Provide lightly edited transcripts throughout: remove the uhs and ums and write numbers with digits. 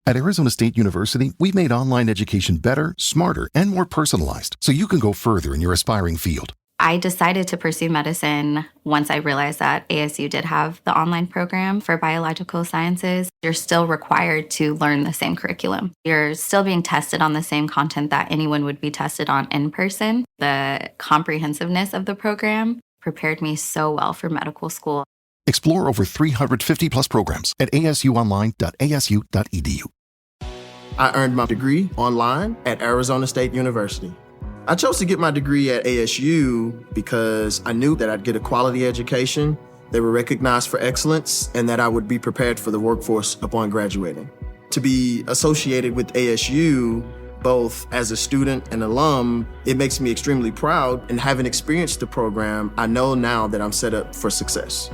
At Arizona State University, we've made online education better, smarter, and more personalized so you can go further in your aspiring field. I decided to pursue medicine once I realized that ASU did have the online program for biological sciences. You're still required to learn the same curriculum. You're still being tested on the same content that anyone would be tested on in person. The comprehensiveness of the program prepared me so well for medical school. Explore over 350 plus programs at asuonline.asu.edu. I earned my degree online at Arizona State University. I chose to get my degree at ASU because I knew that I'd get a quality education, they were recognized for excellence, and that I would be prepared for the workforce upon graduating. To be associated with ASU, both as a student and alum, it makes me extremely proud, and having experienced the program, I know now that I'm set up for success.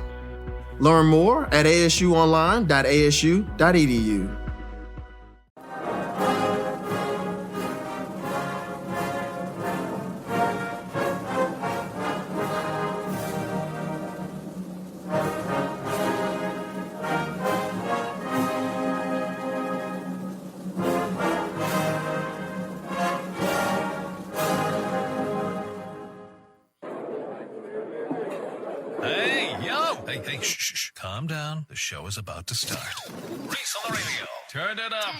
Learn more at asuonline.asu.edu. Hey, shh. Calm down. The show is about to start. Reese on the radio. Turn it up.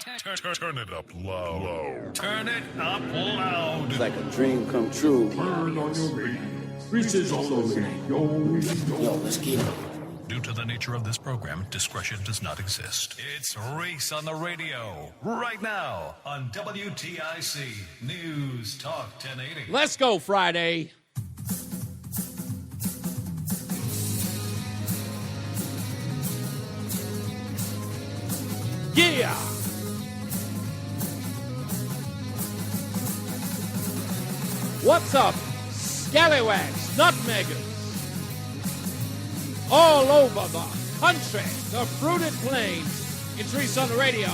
Turn it up loud. Turn it up loud. It's like a dream come true. Turn on your radio. Reese is on the radio. Yo, let's get it. Due to the nature of this program, discretion does not exist. It's Reese on the radio. Right now on WTIC News Talk 1080. Let's go, Friday. Yeah! What's up, scallywags, nutmeggers? All over the country, the fruited plains. It's Reese on the radio.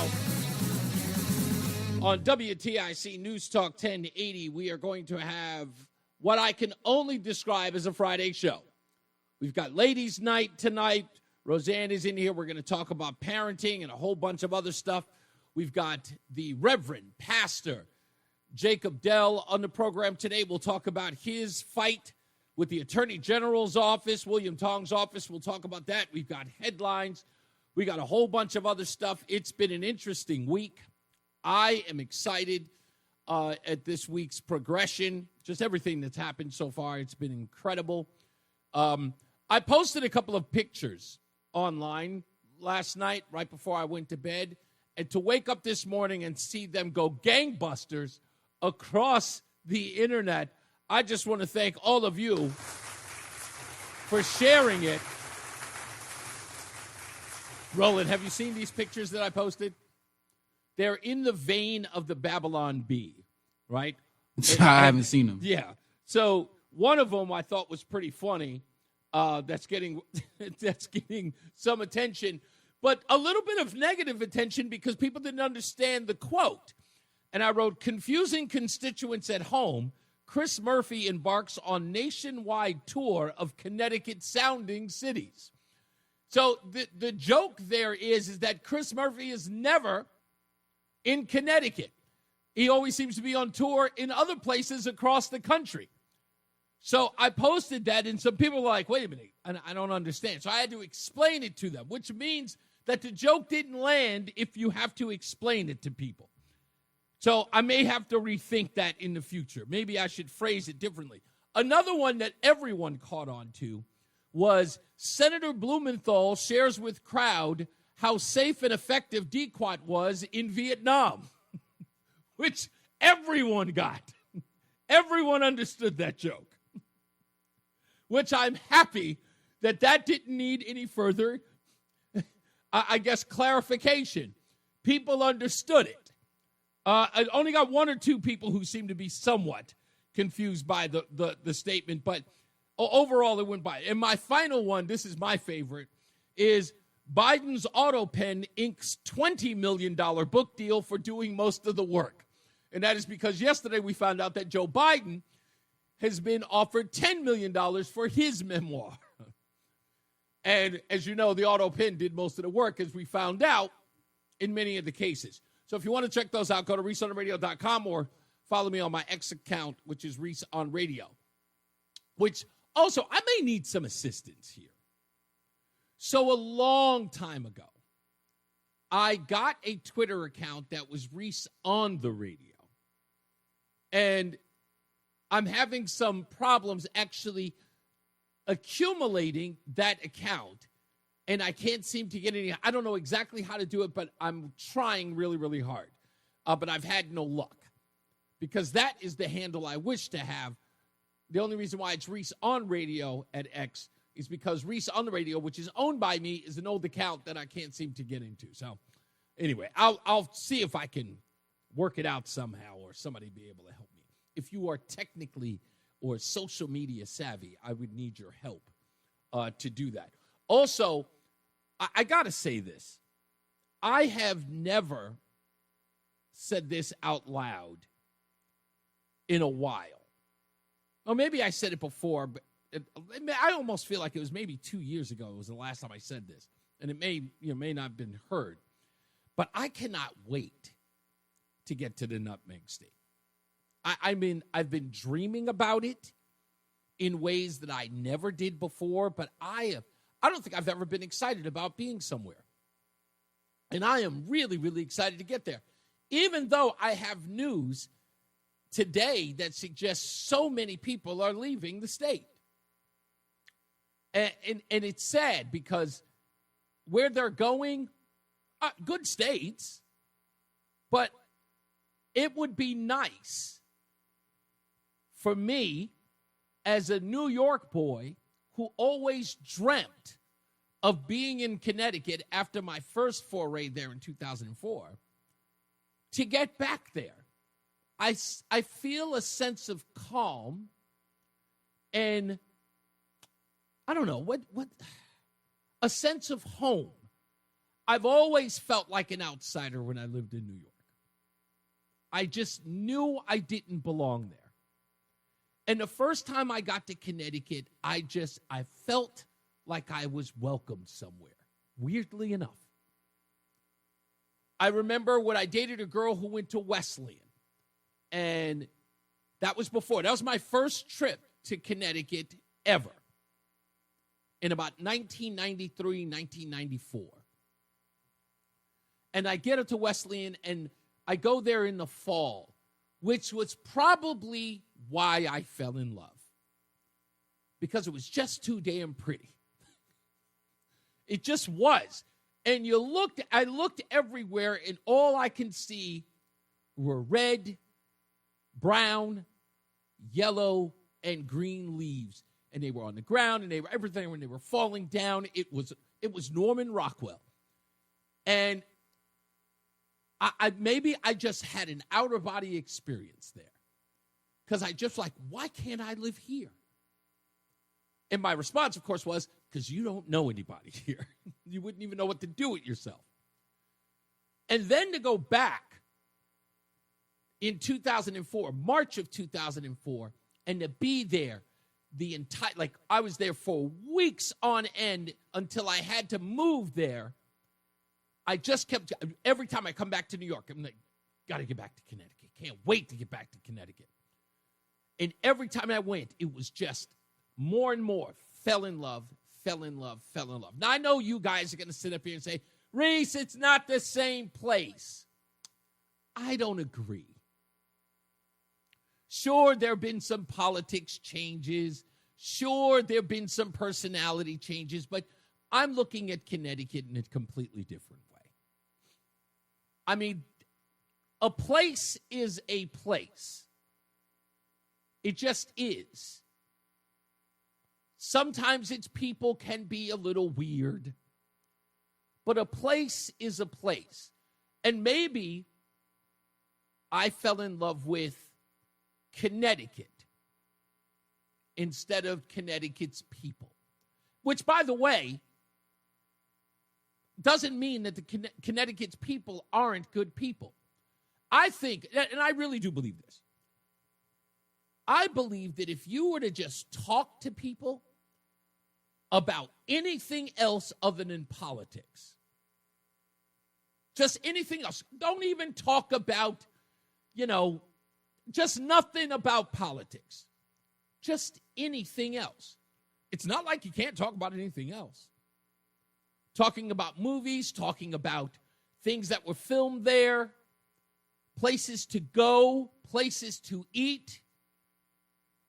On WTIC News Talk 1080, we are going to have what I can only describe as a Friday show. We've got ladies' night tonight. Rozan is in here. We're going to talk about parenting and a whole bunch of other stuff. We've got the Reverend Pastor Jacob Dell on the program today. We'll talk about his fight with the Attorney General's office, William Tong's office. We'll talk about that. We've got headlines. We got a whole bunch of other stuff. It's been an interesting week. I am excited at this week's progression, just everything that's happened so far. It's been incredible. I posted a couple of pictures online last night right before I went to bed, and to wake up this morning and see them go gangbusters across the internet, I just want to thank all of you for sharing it. Roland, have you seen these pictures that I posted? They're in the vein of the Babylon Bee, right? I haven't seen them. Yeah. So one of them I thought was pretty funny. That's getting some attention, but a little bit of negative attention because people didn't understand the quote. And I wrote, confusing constituents at home, Chris Murphy embarks on nationwide tour of Connecticut-sounding cities. So the joke there is that Chris Murphy is never in Connecticut. He always seems to be on tour in other places across the country. So I posted that, and some people were like, wait a minute, I don't understand. So I had to explain it to them, which means that the joke didn't land if you have to explain it to people. So I may have to rethink that in the future. Maybe I should phrase it differently. Another one that everyone caught on to was Senator Blumenthal shares with crowd how safe and effective DQAT was in Vietnam, which everyone got. Everyone understood that joke. Which I'm happy that didn't need any further, I guess, clarification. People understood it. I only got one or two people who seemed to be somewhat confused by the statement, but overall it went by. And my final one, this is my favorite, is Biden's auto pen inks $20 million book deal for doing most of the work. And that is because yesterday we found out that Joe Biden has been offered $10 million for his memoir. And as you know, the auto pen did most of the work, as we found out. in many of the cases. So if you want to check those out, go to ReeseOnRadio.com or follow me on my X account, which is Reese on Radio. Which also, I may need some assistance here. So a long time ago, I got a Twitter account that was Reese on the Radio. And I'm having some problems actually accumulating that account. And I can't seem to get any. I don't know exactly how to do it, but I'm trying really, really hard. But I've had no luck because that is the handle I wish to have. The only reason why it's Reese on Radio at X is because Reese on the Radio, which is owned by me, is an old account that I can't seem to get into. So anyway, I'll see if I can work it out somehow or somebody be able to help me. If you are technically or social media savvy, I would need your help to do that. Also, I got to say this. I have never said this out loud in a while. Or maybe I said it before, but I almost feel like it was maybe 2 years ago. It was the last time I said this. And it may not have been heard. But I cannot wait to get to the nutmeg state. I mean, I've been dreaming about it in ways that I never did before, but I don't think I've ever been excited about being somewhere. And I am really, really excited to get there. Even though I have news today that suggests so many people are leaving the state. And it's sad because where they're going, good states, but it would be nice for me as a New York boy who always dreamt of being in Connecticut after my first foray there in 2004 to get back there. I feel a sense of calm and I don't know, what a sense of home. I've always felt like an outsider when I lived in New York. I just knew I didn't belong there. And the first time I got to Connecticut, I felt like I was welcomed somewhere, weirdly enough. I remember when I dated a girl who went to Wesleyan, and that was my first trip to Connecticut ever, in about 1993, 1994. And I get her to Wesleyan, and I go there in the fall, which was probably why I fell in love. Because it was just too damn pretty. It just was. And I looked everywhere, and all I can see were red, brown, yellow, and green leaves. And they were on the ground, and they were everything when they were falling down. It was Norman Rockwell. And maybe I just had an out-of-body experience there. Because I just why can't I live here? And my response, of course, was, because you don't know anybody here. You wouldn't even know what to do with yourself. And then to go back in 2004, March of 2004, and to be there the entire, I was there for weeks on end until I had to move there. I just kept, every time I come back to New York, I'm like, got to get back to Connecticut. Can't wait to get back to Connecticut. And every time I went, it was just more and more, fell in love. Now, I know you guys are going to sit up here and say, Reese, it's not the same place. I don't agree. Sure, there have been some politics changes. Sure, there have been some personality changes, but I'm looking at Connecticut in a completely different way. I mean, a place is a place. It just is. Sometimes its people can be a little weird, but a place is a place. And maybe I fell in love with Connecticut instead of Connecticut's people, which, by the way, doesn't mean that the Connecticut's people aren't good people. I think, and I really do believe this, I believe that if you were to just talk to people about anything else other than politics, Just anything else. Don't even talk about, just nothing about politics. Just anything else. It's not like you can't talk about anything else. Talking about movies, talking about things that were filmed there, places to go, places to eat,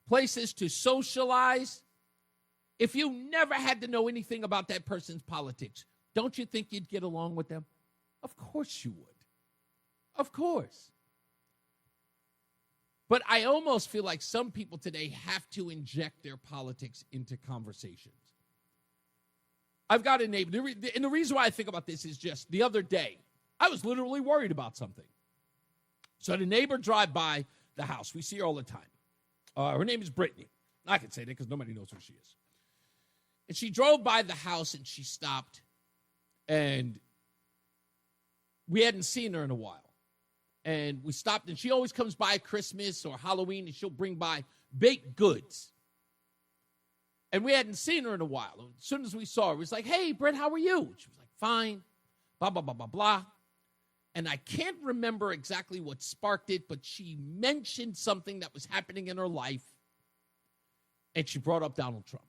places to socialize. If you never had to know anything about that person's politics, don't you think you'd get along with them? Of course you would. Of course. But I almost feel like some people today have to inject their politics into conversations. I've got a neighbor, and the reason why I think about this is just the other day, I was literally worried about something. So the neighbor drive by the house. We see her all the time. Her name is Brittany. I can say that because nobody knows who she is. And she drove by the house and she stopped, and we hadn't seen her in a while. And we stopped, and she always comes by Christmas or Halloween, and she'll bring by baked goods. And we hadn't seen her in a while. As soon as we saw her, we was like, hey, Britt, how are you? She was like, fine, blah, blah, blah, blah, blah. And I can't remember exactly what sparked it, but she mentioned something that was happening in her life, and she brought up Donald Trump.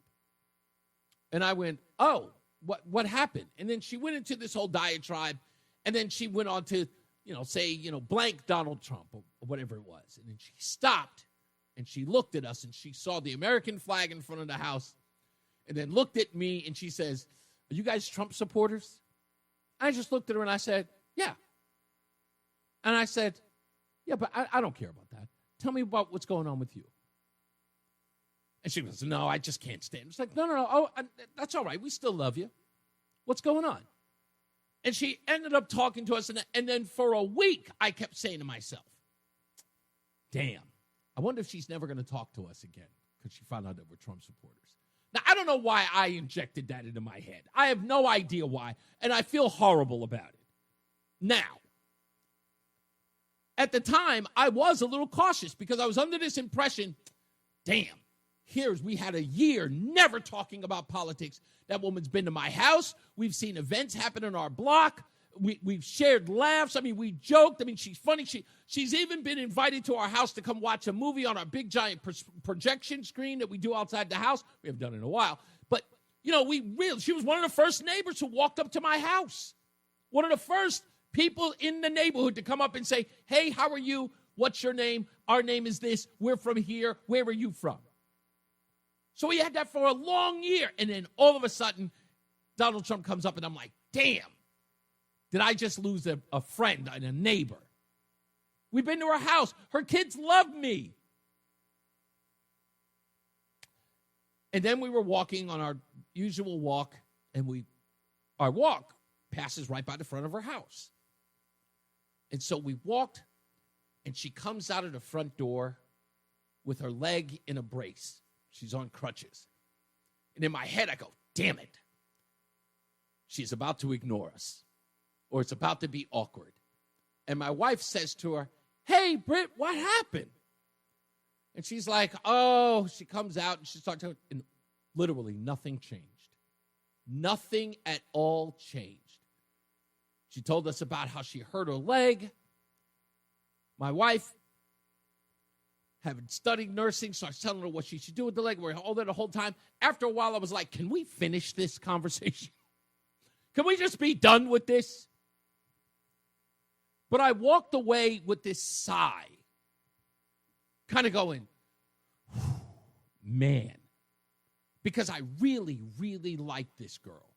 And I went, oh, what happened? And then she went into this whole diatribe, and then she went on to, say, blank Donald Trump or whatever it was. And then she stopped, and she looked at us, and she saw the American flag in front of the house, and then looked at me, and she says, are you guys Trump supporters? I just looked at her, and I said, yeah. And I said, yeah, but I don't care about that. Tell me about what's going on with you. And she goes, no, I just can't stand it. It's like, no. Oh, that's all right. We still love you. What's going on? And she ended up talking to us. And then for a week, I kept saying to myself, damn, I wonder if she's never going to talk to us again because she found out that we're Trump supporters. Now, I don't know why I injected that into my head. I have no idea why. And I feel horrible about it. Now, at the time, I was a little cautious because I was under this impression, damn, we had a year never talking about politics. That woman's been to my house. We've seen events happen in our block. We've shared laughs. I mean, we joked. I mean, she's funny. She's even been invited to our house to come watch a movie on our big, giant projection screen that we do outside the house. We haven't done it in a while. But, she was one of the first neighbors who walked up to my house. One of the first people in the neighborhood to come up and say, hey, how are you? What's your name? Our name is this. We're from here. Where are you from? So we had that for a long year. And then all of a sudden, Donald Trump comes up and I'm like, damn, did I just lose a friend and a neighbor? We've been to her house. Her kids love me. And then we were walking on our usual walk, and our walk passes right by the front of her house. And so we walked, and she comes out of the front door with her leg in a brace. She's on crutches. And in my head, I go, damn it. She's about to ignore us, or it's about to be awkward. And my wife says to her, hey, Britt, what happened? And she's like, oh, she comes out and she starts to, and literally nothing changed. Nothing at all changed. She told us about how she hurt her leg. My wife, having studied nursing, starts telling her what she should do with the leg. We're all there the whole time. After a while, I was like, can we finish this conversation? Can we just be done with this? But I walked away with this sigh, kind of going, man, because I really, really like this girl.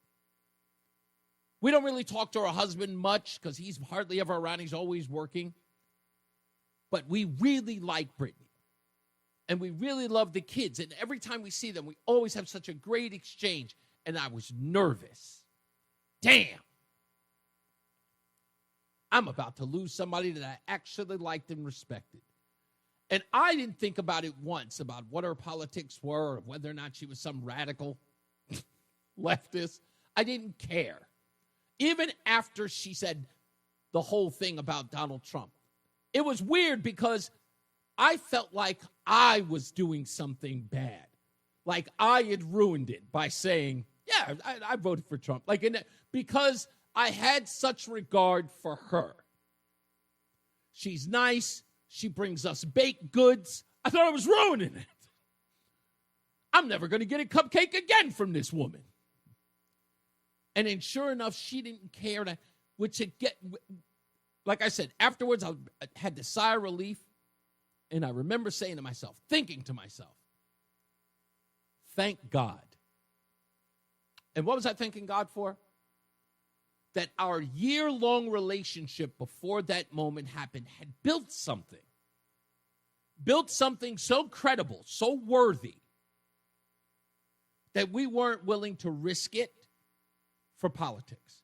We don't really talk to her husband much because he's hardly ever around. He's always working. But we really like Brittany. And we really love the kids. And every time we see them, we always have such a great exchange. And I was nervous. Damn. I'm about to lose somebody that I actually liked and respected. And I didn't think about it once, about what her politics were, or whether or not she was some radical leftist. I didn't care. Even after she said the whole thing about Donald Trump. It was weird because I felt like I was doing something bad. Like I had ruined it by saying, yeah, I voted for Trump. Because I had such regard for her. She's nice. She brings us baked goods. I thought I was ruining it. I'm never going to get a cupcake again from this woman. And then sure enough, she didn't care to, which it get, like I said, afterwards I had the sigh of relief. And I remember saying to myself, thinking to myself, thank God. And what was I thanking God for? That our year-long relationship before that moment happened had built something so credible, so worthy, that we weren't willing to risk it for politics.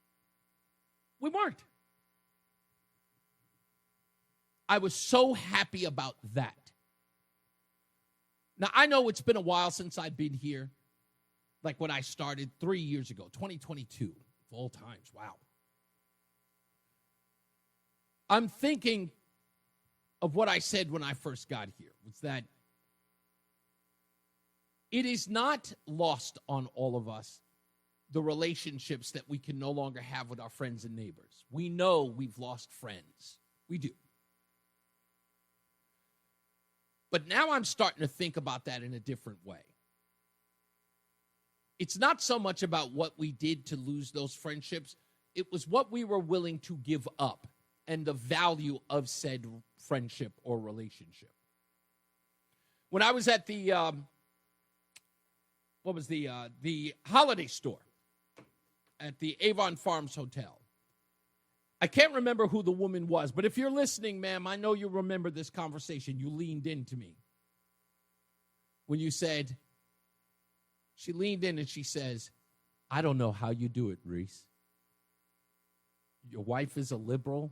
We weren't. I was so happy about that. Now, I know it's been a while since I've been here, like when I started 3 years ago, 2022, of all times. Wow. I'm thinking of what I said when I first got here, was that it is not lost on all of us, the relationships that we can no longer have with our friends and neighbors. We know we've lost friends. We do. But now I'm starting to think about that in a different way. It's not so much about what we did to lose those friendships. It was what we were willing to give up and the value of said friendship or relationship. When I was at the holiday store at the Avon Farms Hotel, I can't remember who the woman was, but if you're listening, ma'am, I know you remember this conversation. You leaned into me when you said, she leaned in and she says, I don't know how you do it, Reese. Your wife is a liberal.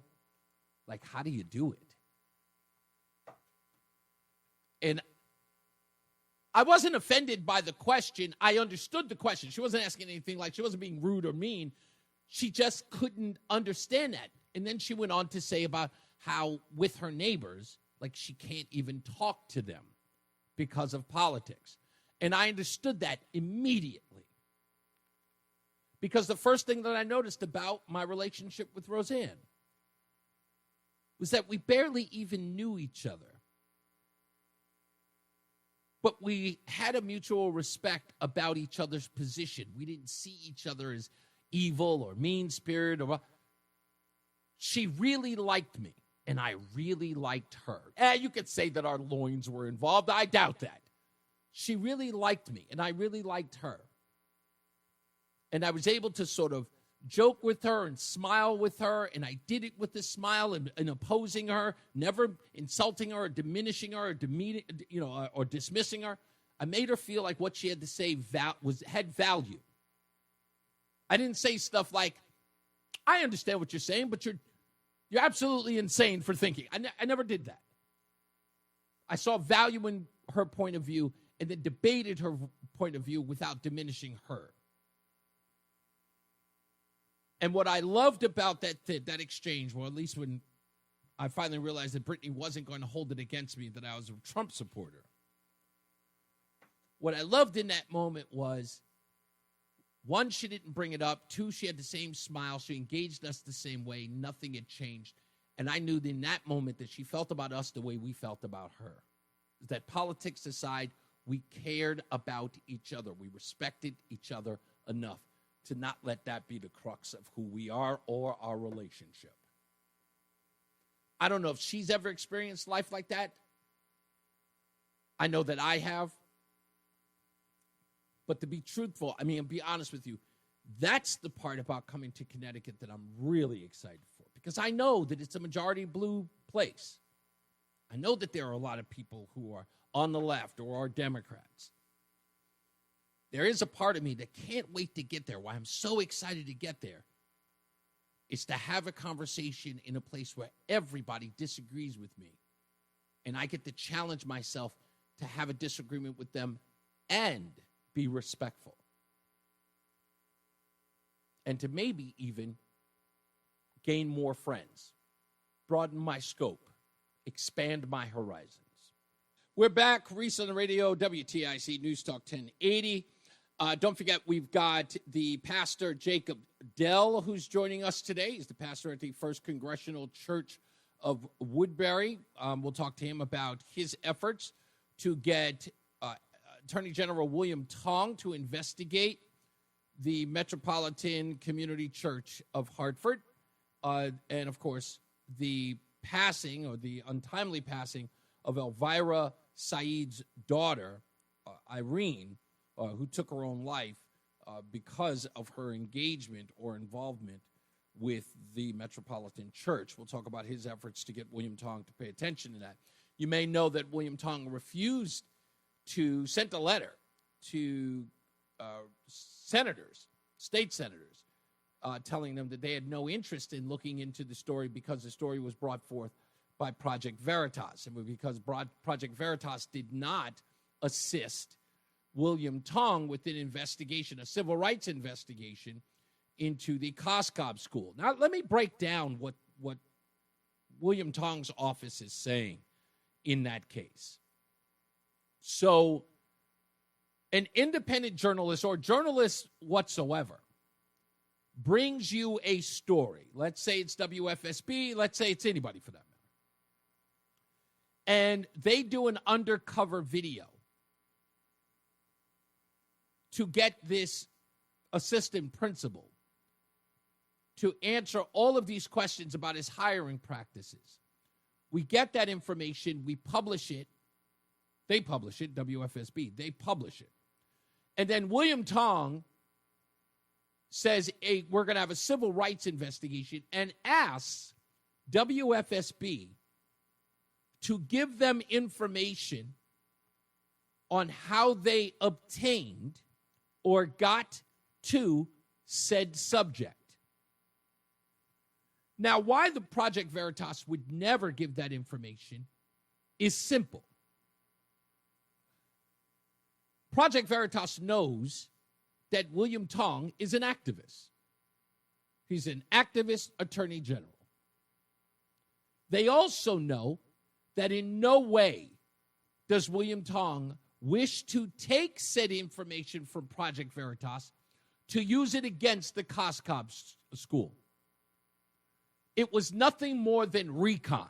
Like, how do you do it? And I wasn't offended by the question. I understood the question. She wasn't asking anything, like she wasn't being rude or mean. She just couldn't understand that. And then she went on to say about how with her neighbors, like she can't even talk to them because of politics. And I understood that immediately. Because the first thing that I noticed about my relationship with Rozan was that we barely even knew each other. But we had a mutual respect about each other's position. We didn't see each other as evil or mean-spirited. She really liked me, and I really liked her. You could say that our loins were involved. I doubt that. She really liked me, and I really liked her. And I was able to sort of joke with her and smile with her, and I did it with a smile and opposing her, never insulting her or diminishing her or or dismissing her. I made her feel like what she had to say had value. I didn't say stuff like, I understand what you're saying, but you're absolutely insane for thinking. I never did that. I saw value in her point of view and then debated her point of view without diminishing her. And what I loved about that exchange, well, at least when I finally realized that Brittany wasn't going to hold it against me, that I was a Trump supporter. What I loved in that moment was, one, she didn't bring it up. Two, she had the same smile. She engaged us the same way. Nothing had changed. And I knew in that moment that she felt about us the way we felt about her. That politics aside, we cared about each other. We respected each other enough to not let that be the crux of who we are or our relationship. I don't know if she's ever experienced life like that. I know that I have. But to be truthful, be honest with you, that's the part about coming to Connecticut that I'm really excited for. Because I know that it's a majority blue place. I know that there are a lot of people who are on the left or are Democrats. There is a part of me that can't wait to get there. Why I'm so excited to get there is to have a conversation in a place where everybody disagrees with me. And I get to challenge myself to have a disagreement with them and be respectful. And to maybe even gain more friends, broaden my scope, expand my horizons. We're back. Reese on the radio, WTIC News Talk 1080. Don't forget, we've got the pastor, Jacob Dell, who's joining us today. He's the pastor at the First Congregational Church of Woodbury. We'll talk to him about his efforts to get Attorney General William Tong to investigate the Metropolitan Community Church of Hartford. And, of course, the passing or the untimely passing of Elvira Saeed's daughter, Irene, who took her own life because of her engagement or involvement with the Metropolitan Church. We'll talk about his efforts to get William Tong to pay attention to that. You may know that William Tong refused to send a letter to senators, state senators, telling them that they had no interest in looking into the story because the story was brought forth by Project Veritas, and because Project Veritas did not assist William Tong with an investigation, a civil rights investigation into the Coscob School. Now, let me break down what William Tong's office is saying in that case. So, an independent journalist or journalist whatsoever brings you a story. Let's say it's WFSB. Let's say it's anybody for that matter. And they do an undercover video to get this assistant principal to answer all of these questions about his hiring practices. We get that information, we publish it, they publish it, WFSB, they publish it. And then William Tong says, hey, we're going to have a civil rights investigation, and asks WFSB to give them information on how they obtained or got to said subject. Now, why the Project Veritas would never give that information is simple. Project Veritas knows that William Tong is an activist. He's an activist attorney general. They also know that in no way does William Tong wish to take said information from Project Veritas to use it against the Coscob School. It was nothing more than recon,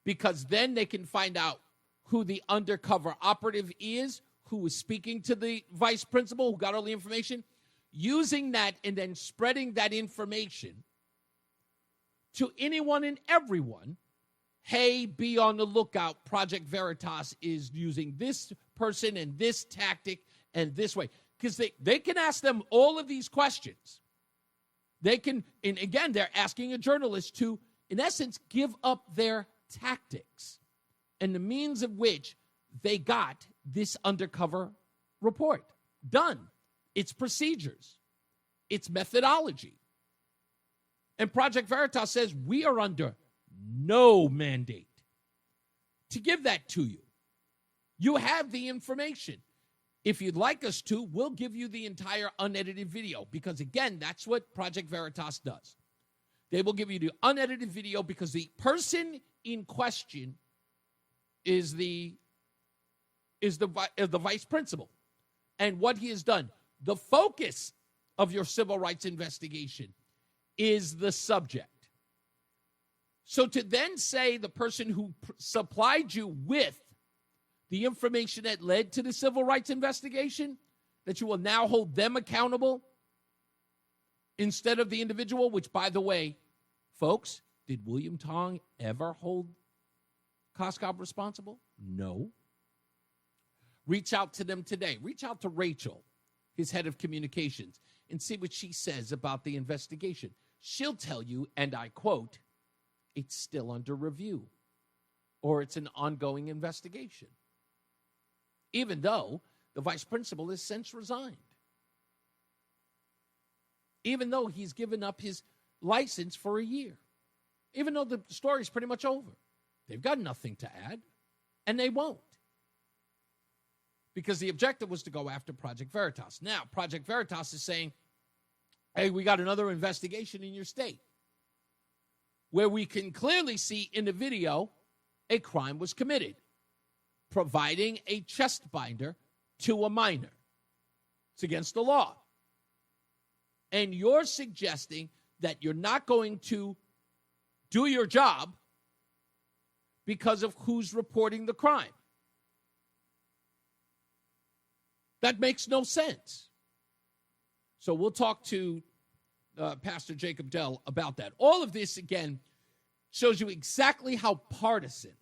because then they can find out who the undercover operative is, who was speaking to the vice principal, who got all the information, using that and then spreading that information to anyone and everyone. Hey, be on the lookout. Project Veritas is using this person and this tactic and this way. Because they can ask them all of these questions. They can, and again, they're asking a journalist to, in essence, give up their tactics and the means of which they got this undercover report done. Its procedures, its methodology. And Project Veritas says we are under no mandate to give that to you. You have the information. If you'd like us to, we'll give you the entire unedited video, because, again, that's what Project Veritas does. They will give you the unedited video because the person in question is the vice principal. And what he has done, the focus of your civil rights investigation is the subject. So to then say the person who supplied you with the information that led to the civil rights investigation, that you will now hold them accountable instead of the individual, which, by the way, folks, did William Tong ever hold Coscob responsible? No. Reach out to them today. Reach out to Rachel, his head of communications, and see what she says about the investigation. She'll tell you, and I quote, it's still under review, or it's an ongoing investigation, even though the vice principal has since resigned, even though he's given up his license for a year, even though the story's pretty much over. They've got nothing to add, and they won't, because the objective was to go after Project Veritas. Now, Project Veritas is saying, hey, we got another investigation in your state where we can clearly see in the video a crime was committed, providing a chest binder to a minor. It's against the law. And you're suggesting that you're not going to do your job because of who's reporting the crime. That makes no sense. So we'll talk to Pastor Jacob Dell about that. All of this, again, shows you exactly how partisan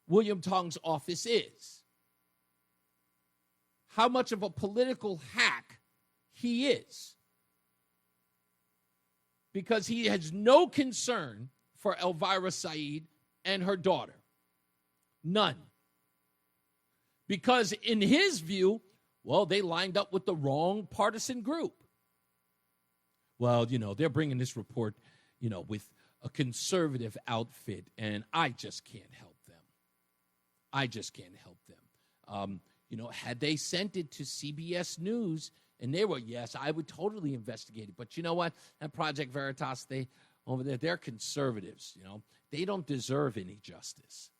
William Tong's office is. How much of a political hack he is. Because he has no concern for Elvira Said and her daughter. None. Because in his view, well, they lined up with the wrong partisan group. Well, they're bringing this report, with a conservative outfit, and I just can't help them. Had they sent it to CBS News, and they were, yes, I would totally investigate it. But you know what? That Project Veritas, over there, they're conservatives, They don't deserve any justice.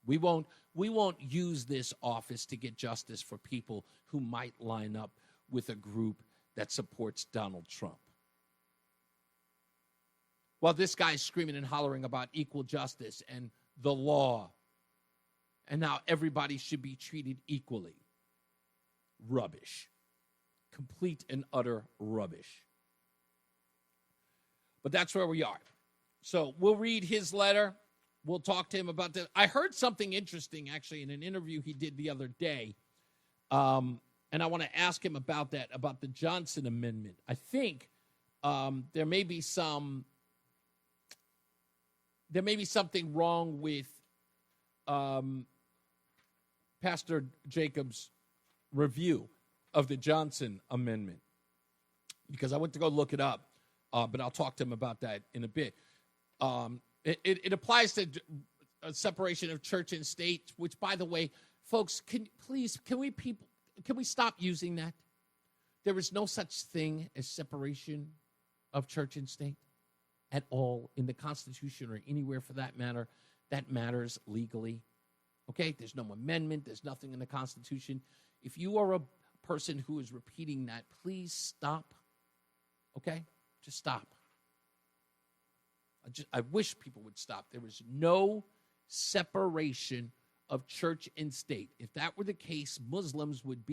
We won't use this office to get justice for people who might line up with a group that supports Donald Trump. While this guy's screaming and hollering about equal justice and the law, and how everybody should be treated equally. Rubbish. Complete and utter rubbish. But that's where we are. So we'll read his letter. We'll talk to him about that. I heard something interesting, actually, in an interview he did the other day. And I want to ask him about that, about the Johnson Amendment. I think there may be something wrong with Pastor Jacob's review of the Johnson Amendment, because I went to go look it up, but I'll talk to him about that in a bit. It applies to a separation of church and state, which, by the way, folks, can we stop using that? There is no such thing as separation of church and state at all in the Constitution or anywhere for that matter. That matters legally. Okay? There's no amendment. There's nothing in the Constitution. If you are a person who is repeating that, please stop. Okay? Just stop. I wish people would stop. There is no separation of church and state. If that were the case, Muslims would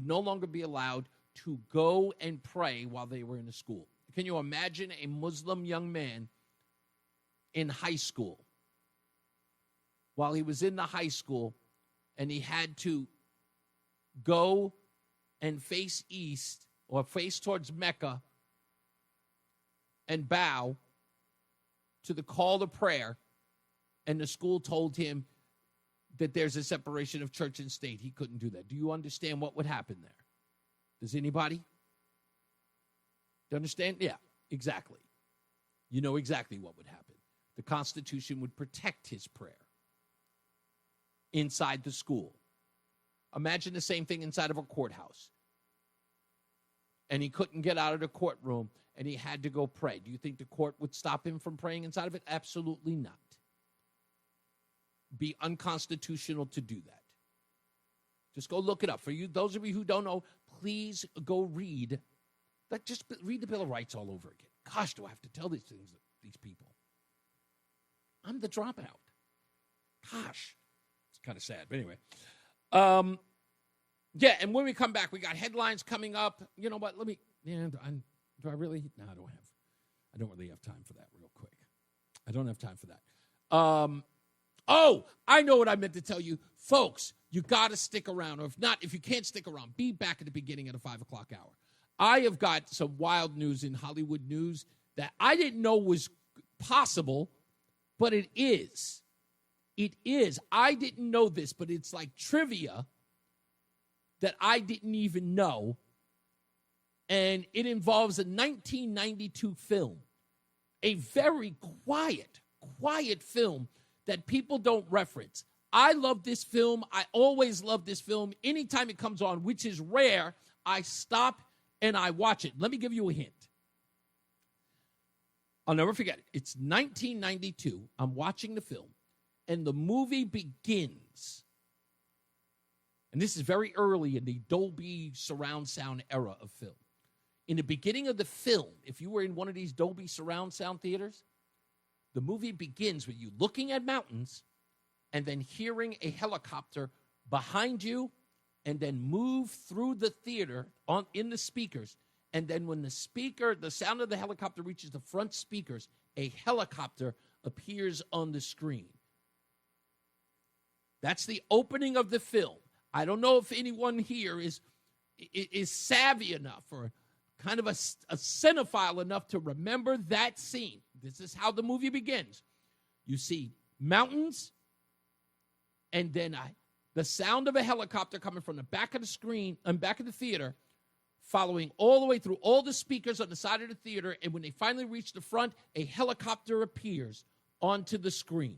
no longer be allowed to go and pray while they were in a school. Can you imagine a Muslim young man in high school, while he was in the high school, and he had to go and face east or face towards Mecca and bow to the call to prayer, and the school told him that there's a separation of church and state? He couldn't do that. Do you understand what would happen there? Does anybody? Do you understand? Yeah, exactly. You know exactly what would happen. The Constitution would protect his prayer inside the school. Imagine the same thing inside of a courthouse. And he couldn't get out of the courtroom, and he had to go pray. Do you think the court would stop him from praying inside of it? Absolutely not. Be unconstitutional to do that. Just go look it up. For you, those of you who don't know, please go read. Just read the Bill of Rights all over again. Gosh, do I have to tell these things to these people? I'm the dropout. Gosh, it's kind of sad. But anyway, yeah. And when we come back, we got headlines coming up. You know what? Do I really? No, I don't really have time for that. Real quick, I don't have time for that. Oh, I know what I meant to tell you. Folks, you got to stick around. Or if not, if you can't stick around, be back at the beginning of the 5 o'clock hour. I have got some wild news in Hollywood news that I didn't know was possible, but it is. It is. I didn't know this, but it's like trivia that I didn't even know. And it involves a 1992 film, a very quiet film that people don't reference. I love this film. I always love this film. Anytime it comes on, which is rare, I stop and I watch it. Let me give you a hint. I'll never forget it. It's 1992. I'm watching the film, and the movie begins. And this is very early in the Dolby surround sound era of film. In the beginning of the film, if you were in one of these Dolby surround sound theaters, the movie begins with you looking at mountains and then hearing a helicopter behind you and then move through the theater in the speakers. And then when the sound of the helicopter reaches the front speakers, a helicopter appears on the screen. That's the opening of the film. I don't know if anyone here is savvy enough or kind of a cinephile enough to remember that scene. This is how the movie begins. You see mountains, and then the sound of a helicopter coming from the back of the screen and back of the theater, following all the way through all the speakers on the side of the theater, and when they finally reach the front, a helicopter appears onto the screen.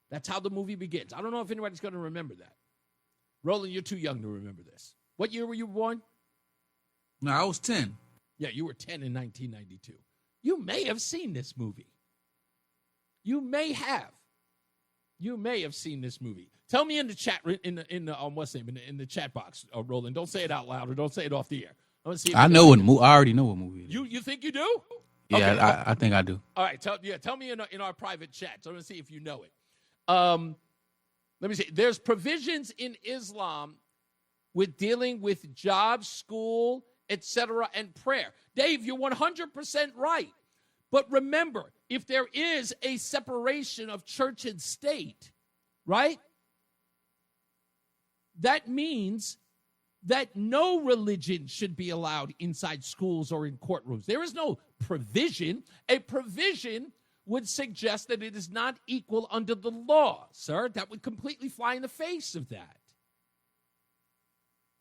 That's how the movie begins. I don't know if anybody's going to remember that. Roland, you're too young to remember this. What year were you born? No, I was 10. Yeah, you were 10 in 1992. You may have seen this movie. You may have seen this movie. Tell me in the chat, in the chat box, Roland. Don't say it out loud or don't say it off the air. I want to see. I know what movie. I already know what movie it is. You think you do? Yeah, okay. I think I do. All right, tell me in our private chat. So I'm going to see if you know it. Let me see. There's provisions in Islam with dealing with jobs, school, etc., and prayer. Dave, you're 100% right. But remember, if there is a separation of church and state, right, that means that no religion should be allowed inside schools or in courtrooms. There is no provision. A provision would suggest that it is not equal under the law, sir. That would completely fly in the face of that.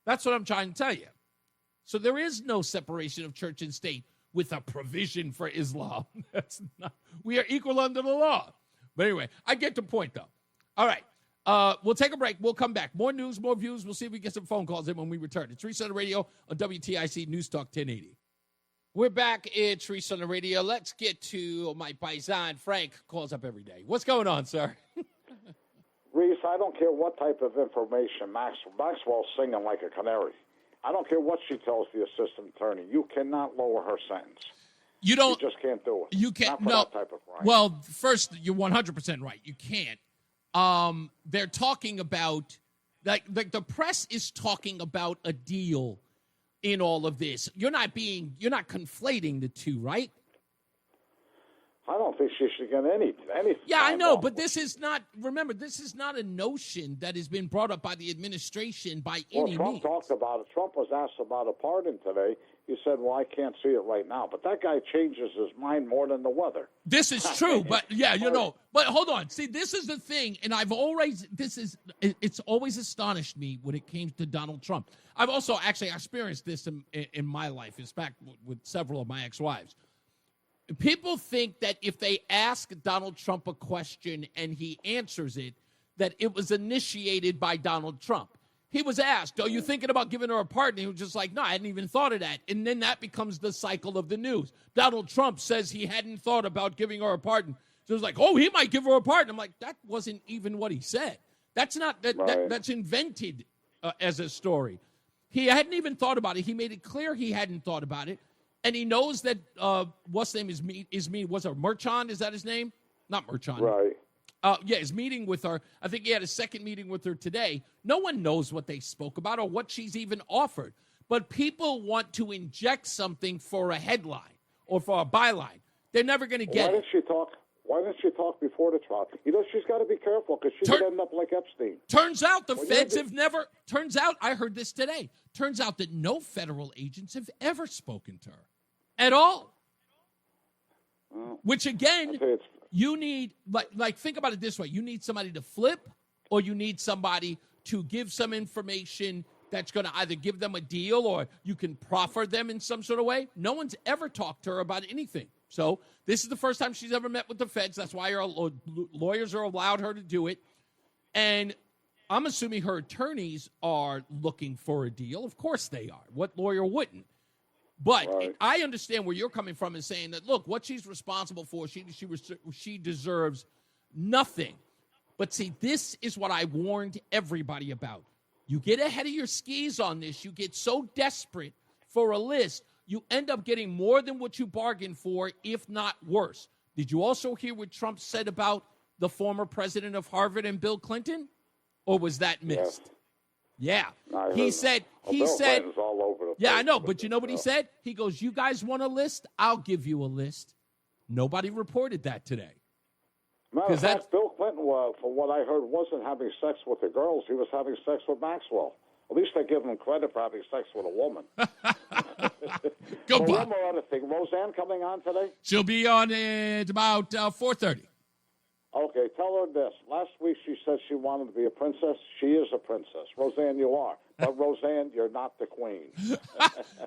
That's what I'm trying to tell you. So there is no separation of church and state with a provision for Islam. We are equal under the law. But anyway, I get the point, though. All right. We'll take a break. We'll come back. More news, more views. We'll see if we get some phone calls in when we return. It's Reese on the Radio on WTIC News Talk 1080. We're back. It's Reese on the Radio. Let's get to my paisan. Frank calls up every day. What's going on, sir? Reese, I don't care what type of information. Maxwell's singing like a canary. I don't care what she tells the assistant attorney. You cannot lower her sentence. You just can't do it. You can't. Not for that type of crime. Well, first, you're 100% right. You can't. They're talking about, like the press is talking about a deal in all of this. You're not conflating the two, right? I don't think she should get any. Yeah, I know, but this is not a notion that has been brought up by the administration by any Trump means. talked about it. Trump was asked about a pardon today. He said, well, I can't see it right now. But that guy changes his mind more than the weather. This is true, but yeah, But hold on. See, this is the thing, and it's always astonished me when it came to Donald Trump. I've also actually experienced this in my life, in fact, with several of my ex-wives. People think that if they ask Donald Trump a question and he answers it, that it was initiated by Donald Trump. He was asked, are you thinking about giving her a pardon? He was just like, no, I hadn't even thought of that. And then that becomes the cycle of the news. Donald Trump says he hadn't thought about giving her a pardon. So it's like, oh, he might give her a pardon. I'm like, that wasn't even what he said. That's not that's invented as a story. He hadn't even thought about it. He made it clear he hadn't thought about it. And he knows that what's name is me. What's her Merchan? Is that his name? Not Merchan. Right. Yeah, his meeting with her. I think he had a second meeting with her today. No one knows what they spoke about or what she's even offered. But people want to inject something for a headline or for a byline. They're never going to get it. Why didn't she talk before the trial? She's got to be careful because she could end up like Epstein. Turns out the feds have never. Turns out, I heard this today. Turns out that no federal agents have ever spoken to her at all. Which again, you need like think about it this way: you need somebody to flip, or you need somebody to give some information that's going to either give them a deal or you can proffer them in some sort of way. No one's ever talked to her about anything. So this is the first time she's ever met with the feds. That's why her lawyers are allowed her to do it. And I'm assuming her attorneys are looking for a deal. Of course they are. What lawyer wouldn't? But I understand where you're coming from and saying that, look, what she's responsible for, she deserves nothing But see, this is what I warned everybody about. You get ahead of your skis on this. You get so desperate for a list, you end up getting more than what you bargained for, if not worse. Did you also hear what Trump said about the former president of Harvard and Bill Clinton? Or was that missed? Yes. Yeah. He said, all over the yeah, I know, but you know what he said? He goes, you guys want a list? I'll give you a list. Nobody reported that today. Matter of fact, Bill Clinton, from what I heard, wasn't having sex with the girls. He was having sex with Maxwell. At least I give him credit for having sex with a woman. Go, Bob. One more other thing. Rozan coming on today? She'll be on at about 4:30. Okay, tell her this. Last week she said she wanted to be a princess. She is a princess. Rozan, you are. But Rozan, you're not the queen.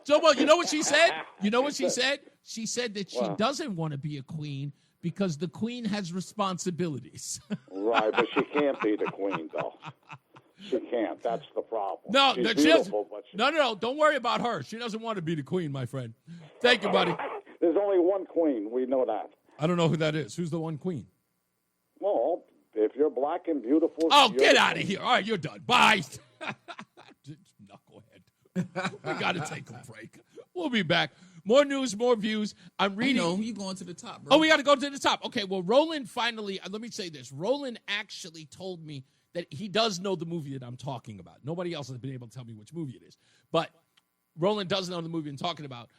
So, well, you know what she said? You know what she said? She said that she doesn't want to be a queen because the queen has responsibilities. Right, but she can't be the queen, though. She can't. That's the problem. No, she's beautiful, but no. Don't worry about her. She doesn't want to be the queen, my friend. Thank you, buddy. There's only one queen. We know that. I don't know who that is. Who's the one queen? Well, if you're black and beautiful... Oh, get out of here. All right, you're done. Bye. Knucklehead. We got to take a break. We'll be back. More news, more views. I'm reading... No, you going to the top, bro. Oh, we got to go to the top. Okay, well, Roland finally... let me say this. Roland actually told me that he does know the movie that I'm talking about. Nobody else has been able to tell me which movie it is. But Roland does know the movie I'm talking about.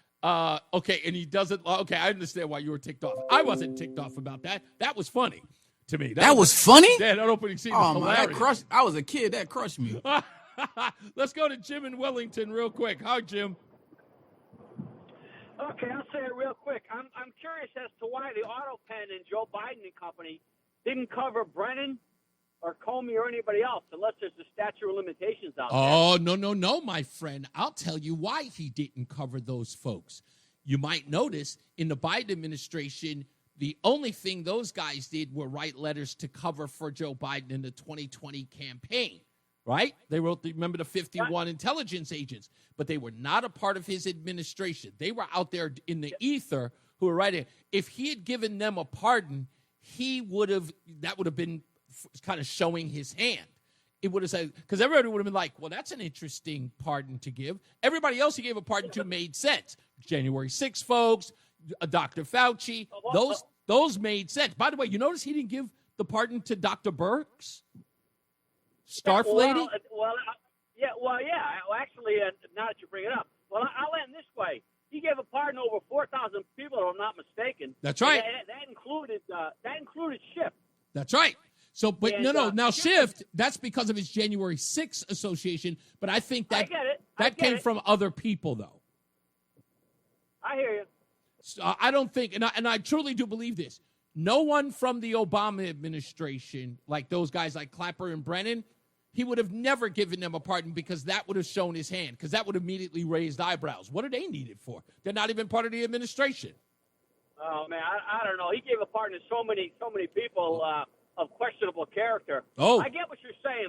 Okay, and he doesn't... Okay, I understand why you were ticked off. I wasn't ticked off about that. That was funny to me. That was funny? Yeah, that opening scene was hilarious. Man, that crushed. I was a kid. That crushed me. Let's go to Jim in Wellington real quick. Hi, Jim. Okay, I'll say it real quick. I'm curious as to why the auto pen and Joe Biden and company didn't cover Brennan or Comey or anybody else, unless there's a statute of limitations out there. Oh, no, my friend. I'll tell you why he didn't cover those folks. You might notice in the Biden administration, the only thing those guys did were write letters to cover for Joe Biden in the 2020 campaign, right? They wrote, remember the 51 intelligence agents, but they were not a part of his administration. They were out there in the ether who were writing. If he had given them a pardon, that would have been kind of showing his hand. It would have said, because everybody would have been like, well, that's an interesting pardon to give. Everybody else he gave a pardon to made sense. January 6 folks, Dr. Fauci, those made sense. By the way, you notice he didn't give the pardon to Dr. Burks? Scarf Lady? Actually, now that you bring it up, I'll end this way. He gave a pardon over 4,000 people, if I'm not mistaken. That's right. That included Schiff. That's right. So, but no. Now, Schiff, that's because of his January 6th association, but I think that came from other people, though. I hear you. I don't think, and I truly do believe this, no one from the Obama administration, like those guys like Clapper and Brennan, he would have never given them a pardon because that would have shown his hand, because that would have immediately raised eyebrows. What are they needed for? They're not even part of the administration. Oh, man, I don't know. He gave a pardon to so many people of questionable character. Oh. I get what you're saying,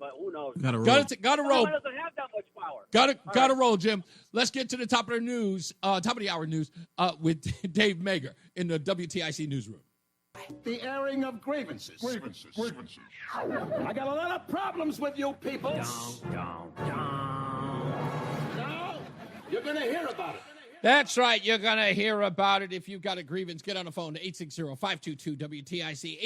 but who knows? Got to roll. Got to roll. Someone doesn't have that much power. Got to roll, Jim. Let's get to the top of the news, top of the hour news, with Dave Mager in the WTIC newsroom. The airing of grievances. I got a lot of problems with you people. No, you're going to hear about it. That's right. You're going to hear about it. If you've got a grievance, get on the phone to 860-522-WTIC,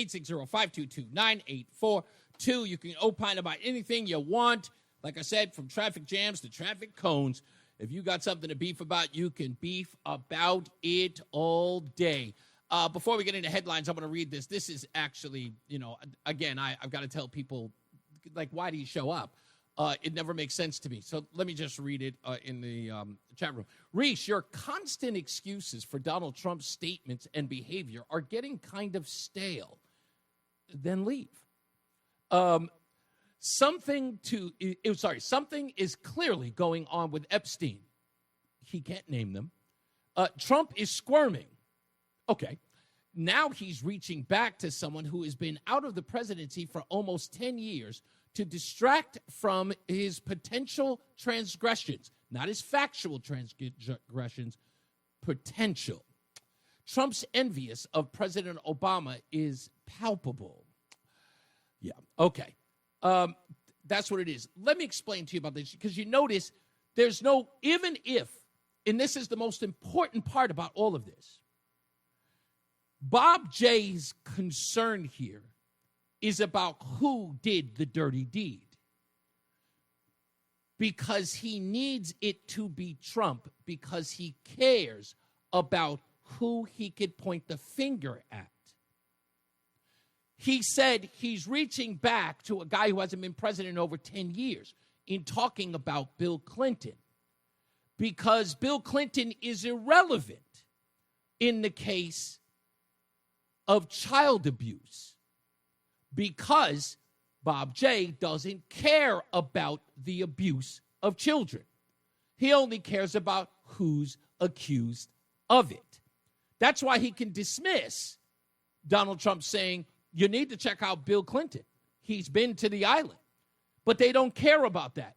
860-522-9842. You can opine about anything you want. Like I said, from traffic jams to traffic cones. If you got something to beef about, you can beef about it all day. Before we get into headlines, I'm going to read this. This is actually, again, I've got to tell people, like, why do you show up? It never makes sense to me. So let me just read it in the chat room. Reese, your constant excuses for Donald Trump's statements and behavior are getting kind of stale. Then leave. Something is clearly going on with Epstein. He can't name them. Trump is squirming. Okay. Now he's reaching back to someone who has been out of the presidency for almost 10 years to distract from his potential transgressions, not his factual transgressions, potential. Trump's envious of President Obama is palpable. Yeah. Okay. That's what it is. Let me explain to you about this, because you notice there's no, even if, and this is the most important part about all of this, Bob J's concern here is about who did the dirty deed. Because he needs it to be Trump, because he cares about who he could point the finger at. He said he's reaching back to a guy who hasn't been president in over 10 years in talking about Bill Clinton, because Bill Clinton is irrelevant in the case of child abuse, because Bob J doesn't care about the abuse of children. He only cares about who's accused of it. That's why he can dismiss Donald Trump saying, you need to check out Bill Clinton. He's been to the island. But they don't care about that.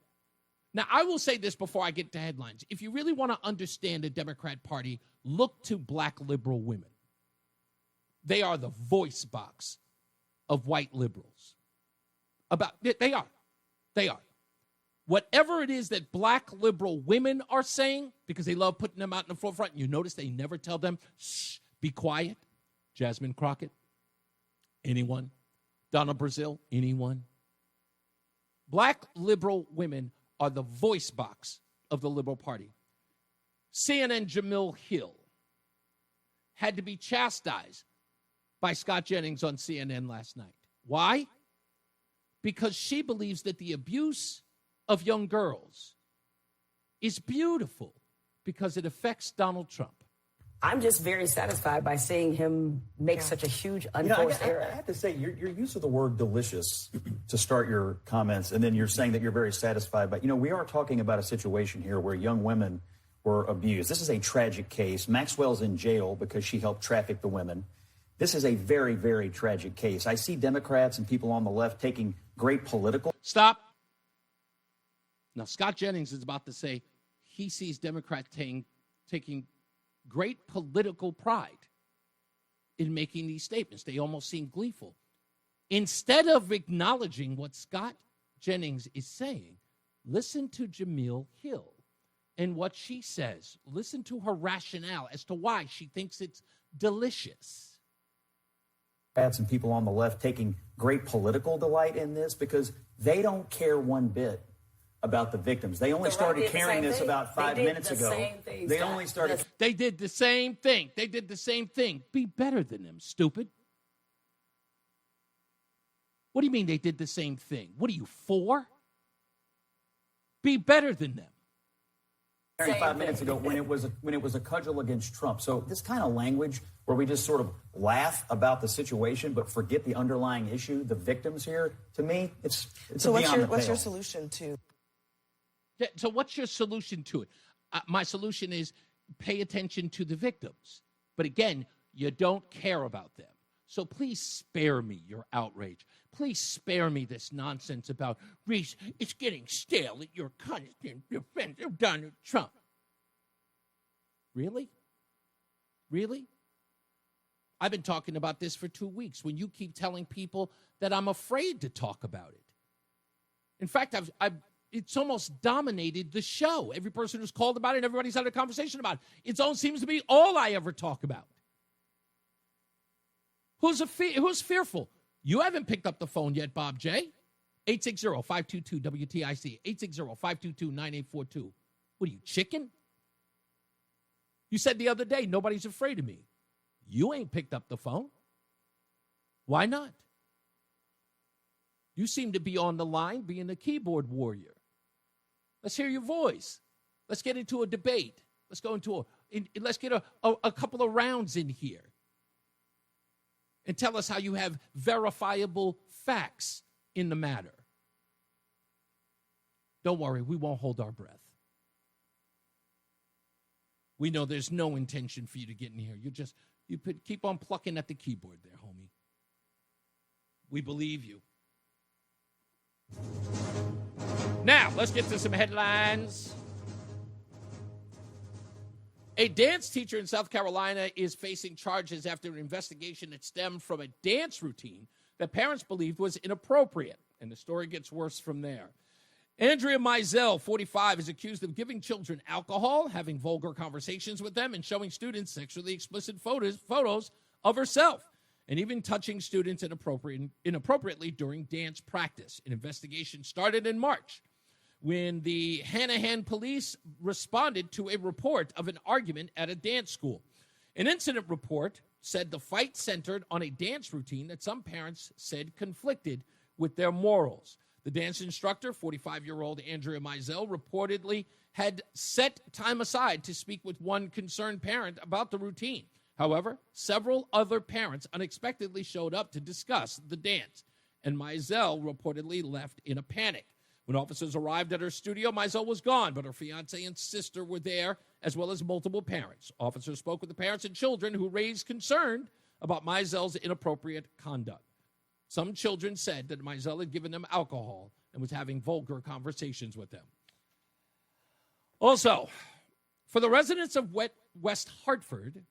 Now, I will say this before I get to headlines. If you really want to understand the Democrat Party, look to black liberal women. They are the voice box of white liberals. They are. Whatever it is that black liberal women are saying, because they love putting them out in the forefront, and you notice they never tell them, shh, be quiet. Jasmine Crockett, anyone? Donna Brazile, anyone? Black liberal women are the voice box of the liberal party. CNN Jamil Hill had to be chastised by Scott Jennings on CNN last night. Why? Because she believes that the abuse of young girls is beautiful because it affects Donald Trump. I'm just very satisfied by seeing him make such a huge unforced error. I have to say, your use of the word delicious to start your comments, and then you're saying that you're very satisfied. But, we are talking about a situation here where young women were abused. This is a tragic case. Maxwell's in jail because she helped traffic the women. This is a very, very tragic case. I see Democrats and people on the left taking great political... Stop. Now, Scott Jennings is about to say he sees Democrats taking great political pride in making these statements. They almost seem gleeful. Instead of acknowledging what Scott Jennings is saying, listen to Jamil Hill and what she says. Listen to her rationale as to why she thinks it's delicious. And people on the left taking great political delight in this because they don't care one bit about the victims. They only started caring this about 5 minutes ago. They only started. They did the same thing. They did the same thing. Be better than them, stupid. What do you mean they did the same thing? What are you, 4? Be better than them. 5 minutes ago when it was a cudgel against Trump. So this kind of language where we just sort of laugh about the situation but forget the underlying issue, the victims here, to me, it's so what's your solution to? Yeah, so what's your solution to it? My solution is pay attention to the victims. But again, you don't care about them. So please spare me your outrage. Please spare me this nonsense about, Reese, it's getting stale at your constant defense of Donald Trump. Really? Really? I've been talking about this for 2 weeks when you keep telling people that I'm afraid to talk about it. In fact, it's almost dominated the show. Every person who's called about it, everybody's had a conversation about it. It seems to be all I ever talk about. Who's fearful? You haven't picked up the phone yet, Bob J. 860-522-WTIC. 860-522-9842. What are you, chicken? You said the other day, nobody's afraid of me. You ain't picked up the phone. Why not? You seem to be on the line being a keyboard warrior. Let's hear your voice. Let's get into a debate. Let's get a couple of rounds in here. And tell us how you have verifiable facts in the matter. Don't worry, we won't hold our breath. We know there's no intention for you to get in here. Keep on plucking at the keyboard there, homie. We believe you. Now, let's get to some headlines. A dance teacher in South Carolina is facing charges after an investigation that stemmed from a dance routine that parents believed was inappropriate. And the story gets worse from there. Andrea Mizell, 45, is accused of giving children alcohol, having vulgar conversations with them, and showing students sexually explicit photos of herself, and even touching students inappropriately during dance practice. An investigation started in March when the Hanahan police responded to a report of an argument at a dance school. An incident report said the fight centered on a dance routine that some parents said conflicted with their morals. The dance instructor, 45-year-old Andrea Mizell, reportedly had set time aside to speak with one concerned parent about the routine. However, several other parents unexpectedly showed up to discuss the dance, and Mizell reportedly left in a panic. When officers arrived at her studio, Mizell was gone, but her fiancé and sister were there, as well as multiple parents. Officers spoke with the parents and children who raised concern about Mizell's inappropriate conduct. Some children said that Mizell had given them alcohol and was having vulgar conversations with them. Also, for the residents of West Hartford,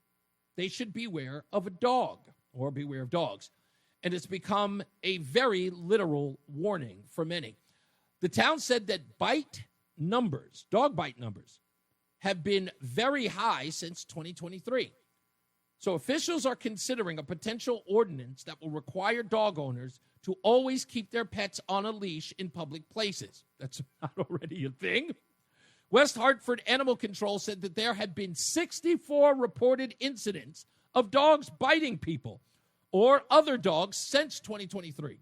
they should beware of a dog or beware of dogs. And it's become a very literal warning for many. The town said that dog bite numbers, have been very high since 2023. So officials are considering a potential ordinance that will require dog owners to always keep their pets on a leash in public places. That's not already a thing. West Hartford Animal Control said that there had been 64 reported incidents of dogs biting people or other dogs since 2023.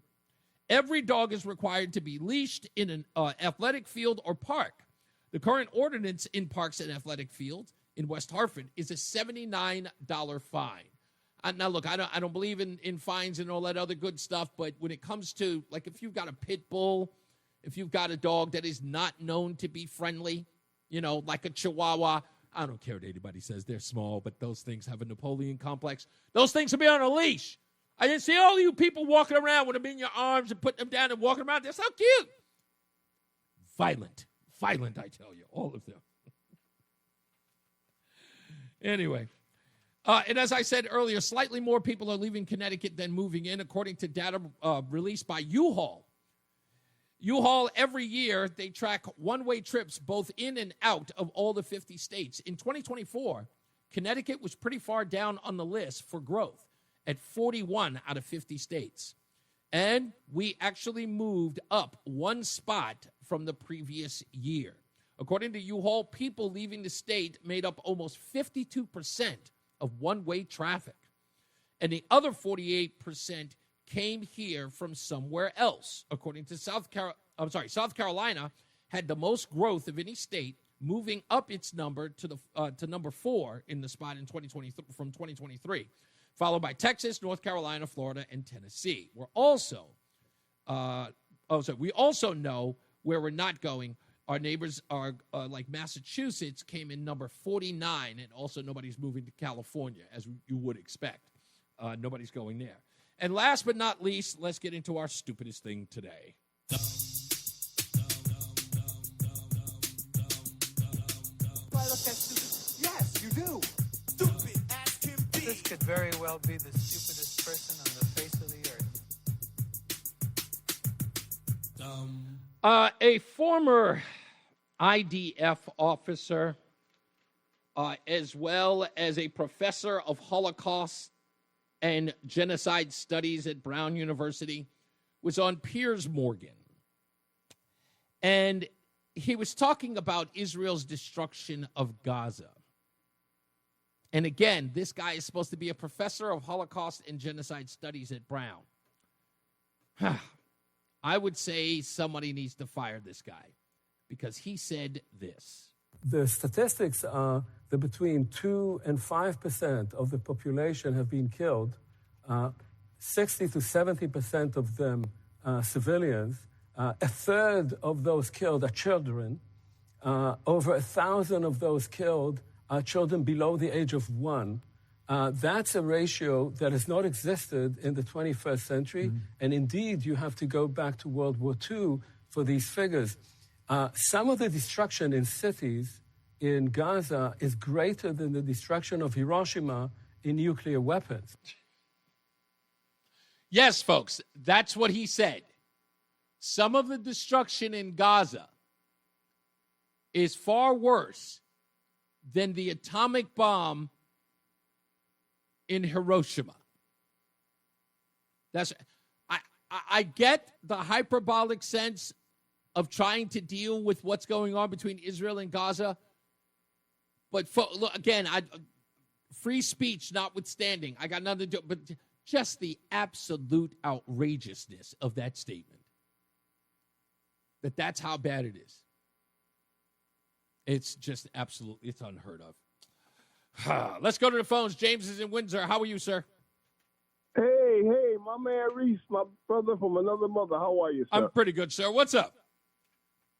Every dog is required to be leashed in an athletic field or park. The current ordinance in parks and athletic fields in West Hartford is a $79 fine. Now, look, I don't believe in fines and all that other good stuff, but when it comes to, like, if you've got a pit bull, if you've got a dog that is not known to be friendly, like a Chihuahua, I don't care what anybody says. They're small, but those things have a Napoleon complex. Those things will be on a leash. I didn't see all of you people walking around with them in your arms and putting them down and walking around. They're so cute. Violent, I tell you, all of them. Anyway, and as I said earlier, slightly more people are leaving Connecticut than moving in, according to data released by U-Haul. U-Haul, every year, they track one-way trips both in and out of all the 50 states. In 2024, Connecticut was pretty far down on the list for growth at 41 out of 50 states. And we actually moved up one spot from the previous year. According to U-Haul, people leaving the state made up almost 52% of one-way traffic. And the other 48% came here from somewhere else. According to South Carolina had the most growth of any state, moving up its number to number 4 in the spot in 2020 from 2023, followed by Texas, North Carolina, Florida, and Tennessee. We also know where we're not going. Our neighbors are like Massachusetts came in number 49, and also nobody's moving to California, as you would expect. Nobody's going there. And last but not least, let's get into our stupidest thing today. Yes, you do. Stupid as can be. This could very well be the stupidest person on the face of the earth. A former IDF officer, as well as a professor of Holocaust and genocide studies at Brown University, was on Piers Morgan. And he was talking about Israel's destruction of Gaza. And again, this guy is supposed to be a professor of Holocaust and genocide studies at Brown. I would say somebody needs to fire this guy because he said this. The statistics are that between 2 and 5% of the population have been killed, 60 to 70% of them civilians. A third of those killed are children. Over 1,000 of those killed are children below the age of 1. That's a ratio that has not existed in the 21st century. Mm-hmm. And indeed, you have to go back to World War II for these figures. Some of the destruction in cities in Gaza is greater than the destruction of Hiroshima in nuclear weapons. Yes, folks, that's what he said. Some of the destruction in Gaza is far worse than the atomic bomb in Hiroshima. I get the hyperbolic sense of trying to deal with what's going on between Israel and Gaza. But again, free speech notwithstanding, I got nothing to do, but just the absolute outrageousness of that statement. That's how bad it is. It's just absolutely, it's unheard of. Let's go to the phones. James is in Windsor. How are you, sir? Hey, my man Reese, my brother from another mother. How are you, sir? I'm pretty good, sir. What's up?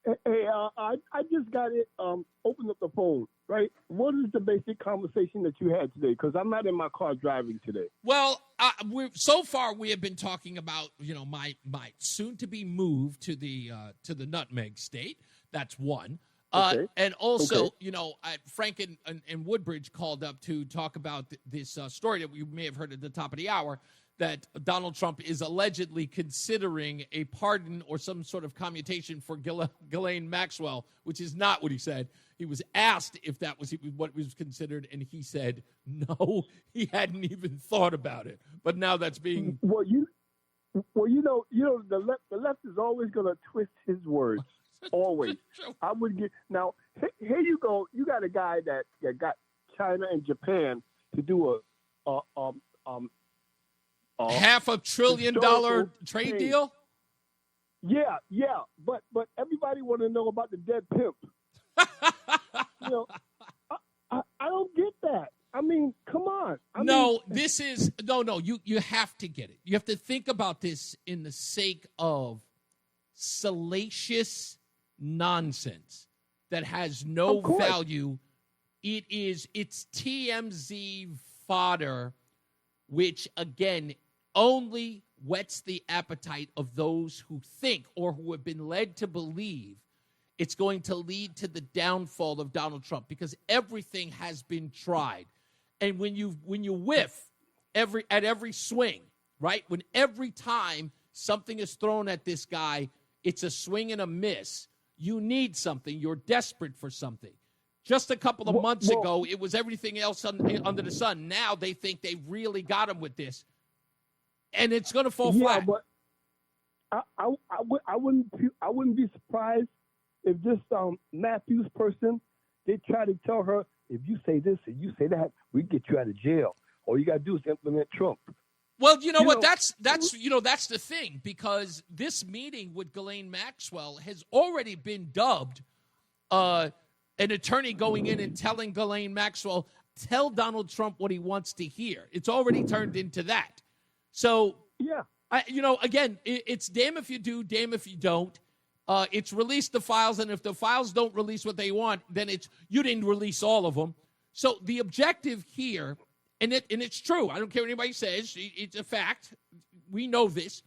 Hey, I just got it. Open up the phone, right? What is the basic conversation that you had today? Because I'm not in my car driving today. Well, so far we have been talking about, my soon-to-be move to the Nutmeg State. That's one. Okay. And also, Frank and Woodbridge called up to talk about this story that we may have heard at the top of the hour, that Donald Trump is allegedly considering a pardon or some sort of commutation for Ghislaine Maxwell, which is not what he said. He was asked if that was what was considered, and he said no, he hadn't even thought about it. But now that's being... Well, the left is always going to twist his words. Always. I would get now. Here you go. You got a guy that got China and Japan to do a $500 billion trade deal. Yeah, but everybody want to know about the dead pimp. I don't get that. I mean, come on. You have to get it. You have to think about this in the sake of salacious nonsense that has no value. It's TMZ fodder, which again only whets the appetite of those who think or who have been led to believe it's going to lead to the downfall of Donald Trump, because everything has been tried. And when you whiff at every swing, right? When every time something is thrown at this guy, it's a swing and a miss. You need something. You're desperate for something. Just a couple of months ago, it was everything else under the sun. Now they think they really got him with this, and it's going to fall flat. But I wouldn't be surprised if this Matthews person, they try to tell her, if you say this and you say that, we get you out of jail. All you got to do is implement Trump. Well, you know what? That's the thing, because this meeting with Ghislaine Maxwell has already been dubbed an attorney going in and telling Ghislaine Maxwell, tell Donald Trump what he wants to hear. It's already turned into that. So, yeah, again, it's damn if you do, damn if you don't. It's release the files, and if the files don't release what they want, then you didn't release all of them. So the objective here. And it's true. I don't care what anybody says. It's a fact. We know this.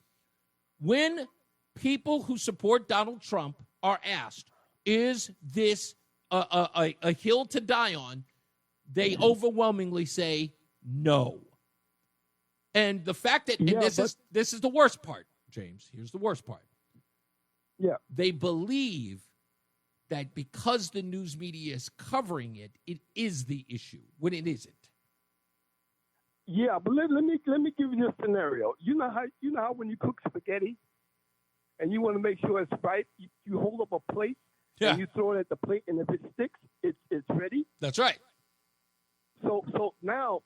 When people who support Donald Trump are asked, is this a hill to die on, they overwhelmingly say no. And the fact that this is the worst part, James. Here's the worst part. Yeah. They believe that because the news media is covering it, it is the issue, when it isn't. Yeah, but let me give you this scenario. You know how when you cook spaghetti and you want to make sure it's right, you hold up a plate and you throw it at the plate, and if it sticks, it's ready. That's right. So now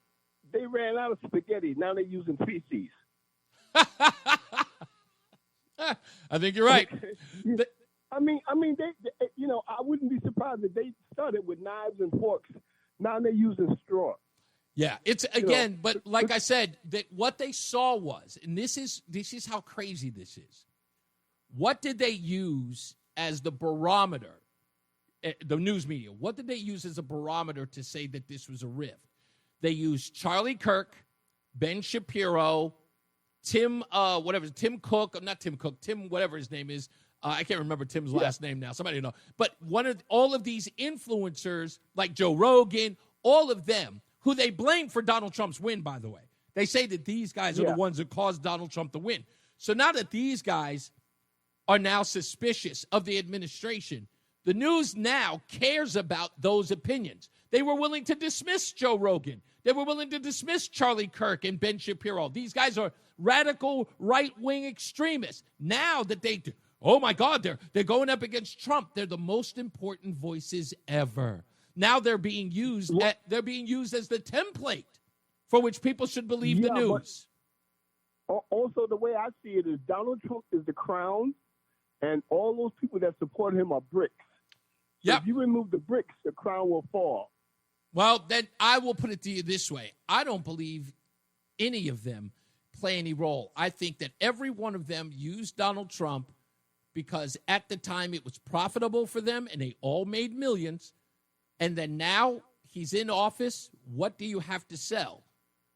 they ran out of spaghetti. Now they're using feces. I think you're right. I mean, they I wouldn't be surprised if they started with knives and forks. Now they're using straw. Yeah, it's again, but like I said, that what they saw was, and this is how crazy this is. What did they use as the barometer? The news media. What did they use as a barometer to say that this was a rift? They used Charlie Kirk, Ben Shapiro, Tim whatever his name is. I can't remember Tim's last name now. Somebody know. But all of these influencers like Joe Rogan, all of them, who they blame for Donald Trump's win, by the way. They say that these guys are the ones that caused Donald Trump to win. So now that these guys are now suspicious of the administration, the news now cares about those opinions. They were willing to dismiss Joe Rogan. They were willing to dismiss Charlie Kirk and Ben Shapiro. These guys are radical right-wing extremists. Now that oh my God, they're going up against Trump. They're the most important voices ever. Now they're being used. They're being used as the template for which people should believe the news. Also, the way I see it is Donald Trump is the crown, and all those people that support him are bricks. So if you remove the bricks, the crown will fall. Well, then I will put it to you this way. I don't believe any of them play any role. I think that every one of them used Donald Trump because at the time it was profitable for them and they all made millions. And then now he's in office. What do you have to sell?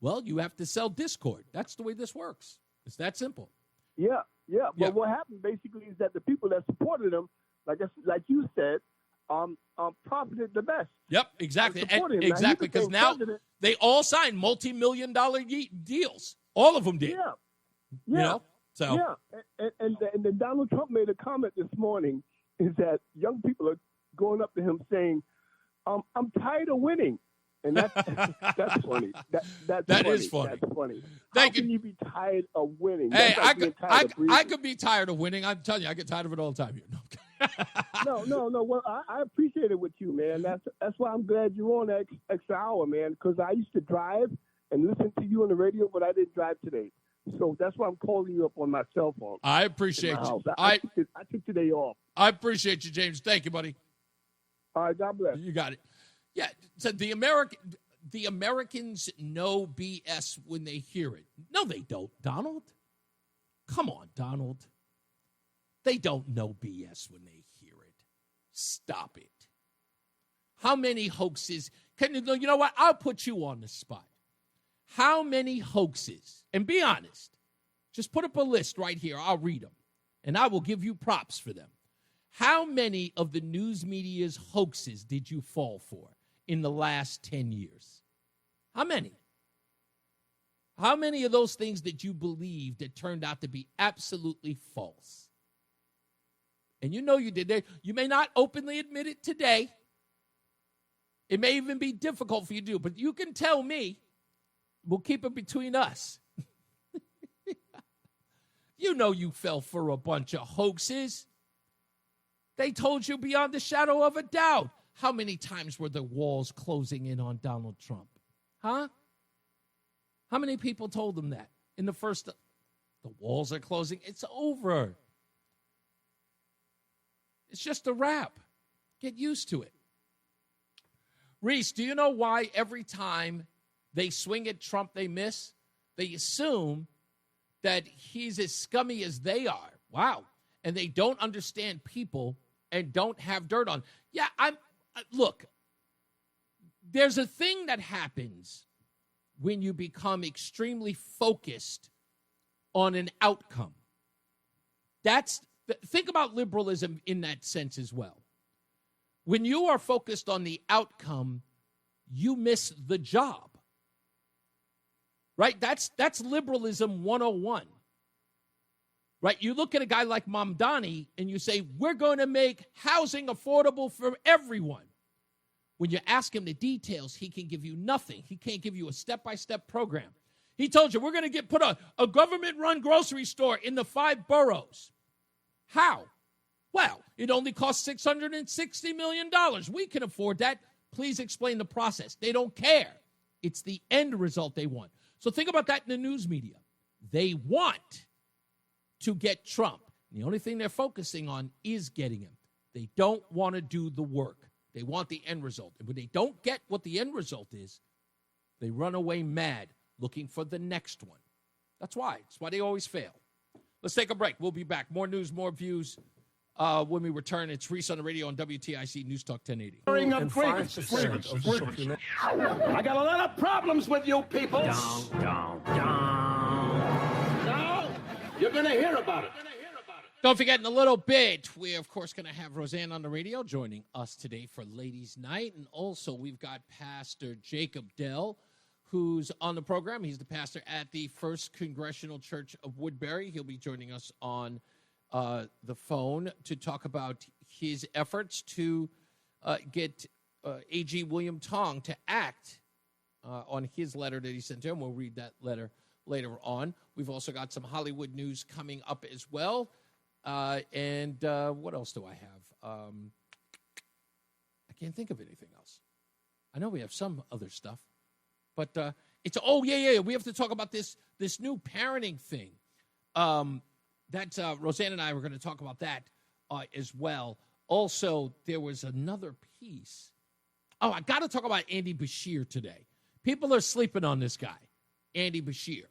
Well, you have to sell Discord. That's the way this works. It's that simple. Yeah. But what happened basically is that the people that supported him, like you said, profited the best. Yep, exactly. Exactly, because now they all signed multi-million-dollar deals. All of them did. Yeah. You know? So. Yeah, and then Donald Trump made a comment this morning is that young people are going up to him saying, I'm tired of winning. And that's funny. That funny. Is funny. That's funny. How can you be tired of winning? Hey, I could be tired of winning. I'm telling you, I get tired of it all the time here. No. Well, I appreciate it with you, man. That's why I'm glad you're on that extra hour, man, because I used to drive and listen to you on the radio, but I didn't drive today. So that's why I'm calling you up on my cell phone. I appreciate you. I took today off. I appreciate you, James. Thank you, buddy. All right, God bless. You got it. Yeah, so the Americans know BS when they hear it. No, they don't, Donald. Come on, Donald. They don't know BS when they hear it. Stop it. How many hoaxes? You know what? I'll put you on the spot. How many hoaxes? And be honest. Just put up a list right here. I'll read them. And I will give you props for them. How many of the news media's hoaxes did you fall for in the last 10 years? How many? How many of those things that you believed that turned out to be absolutely false? And you know you did that. You may not openly admit it today. It may even be difficult for you to do, but you can tell me. We'll keep it between us. You know you fell for a bunch of hoaxes. They told you beyond the shadow of a doubt. How many times were the walls closing in on Donald Trump? Huh? How many people told them that? In the first, the walls are closing. It's over. It's just a wrap. Get used to it. Reese, do you know why every time they swing at Trump, they miss? They assume that he's as scummy as they are. Wow. And they don't understand people and don't have dirt on. Yeah, look, there's a thing that happens when you become extremely focused on an outcome. Think about liberalism in that sense as well. When you are focused on the outcome, you miss the job. Right? That's liberalism 101. Right? You look at a guy like Mamdani and you say, we're going to make housing affordable for everyone. When you ask him the details, he can give you nothing. He can't give you a step-by-step program. He told you, we're going to put a government-run grocery store in the 5 boroughs. How? Well, it only costs $660 million. We can afford that. Please explain the process. They don't care. It's the end result they want. So think about that in the news media. They want to get Trump. The only thing they're focusing on is getting him. They don't want to do the work. They want the end result. And when they don't get what the end result is, they run away mad looking for the next one. That's why. That's why they always fail. Let's take a break. We'll be back. More news, more views. When we return, it's Reese on the radio on WTIC News Talk 1080. I got a lot of problems with you people. Now, you're going to hear about it. Don't forget, in a little bit, we're, of course, going to have Rozan on the radio joining us today for Ladies' Night. And also, we've got Pastor Jacob Dell who's on the program. He's the pastor at the First Congregational Church of Woodbury. He'll be joining us on the phone to talk about his efforts to get A.G. William Tong to act on his letter that he sent to him. We'll read that letter later on. We've also got some Hollywood news coming up as well. And what else do I have? I can't think of anything else. I know we have some other stuff. But we have to talk about this new parenting thing. Rozan and I were going to talk about that as well. Also, there was another piece. Oh, I got to talk about Andy Beshear today. People are sleeping on this guy, Andy Beshear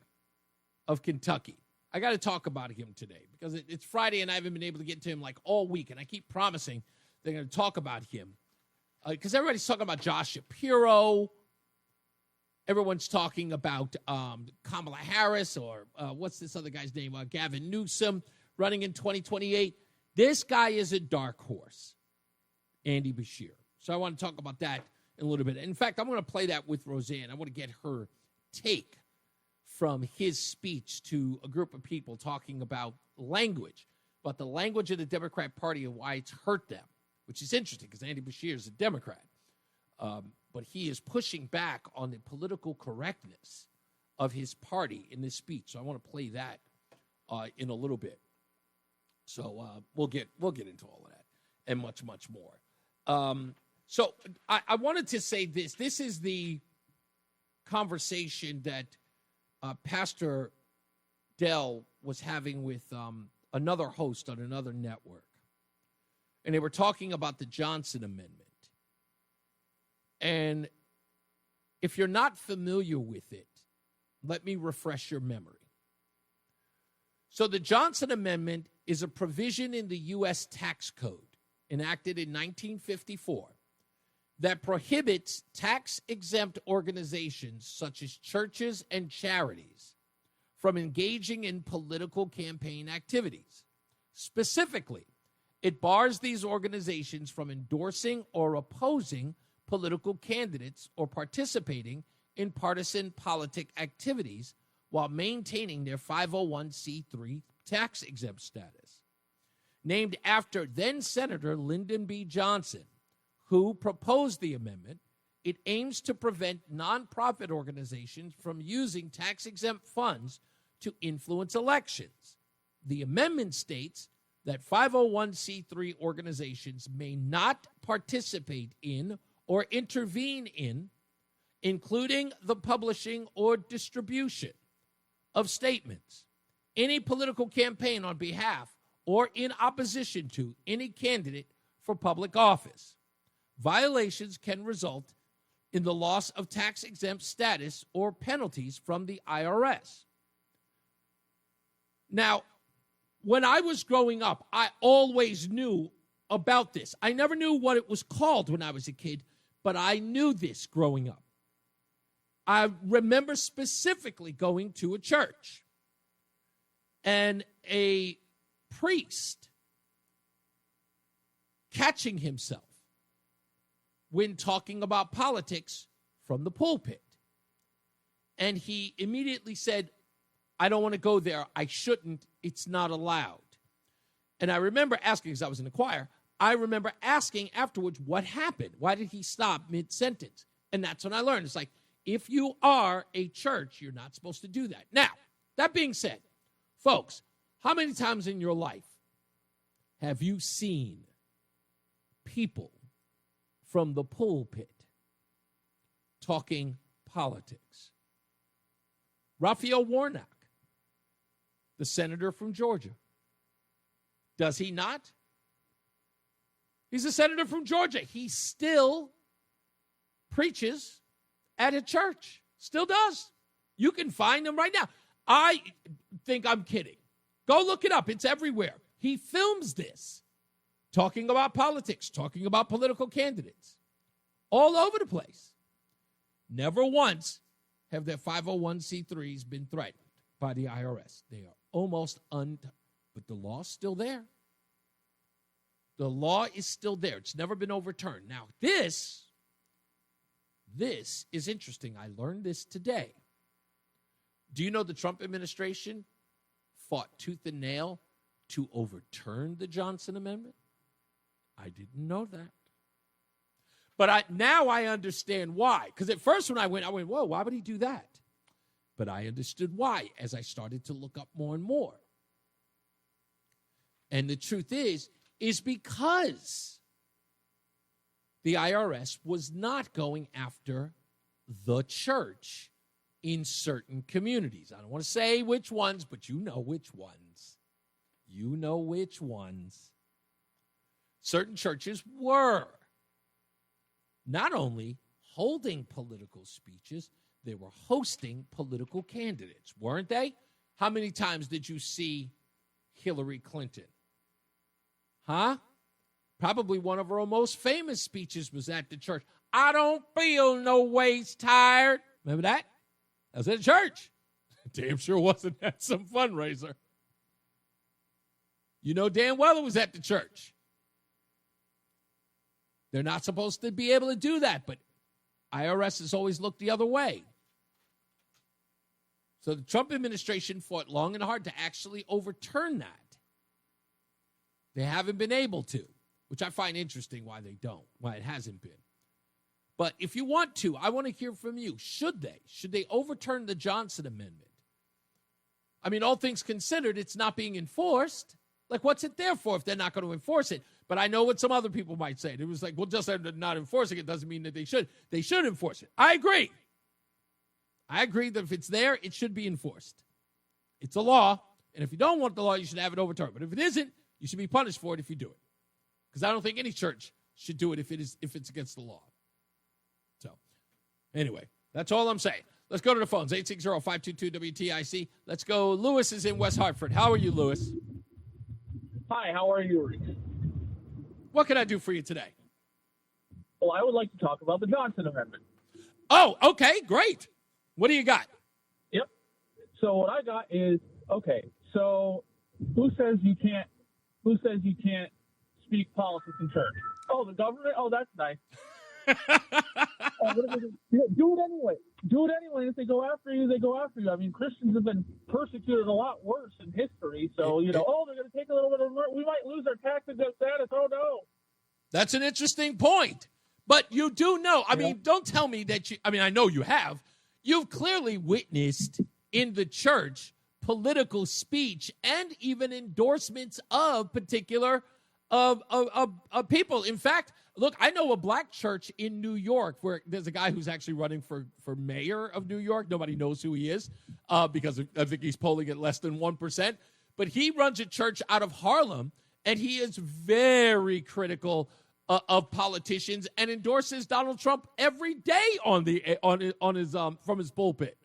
of Kentucky. I got to talk about him today because it's Friday and I haven't been able to get to him like all week, and I keep promising they're going to talk about him because everybody's talking about Josh Shapiro. Everyone's talking about Kamala Harris or what's this other guy's name? Gavin Newsom running in 2028. This guy is a dark horse, Andy Beshear. So I want to talk about that in a little bit. In fact, I'm going to play that with Rozan. I want to get her take from his speech to a group of people talking about language, about the language of the Democrat Party and why it's hurt them, which is interesting because Andy Beshear is a Democrat. But he is pushing back on the political correctness of his party in this speech. So I want to play that in a little bit. So we'll get into all of that and much, much more. So I wanted to say this. This is the conversation that Pastor Dell was having with another host on another network. And they were talking about the Johnson Amendment. And if you're not familiar with it, let me refresh your memory. So the Johnson Amendment is a provision in the U.S. tax code enacted in 1954 that prohibits tax-exempt organizations such as churches and charities from engaging in political campaign activities. Specifically, it bars these organizations from endorsing or opposing political candidates or participating in partisan politic activities while maintaining their 501c3 tax-exempt status. Named after then-Senator Lyndon B. Johnson, who proposed the amendment, it aims to prevent nonprofit organizations from using tax-exempt funds to influence elections. The amendment states that 501c3 organizations may not participate in or intervene in, including the publishing or distribution of statements, any political campaign on behalf or in opposition to any candidate for public office. Violations can result in the loss of tax-exempt status or penalties from the IRS. Now, when I was growing up, I always knew about this. I never knew what it was called when I was a kid, but I knew this growing up. I remember specifically going to a church and a priest catching himself when talking about politics from the pulpit. And he immediately said, I don't want to go there. I shouldn't. It's not allowed. And I remember asking, because I was in the choir, I remember asking afterwards, what happened? Why did he stop mid-sentence? And that's when I learned. It's like, if you are a church, you're not supposed to do that. Now, that being said, folks, how many times in your life have you seen people from the pulpit talking politics? Raphael Warnock, the senator from Georgia. Does he not? He's a senator from Georgia. He still preaches at a church. Still does. You can find him right now. I think I'm kidding. Go look it up. It's everywhere. He films this, talking about politics, talking about political candidates, all over the place. Never once have their 501c3s been threatened by the IRS. They are almost but the law's still there. The law is still there. It's never been overturned. Now, this this is interesting. I learned this today. Do you know the Trump administration fought tooth and nail to overturn the Johnson Amendment? I didn't know that. But now I understand why. Because at first when I went, whoa, why would he do that? But I understood why as I started to look up more and more. And the truth is because the IRS was not going after the church in certain communities. I don't want to say which ones, but you know which ones. You know which ones. Certain churches were not only holding political speeches, they were hosting political candidates, weren't they? How many times did you see Hillary Clinton? Huh? Probably one of her most famous speeches was at the church. I don't feel no ways tired. Remember that? That was at church. Damn sure wasn't that some fundraiser. You know damn well it was at the church. They're not supposed to be able to do that, but IRS has always looked the other way. So the Trump administration fought long and hard to actually overturn that. They haven't been able to, which I find interesting why they don't, why it hasn't been. But if you want to, I want to hear from you. Should they? Should they overturn the Johnson Amendment? I mean, all things considered, it's not being enforced. Like, what's it there for if they're not going to enforce it? But I know what some other people might say. It was like, well, just not enforcing it doesn't mean that they should. They should enforce it. I agree. I agree that if it's there, it should be enforced. It's a law, and if you don't want the law, you should have it overturned. But if it isn't, you should be punished for it if you do it. Because I don't think any church should do it if it's against the law. So, anyway, that's all I'm saying. Let's go to the phones, 860-522-WTIC. Let's go. Lewis is in West Hartford. How are you, Lewis? Hi, how are you, Reese? What can I do for you today? Well, I would like to talk about the Johnson Amendment. Oh, okay, great. What do you got? Yep. So what I got is, okay, so who says you can't speak politics in church? Oh, the government? Oh, that's nice. Do it anyway. Do it anyway. If they go after you, they go after you. I mean, Christians have been persecuted a lot worse in history. So, they're going to take a little bit of, we might lose our tax exempt status. Oh, no. That's an interesting point. But you do know, I mean, don't tell me that I know you have. You've clearly witnessed in the church political speech and even endorsements of particular of people. In fact, look, I know a black church in New York where there's a guy who's actually running for mayor of New York. Nobody knows who he is because I think he's polling at less than 1%. But he runs a church out of Harlem, and he is very critical of politicians and endorses Donald Trump every day on his from his pulpit.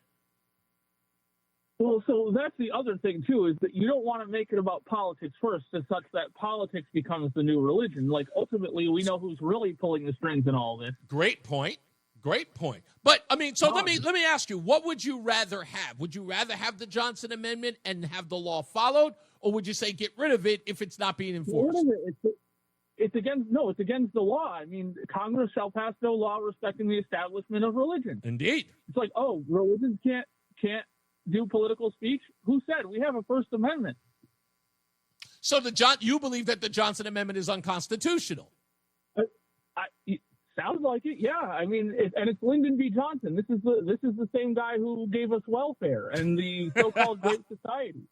Well, so that's the other thing, too, is that you don't want to make it about politics first, as such that politics becomes the new religion. Like, ultimately, we know who's really pulling the strings in all this. Great point. Great point. But, I mean, so let me ask you, what would you rather have? Would you rather have the Johnson Amendment and have the law followed, or would you say get rid of it if it's not being enforced? It's against the law. I mean, Congress shall pass no law respecting the establishment of religion. Indeed. It's like, oh, religions can't do political speech? Who said? We have a First Amendment. So you believe that the Johnson Amendment is unconstitutional? Sounds like it. Yeah. I mean, it's Lyndon B. Johnson. This is the same guy who gave us welfare and the so-called Great Society.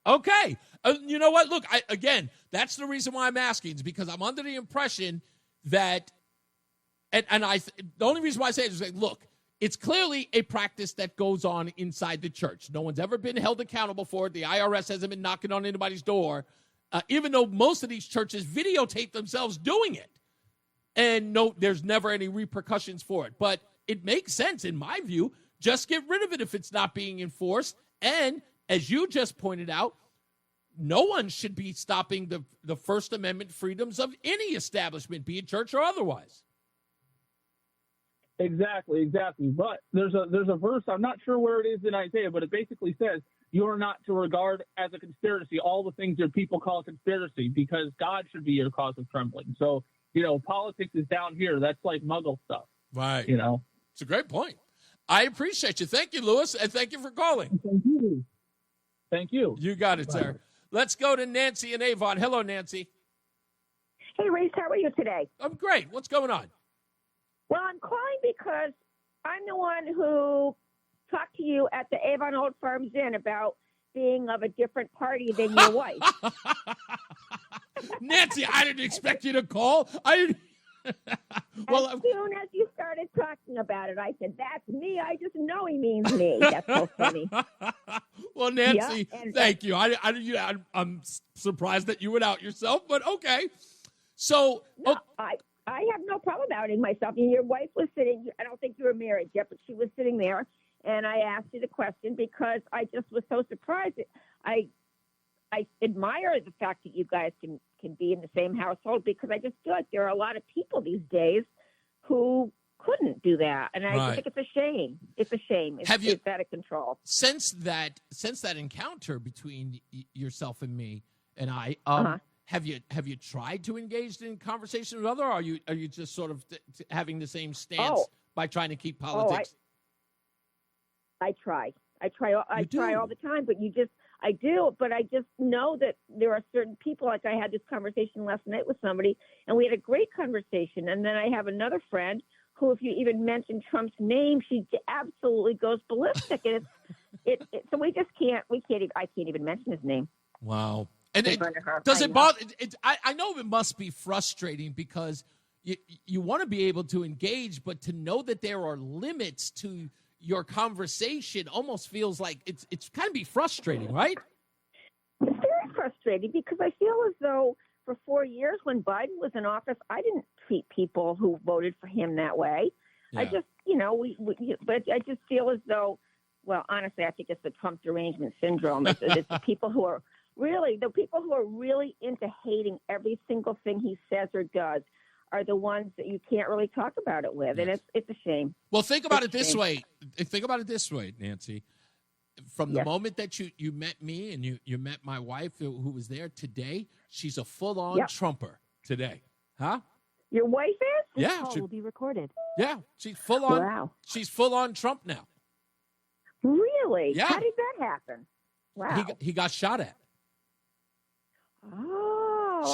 Okay. You know what? Look, that's the reason why I'm asking is because I'm under the impression that, the only reason why I say it is like, look, it's clearly a practice that goes on inside the church. No one's ever been held accountable for it. The IRS hasn't been knocking on anybody's door, even though most of these churches videotape themselves doing it. And no, there's never any repercussions for it. But it makes sense, in my view, just get rid of it if it's not being enforced. And as you just pointed out, no one should be stopping the First Amendment freedoms of any establishment, be it church or otherwise. Exactly. But there's a verse, I'm not sure where it is in Isaiah, but it basically says, you are not to regard as a conspiracy all the things your people call a conspiracy, because God should be your cause of trembling. So, politics is down here. That's like Muggle stuff. Right. It's a great point. I appreciate you. Thank you, Lewis, and thank you for calling. Thank you. Thank you. You got it, sir. Let's go to Nancy and Avon. Hello, Nancy. Hey, Reese, how are you today? I'm great. What's going on? Well, I'm calling because I'm the one who talked to you at the Avon Old Farms Inn about being of a different party than your wife. Nancy, I didn't expect you to call. I didn't. Well, as soon as you started talking about it, I said, "That's me. I just know he means me." That's so funny. Well, Nancy, thank you. I'm surprised that you would out yourself, but okay. So, no, I have no problem outing myself. And your wife was sitting. I don't think you were married yet, but she was sitting there, and I asked you the question because I just was so surprised. I admire the fact that you guys can be in the same household because I just feel like there are a lot of people these days who couldn't do that, and I think it's a shame. It's a shame. It's out of control. Since that encounter between yourself and me and I, have you tried to engage in conversation with other? Or are you just sort of having the same stance by trying to keep politics? I try all the time, but I do, but I just know that there are certain people, like I had this conversation last night with somebody, and we had a great conversation. And then I have another friend who, if you even mention Trump's name, she absolutely goes ballistic. And so we can't I can't even mention his name. Wow. And does it bother? I know it must be frustrating because you want to be able to engage, but to know that there are limits to your conversation almost feels like it's kind of be frustrating, right? It's very frustrating because I feel as though for 4 years when Biden was in office, I didn't treat people who voted for him that way. Yeah. I just, but I just feel as though, well, honestly, I think it's the Trump derangement syndrome. It's the people who are really into hating every single thing he says or does are the ones that you can't really talk about it with, and it's a shame. Well, think about it this way. Think about it this way, Nancy. From the moment that you met me and you met my wife who was there today, she's a full-on Trumper today. Huh? Your wife is? Yeah. This call will be recorded. Yeah, she's full-on. Wow. She's full-on Trump now. Really? Yeah. How did that happen? Wow. He got shot at. Oh,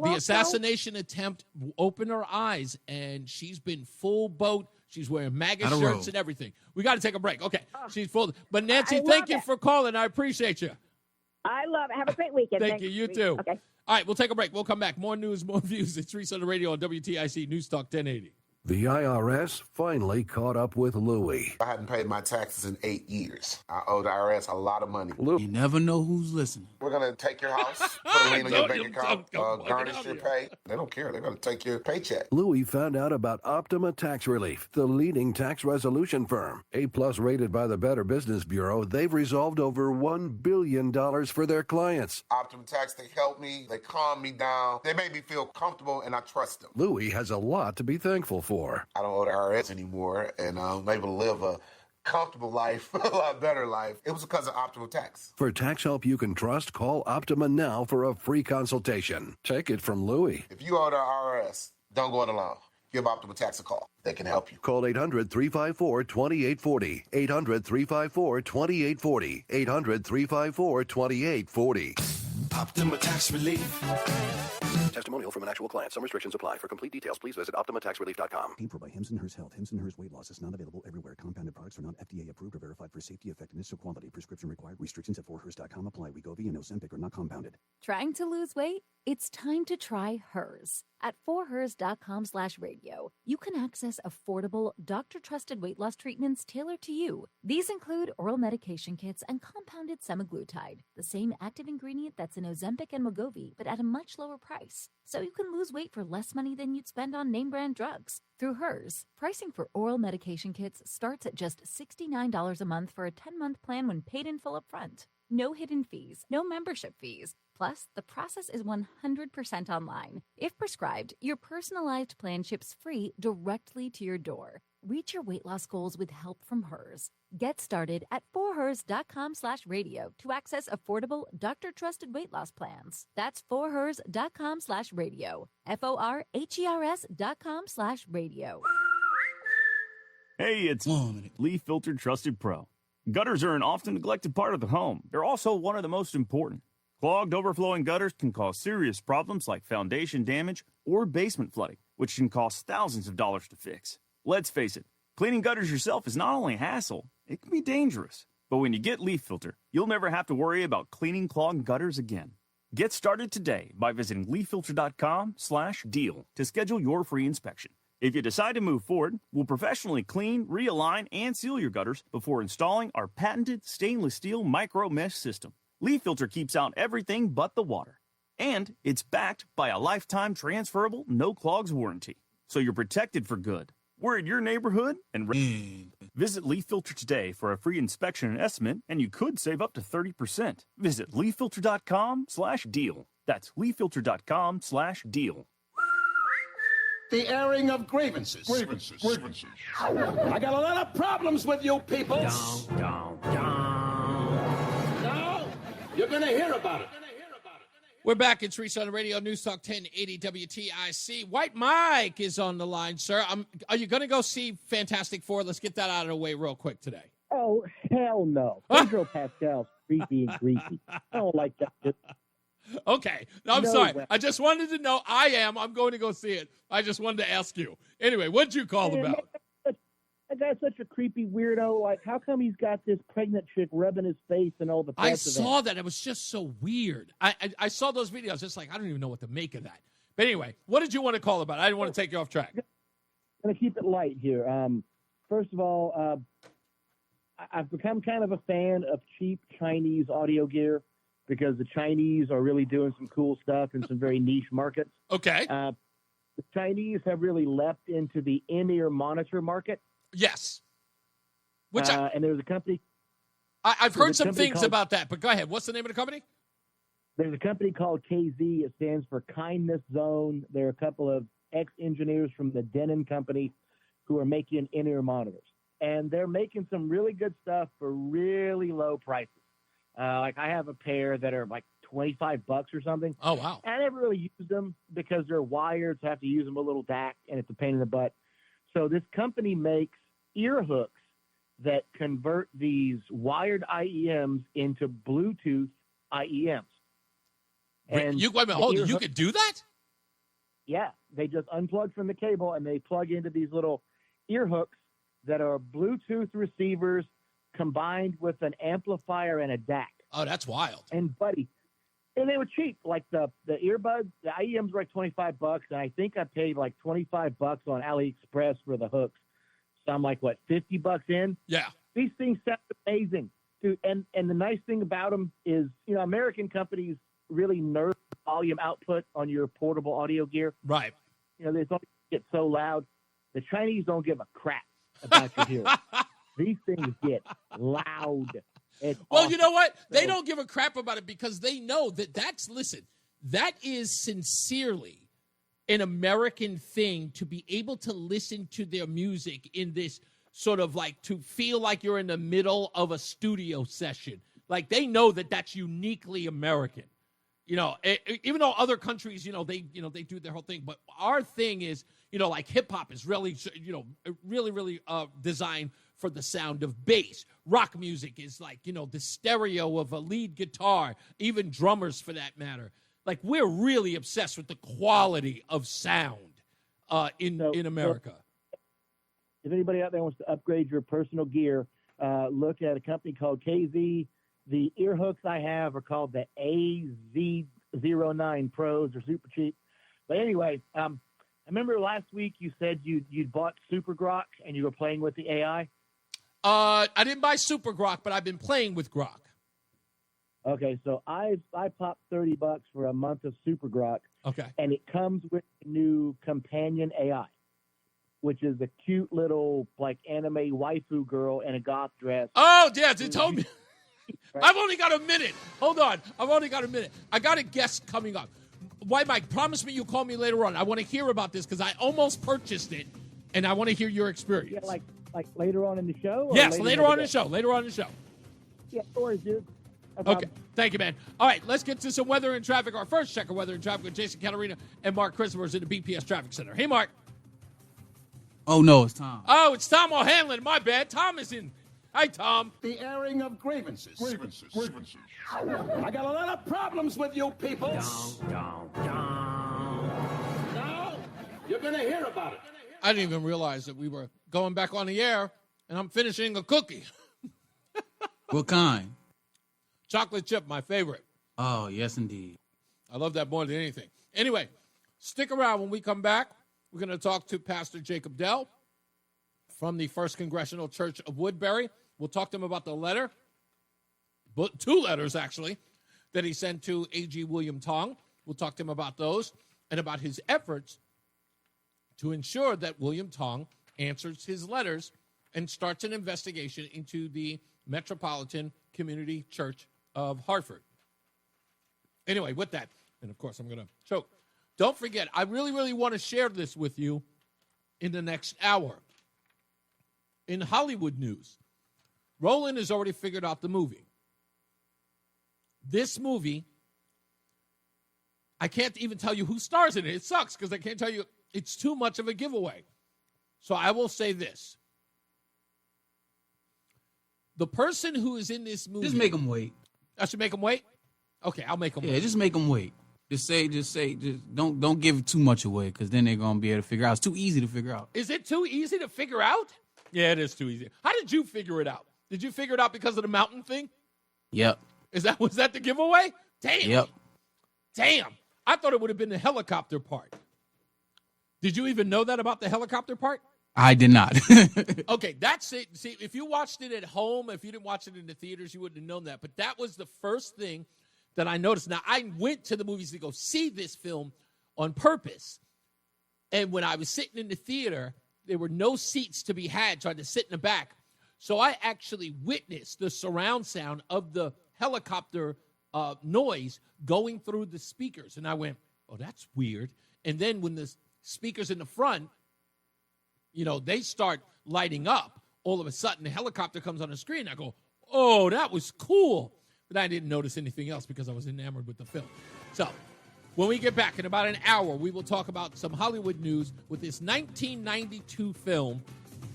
the assassination attempt opened her eyes, and she's been full boat. She's wearing MAGA shirts and everything. We got to take a break. Okay, she's full. But Nancy, thank you for calling. I appreciate you. I love it. Have a great weekend. Thank you. You too. Okay. All right, we'll take a break. We'll come back. More news, more views. It's Reese on the radio on WTIC NewsTalk 1080. The IRS finally caught up with Louie. I hadn't paid my taxes in 8 years. I owe the IRS a lot of money. You never know who's listening. We're going to take your house, put a lien on your bank account, garnish your pay. They don't care. They're going to take your paycheck. Louie found out about Optima Tax Relief, the leading tax resolution firm. A-plus rated by the Better Business Bureau, they've resolved over $1 billion for their clients. Optima Tax, they help me. They calm me down. They make me feel comfortable, and I trust them. Louie has a lot to be thankful for. I don't owe the IRS anymore, and I'm able to live a comfortable life, a lot better life. It was because of Optima Tax. For tax help you can trust, call Optima now for a free consultation. Take it from Louie. If you owe the IRS, don't go it alone. Give Optima Tax a call. They can help you. Call 800-354-2840. 800-354-2840. 800-354-2840. Optima Tax Relief. Testimonial from an actual client. Some restrictions apply. For complete details, please visit OptimaTaxRelief.com. Paid for by Hims & Hers Health. Hims & Hers Weight Loss is not available everywhere. Compounded products are not FDA approved or verified for safety, effectiveness, or quality. Prescription required. Restrictions at forhers.com apply. Wegovy and Ozempic are not compounded. Trying to lose weight? It's time to try Hers. At forhers.com/radio, you can access affordable, doctor-trusted weight loss treatments tailored to you. These include oral medication kits and compounded semaglutide, the same active ingredient that's in Ozempic and Wegovy, but at a much lower price. So you can lose weight for less money than you'd spend on name-brand drugs. Through Hers, pricing for oral medication kits starts at just $69 a month for a 10-month plan when paid in full upfront. No hidden fees, no membership fees. Plus, the process is 100% online. If prescribed, your personalized plan ships free directly to your door. Reach your weight loss goals with help from Hers. Get started at forhers.com/radio to access affordable, doctor-trusted weight loss plans. That's forhers.com/radio. FORHERS.com/radio. Hey, it's Leaf Filter Trusted Pro. Gutters are an often neglected part of the home. They're also one of the most important. Clogged, overflowing gutters can cause serious problems like foundation damage or basement flooding, which can cost thousands of dollars to fix. Let's face it, cleaning gutters yourself is not only a hassle, it can be dangerous. But when you get Leaf Filter, you'll never have to worry about cleaning clogged gutters again. Get started today by visiting leaffilter.com/deal to schedule your free inspection. If you decide to move forward, we'll professionally clean, realign, and seal your gutters before installing our patented stainless steel micro mesh system. Leaf Filter keeps out everything but the water. And it's backed by a lifetime transferable no clogs warranty. So you're protected for good. We're in your neighborhood and visit Leaf Filter today for a free inspection and estimate, and you could save up to 30%. Visit leaffilter.com/deal. That's leaffilter.com/deal. The airing of grievances. Grievances. I got a lot of problems with you people. Now, you're going to hear about it. We're back. It's Reese on the radio, News Talk 1080 WTIC. White Mike is on the line, sir. Are you going to go see Fantastic Four? Let's get that out of the way real quick today. Oh, hell no. Pedro Pascal's creepy and greasy. I don't like that. Okay. No, I'm sorry. I just wanted to know. I'm going to go see it. I just wanted to ask you. Anyway, what'd you call about? That guy's such a creepy weirdo. Like, how come he's got this pregnant chick rubbing his face and all the I saw that. It was just so weird. I saw those videos. Just like, I don't even know what to make of that. But anyway, what did you want to call about? I didn't want to take you off track. I'm going to keep it light here. First of all, I've become kind of a fan of cheap Chinese audio gear because the Chinese are really doing some cool stuff in some very niche markets. Okay. The Chinese have really leapt into the in-ear monitor market. Yes. And there's a company. I've heard some things about that, but go ahead. What's the name of the company? There's a company called KZ. It stands for Kindness Zone. There are a couple of ex-engineers from the Denon company who are making in-ear monitors. And they're making some really good stuff for really low prices. Like I have a pair that are like $25 or something. Oh, wow. And I never really use them because they're wired, so I have to use them a little DAC, and it's a pain in the butt. So this company makes ear hooks that convert these wired IEMs into Bluetooth IEMs. And wait a minute, hold on. You could do that? Yeah. They just unplug from the cable, and they plug into these little ear hooks that are Bluetooth receivers combined with an amplifier and a DAC. Oh, that's wild. And, buddy, and they were cheap. Like the earbuds, the IEMs were like $25, and I think I paid like $25 on AliExpress for the hooks. So I'm like, what, $50 in? Yeah. These things sound amazing, dude. And the nice thing about them is, you know, American companies really nerf volume output on your portable audio gear. Right. You know, they don't get so loud. The Chinese don't give a crap about your hearing. These things get loud. It's well, awesome. You know what? They don't give a crap about it because they know that that is sincerely an American thing to be able to listen to their music in this sort of like to feel like you're in the middle of a studio session. Like they know that that's uniquely American. You know, even though other countries, they do their whole thing, but our thing is, like hip hop is really, really designed for the sound of bass. Rock music is like, the stereo of a lead guitar, even drummers for that matter. Like we're really obsessed with the quality of sound in America. If anybody out there wants to upgrade your personal gear, look at a company called KZ. The ear hooks I have are called the AZ09 Pros. They're super cheap. But anyway, I remember last week you said you'd bought Super Grok and you were playing with the AI. I didn't buy Super Grok, but I've been playing with Grok. Okay, so I popped $30 for a month of Super Grok. Okay. And it comes with a new companion AI, which is a cute little like anime waifu girl in a goth dress. Oh, yes, it told me. Right. I've only got a minute. Hold on. I've only got a minute. I got a guest coming up. Why, Mike, promise me you'll call me later on. I want to hear about this because I almost purchased it, and I want to hear your experience. Yeah, like later on in the show? Or yes, later on in the show. Later on in the show. Yeah, no worries, dude. Okay. Thank you, man. All right, let's get to some weather and traffic. Our first check of weather and traffic with Jason Catarina and Mark Christopher in the BPS Traffic Center. Hey, Mark. Oh, no, it's Tom. Oh, it's Tom O'Hanlon. My bad. Tom is in. Hi, Tom. The airing of grievances. I got a lot of problems with you people. Now, you're going to hear about it. I didn't even realize that we were going back on the air, and I'm finishing a cookie. What kind? Chocolate chip, my favorite. Oh, yes, indeed. I love that more than anything. Anyway, stick around. When we come back, we're going to talk to Pastor Jacob Dell from the First Congregational Church of Woodbury. We'll talk to him about the letter, but 2 letters, actually, that he sent to A.G. William Tong. We'll talk to him about those and about his efforts to ensure that William Tong answers his letters and starts an investigation into the Metropolitan Community Church of Hartford. Anyway, with that, and of course I'm going to choke. Don't forget, I really, really want to share this with you in the next hour. In Hollywood news, Roland has already figured out the movie. This movie, I can't even tell you who stars in it. It sucks because I can't tell you. It's too much of a giveaway. So I will say this. The person who is in this movie. Just make them wait. I should make them wait? Okay, I'll make them wait. Yeah, just make them wait. Just don't give too much away because then they're going to be able to figure out. It's too easy to figure out. Is it too easy to figure out? Yeah, it is too easy. How did you figure it out? Did you figure it out because of the mountain thing? Yep. Was that the giveaway? Damn. Yep. Damn. I thought it would have been the helicopter part. Did you even know that about the helicopter part? I did not. Okay, that's it. See, if you watched it at home, if you didn't watch it in the theaters, you wouldn't have known that. But that was the first thing that I noticed. Now, I went to the movies to go see this film on purpose. And when I was sitting in the theater, there were no seats to be had, so I had to sit in the back. So I actually witnessed the surround sound of the helicopter noise going through the speakers. And I went, oh, that's weird. And then when the speakers in the front, they start lighting up, all of a sudden the helicopter comes on the screen. I go, oh, that was cool. But I didn't notice anything else because I was enamored with the film. So when we get back in about an hour, we will talk about some Hollywood news with this 1992 film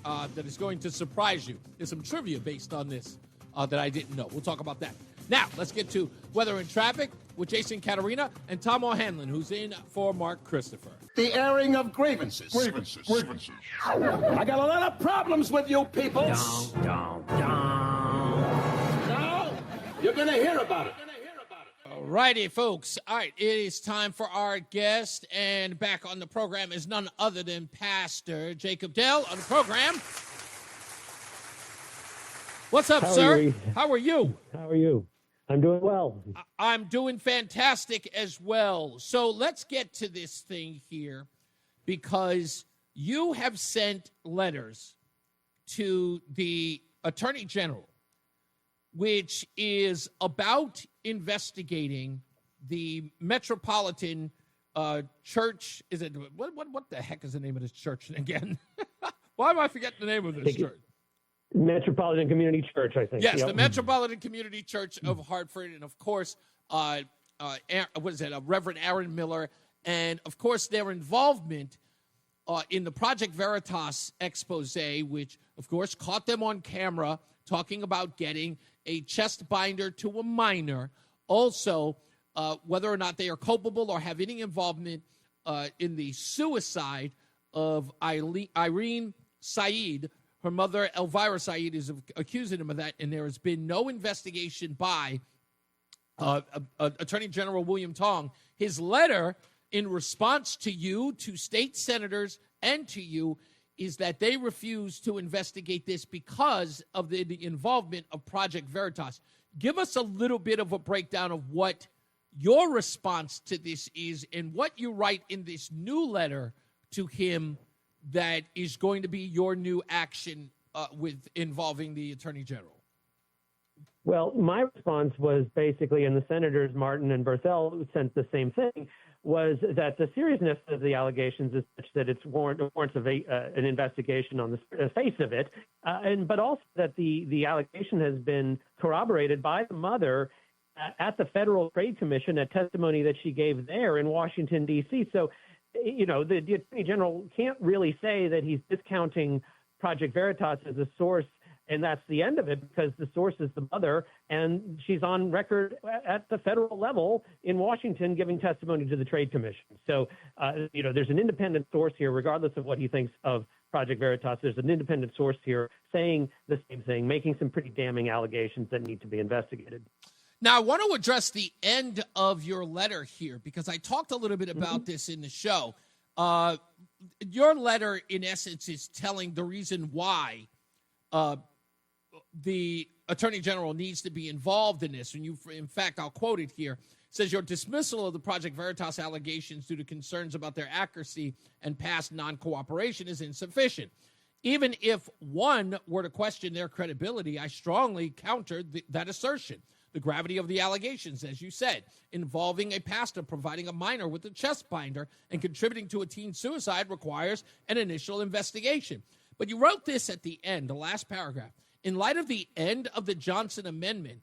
that is going to surprise you. There's some trivia based on this that I didn't know. We'll talk about that. Now, let's get to weather and traffic with Jason Caterina and Tom O'Hanlon, who's in for Mark Christopher. The airing of grievances. I got a lot of problems with you people. Now, you're going to hear about it. All righty, folks. All right, it is time for our guest, and back on the program is none other than Pastor Jacob Dell on the program. What's up, sir? How are you? How are you? I'm doing well. I'm doing fantastic as well. So let's get to this thing here, because you have sent letters to the Attorney General, which is about investigating the Metropolitan Church. Is it what the heck is the name of this church again? Why am I forgetting the name of this church? Metropolitan Community Church, I think. Yes, yep. The Metropolitan Community Church of Hartford, and of course, Reverend Aaron Miller, and of course their involvement in the Project Veritas expose, which of course caught them on camera talking about getting a chest binder to a minor. Also, whether or not they are culpable or have any involvement in the suicide of Irene Said. Her mother, Elvira Said, is accusing him of that, and there has been no investigation by Attorney General William Tong. His letter in response to you, to state senators, and to you is that they refuse to investigate this because of the involvement of Project Veritas. Give us a little bit of a breakdown of what your response to this is and what you write in this new letter to him that is going to be your new action with involving the Attorney General. Well, my response was basically, and the senators Martin and Berthel sent the same thing, was that the seriousness of the allegations is such that it's warrants an investigation on the face of it, but also that the allegation has been corroborated by the mother at the Federal Trade Commission, a testimony that she gave there in Washington, D.C. So the Attorney General can't really say that he's discounting Project Veritas as a source, and that's the end of it, because the source is the mother, and she's on record at the federal level in Washington giving testimony to the Trade Commission. So, there's an independent source here, regardless of what he thinks of Project Veritas. There's an independent source here saying the same thing, making some pretty damning allegations that need to be investigated. Now, I want to address the end of your letter here, because I talked a little bit about this in the show. Your letter, in essence, is telling the reason why the Attorney General needs to be involved in this. And in fact, I'll quote it here. It says, your dismissal of the Project Veritas allegations due to concerns about their accuracy and past non-cooperation is insufficient. Even if one were to question their credibility, I strongly countered that assertion. The gravity of the allegations, as you said, involving a pastor providing a minor with a chest binder and contributing to a teen suicide requires an initial investigation. But you wrote this at the end, the last paragraph. In light of the end of the Johnson Amendment,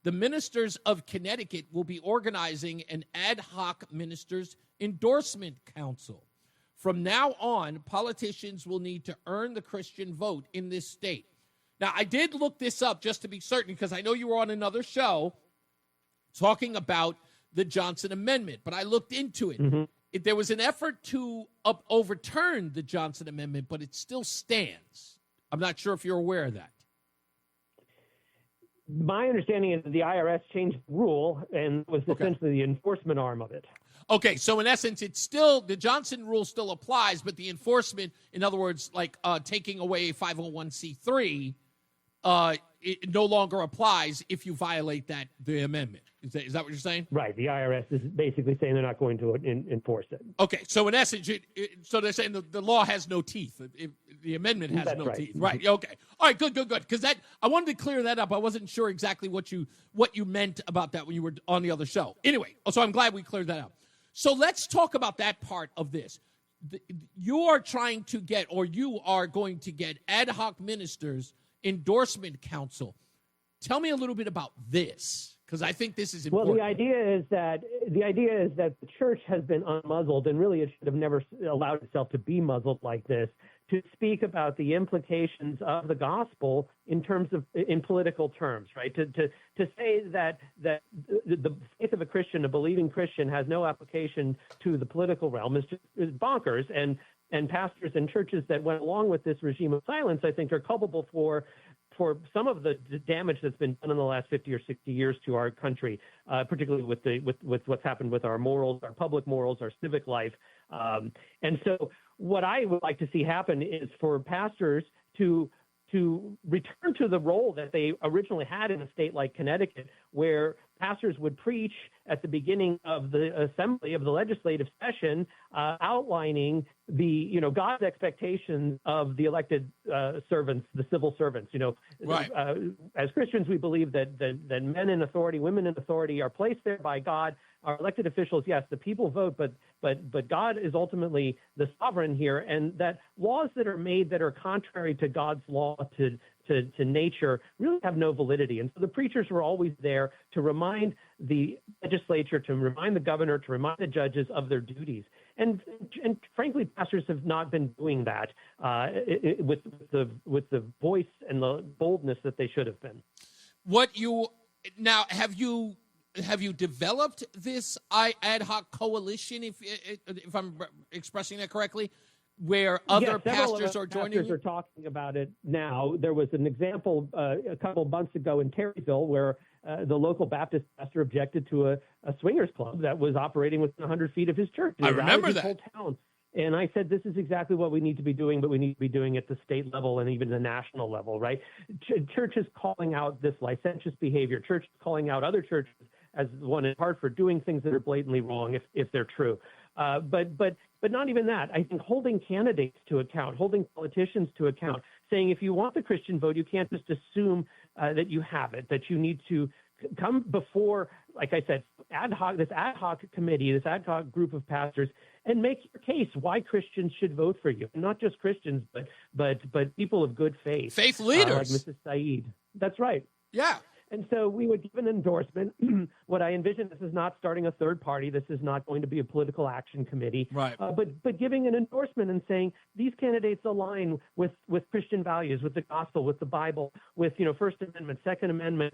the ministers of Connecticut will be organizing an ad hoc ministers endorsement council. From now on, politicians will need to earn the Christian vote in this state. Now, I did look this up just to be certain, because I know you were on another show talking about the Johnson Amendment, but I looked into it. Mm-hmm. There was an effort to overturn the Johnson Amendment, but it still stands. I'm not sure if you're aware of that. My understanding is that the IRS changed the rule and was essentially the enforcement arm of it. Okay, so in essence, it's still, the Johnson rule still applies, but the enforcement, in other words, like taking away 501c3, it no longer applies if you violate the amendment. Is that what you're saying? Right. The IRS is basically saying they're not going to enforce it. Okay, so in essence, so they're saying the law has no teeth. The amendment has no teeth. Right. Okay. All right. Good. Because I wanted to clear that up. I wasn't sure exactly what you meant about that when you were on the other show. Anyway, so I'm glad we cleared that up. So let's talk about that part of this. You are trying to get, or you are going to get, ad hoc ministers endorsement council. Tell me a little bit about this, because I think this is important. Well, the idea is that the church has been unmuzzled, and really it should have never allowed itself to be muzzled like this, to speak about the implications of the gospel in political terms, right? To say that the faith of a Christian, a believing Christian, has no application to the political realm is bonkers. And pastors and churches that went along with this regime of silence, I think, are culpable for some of the damage that's been done in the last 50 or 60 years to our country, particularly with what's happened with our morals, our public morals, our civic life. And so what I would like to see happen is for pastors to return to the role that they originally had in a state like Connecticut, where pastors would preach at the beginning of the assembly of the legislative session, outlining God's expectations of the elected servants, the civil servants. Right. As Christians, we believe that men in authority, women in authority are placed there by God. Our elected officials, yes, the people vote, but God is ultimately the sovereign here, and that laws that are made that are contrary to God's law to nature really have no validity. And so the preachers were always there to remind the legislature, to remind the governor, to remind the judges of their duties. And frankly, pastors have not been doing that with the voice and the boldness that they should have been. Have you developed this ad hoc coalition, if I'm expressing that correctly, where other pastors are joining you? Pastors are talking about it now. There was an example a couple of months ago in Terryville where the local Baptist pastor objected to a swingers club that was operating within 100 feet of his church. I remember that. Whole town. And I said, this is exactly what we need to be doing, but we need to be doing at the state level and even the national level, right? Churches calling out this licentious behavior, churches calling out other churches as one in Hartford doing things that are blatantly wrong if they're true. But not even that. I think holding candidates to account, holding politicians to account, saying if you want the Christian vote, you can't just assume that you have it, that you need to come before, like I said, this ad hoc committee, this ad hoc group of pastors, and make your case why Christians should vote for you. Not just Christians, but people of good faith. Faith leaders. Like Mrs. Saeed. That's right. Yeah. And so we would give an endorsement. What I envision, this is not starting a third party. This is not going to be a political action committee. Right. But giving an endorsement and saying these candidates align with Christian values, with the gospel, with the Bible, with First Amendment, Second Amendment,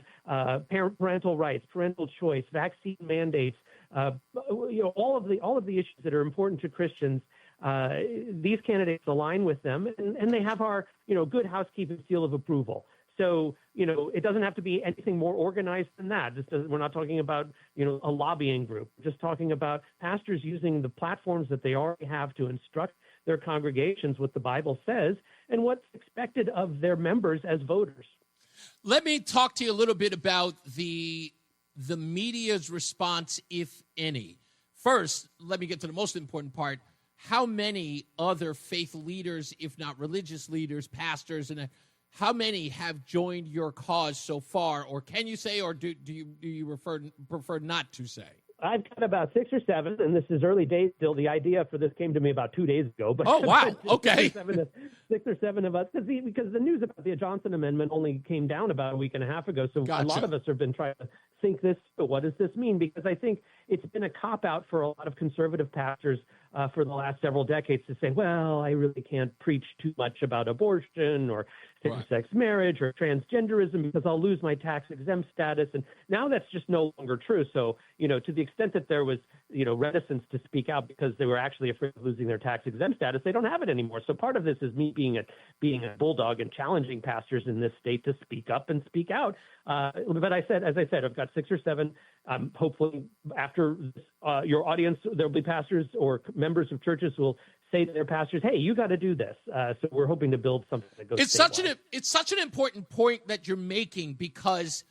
parental rights, parental choice, vaccine mandates, all of the issues that are important to Christians. These candidates align with them, and they have our good housekeeping seal of approval. So, it doesn't have to be anything more organized than that. We're not talking about, a lobbying group. We're just talking about pastors using the platforms that they already have to instruct their congregations what the Bible says and what's expected of their members as voters. Let me talk to you a little bit about the media's response, if any. First, let me get to the most important part. How many other faith leaders, if not religious leaders, pastors, and how many have joined your cause so far? Or can you say, or do you prefer not to say? I've got about 6 or 7, and this is early days still. The idea for this came to me about 2 days ago. But oh, wow. Okay. 6 or 7 of us, because the news about the Johnson Amendment only came down about a week and a half ago. So Gotcha. A lot of us have been trying to think this through. What does this mean? Because I think it's been a cop-out for a lot of conservative pastors for the last several decades to say, well, I really can't preach too much about abortion or same-sex marriage or transgenderism because I'll lose my tax-exempt status. And now that's just no longer true. So, to the extent that there was, reticence to speak out because they were actually afraid of losing their tax-exempt status, they don't have it anymore. So part of this is me being a bulldog and challenging pastors in this state to speak up and speak out. But as I said, I've got 6 or 7. Hopefully after your audience, there'll be pastors or members of churches who will say to their pastors, hey, you got to do this. So we're hoping to build something that goes statewide. It's such an important point that you're making, because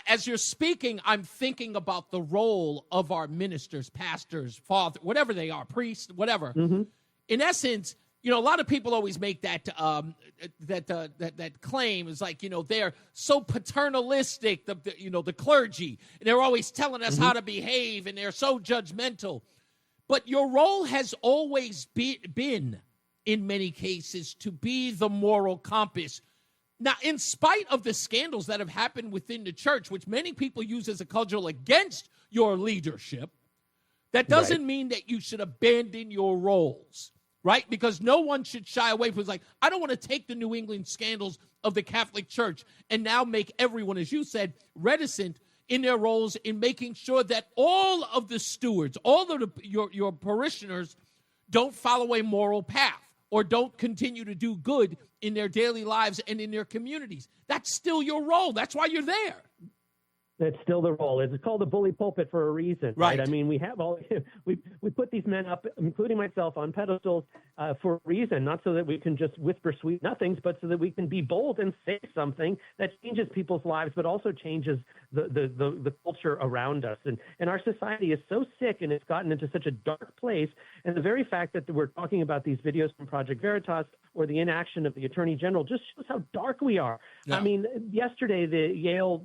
as you're speaking, I'm thinking about the role of our ministers, pastors, father, whatever they are, priests, whatever. Mm-hmm. In essence, a lot of people always make that claim is like, they're so paternalistic, the clergy, and they're always telling us how to behave, and they're so judgmental. But your role has always been, in many cases, to be the moral compass. Now, in spite of the scandals that have happened within the church, which many people use as a cudgel against your leadership, that doesn't mean that you should abandon your roles, right? Because no one should shy away from it. Like, I don't want to take the New England scandals of the Catholic Church and now make everyone, as you said, reticent in their roles in making sure that all of the stewards, all of your parishioners don't follow a moral path or don't continue to do good in their daily lives and in their communities. That's still your role. That's why you're there. That's still the role. It's called a bully pulpit for a reason, right? I mean, we put these men up, including myself, on pedestals for a reason, not so that we can just whisper sweet nothings, but so that we can be bold and say something that changes people's lives, but also changes the culture around us. And our society is so sick, and it's gotten into such a dark place. And the very fact that we're talking about these videos from Project Veritas or the inaction of the Attorney General just shows how dark we are. Yeah. I mean, yesterday, the Yale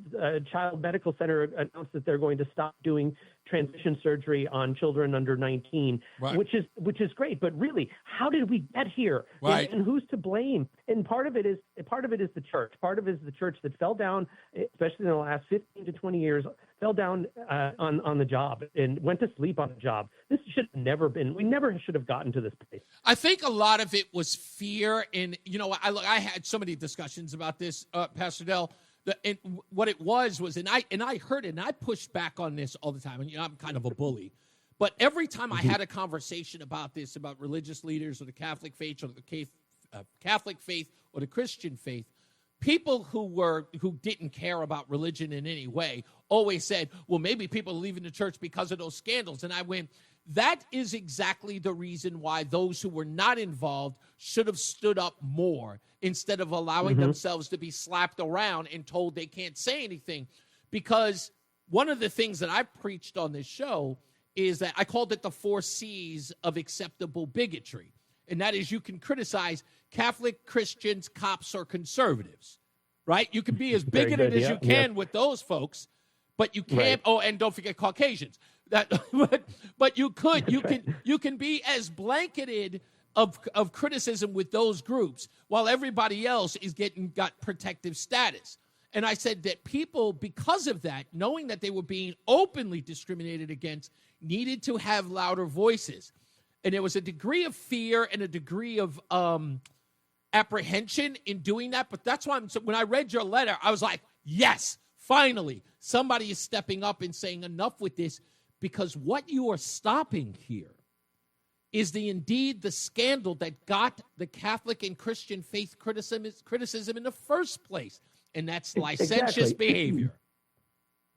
Child Medical Center announced that they're going to stop doing transition surgery on children under 19, which is great. But really, how did we get here? Right. And who's to blame? And part of it is the church. Part of it is the church that fell down, especially in the last 15 to 20 years, fell down on the job and went to sleep on the job. This should have never been. We never should have gotten to this place. I think a lot of it was fear. And, I had so many discussions about this, Pastor Dell. And what it was, and I heard it, and I pushed back on this all the time. And I'm kind of a bully, but every time I had a conversation about this, about religious leaders or the Catholic faith or the Catholic faith or the Christian faith, people who didn't care about religion in any way always said, "Well, maybe people are leaving the church because of those scandals." And I went, that is exactly the reason why those who were not involved should have stood up more instead of allowing themselves to be slapped around and told they can't say anything. Because one of the things that I preached on this show is that I called it the 4 C's of acceptable bigotry. And that is, you can criticize Catholic, Christians, cops, or conservatives, right? You can be as bigoted as you can with those folks, but you can't. Oh, and don't forget Caucasians. But you can be as blanketed of criticism with those groups while everybody else is got protective status. And I said that people, because of that, knowing that they were being openly discriminated against, needed to have louder voices. And there was a degree of fear and a degree of apprehension in doing that. But that's why when I read your letter, I was like, yes, finally, somebody is stepping up and saying enough with this, because what you are stopping here is the scandal that got the Catholic and Christian faith criticism in the first place. And that's licentious behavior.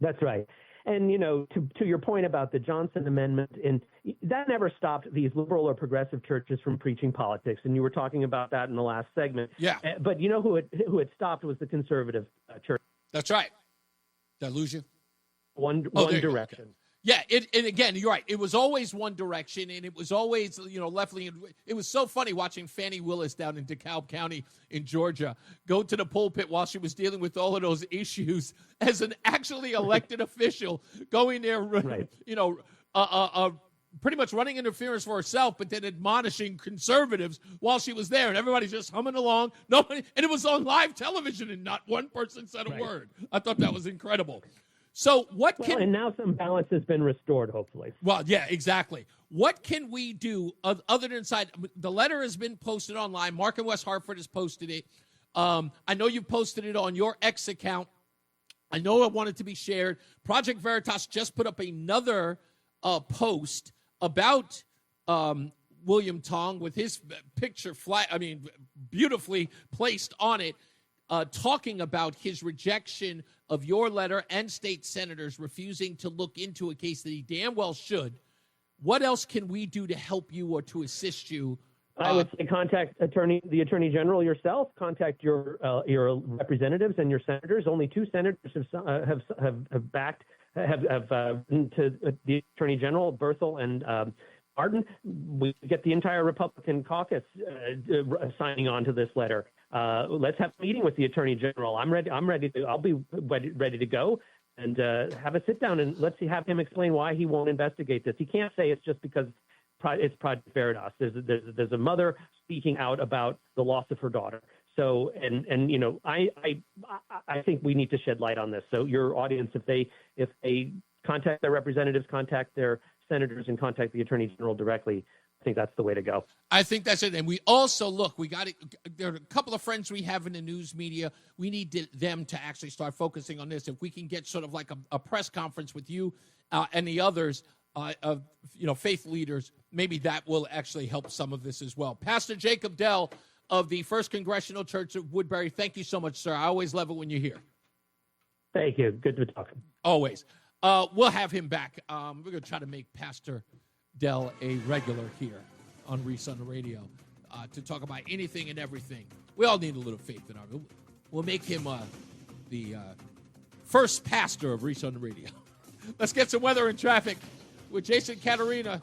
That's right. And, to your point about the Johnson Amendment, and that never stopped these liberal or progressive churches from preaching politics. And you were talking about that in the last segment. Yeah. But who it stopped was the conservative church. That's right. Did I lose you? One direction. Okay. Yeah, and again, you're right. It was always one direction, and it was always, left-leaning. It was so funny watching Fannie Willis down in DeKalb County in Georgia go to the pulpit while she was dealing with all of those issues as an actually elected official, going there, right. Pretty much running interference for herself, but then admonishing conservatives while she was there, and everybody's just humming along. Nobody, and it was on live television, and not one person said a word. I thought that was incredible. So and now some balance has been restored, hopefully. Well, yeah, exactly. What can we do other than the letter has been posted online. Mark in West Hartford has posted it. I know you've posted it on your X account. I know I want it to be shared. Project Veritas just put up another post about William Tong with his picture beautifully placed on it, talking about his rejection of your letter and state senators refusing to look into a case that he damn well should. What else can we do to help you or to assist you? I would say contact the Attorney General yourself. Contact your representatives and your senators. Only 2 senators have backed to the Attorney General, Berthel and Martin. We get the entire Republican caucus signing on to this letter. Let's have a meeting with the Attorney General. I'll be ready to go and have a sit down, and let's have him explain why he won't investigate this. He can't say it's just because it's Project Veritas. There's a mother speaking out about the loss of her daughter. So, I think we need to shed light on this. So your audience, if they contact their representatives, contact their senators, and contact the Attorney General directly, I think that's the way to go. I think that's it. And we also, there are a couple of friends we have in the news media. We need them to actually start focusing on this. If we can get sort of like a press conference with you and the others, of faith leaders, maybe that will actually help some of this as well. Pastor Jacob Dell of the First Congregational Church of Woodbury, thank you so much, sir. I always love it when you're here. Thank you. Good to talk. Always. We'll have him back. We're going to try to make Pastor Dell a regular here on Reese on the Radio to talk about anything and everything. We all need a little faith in our. We'll make him the first pastor of Reese on the Radio. Let's get some weather and traffic with Jason Caterina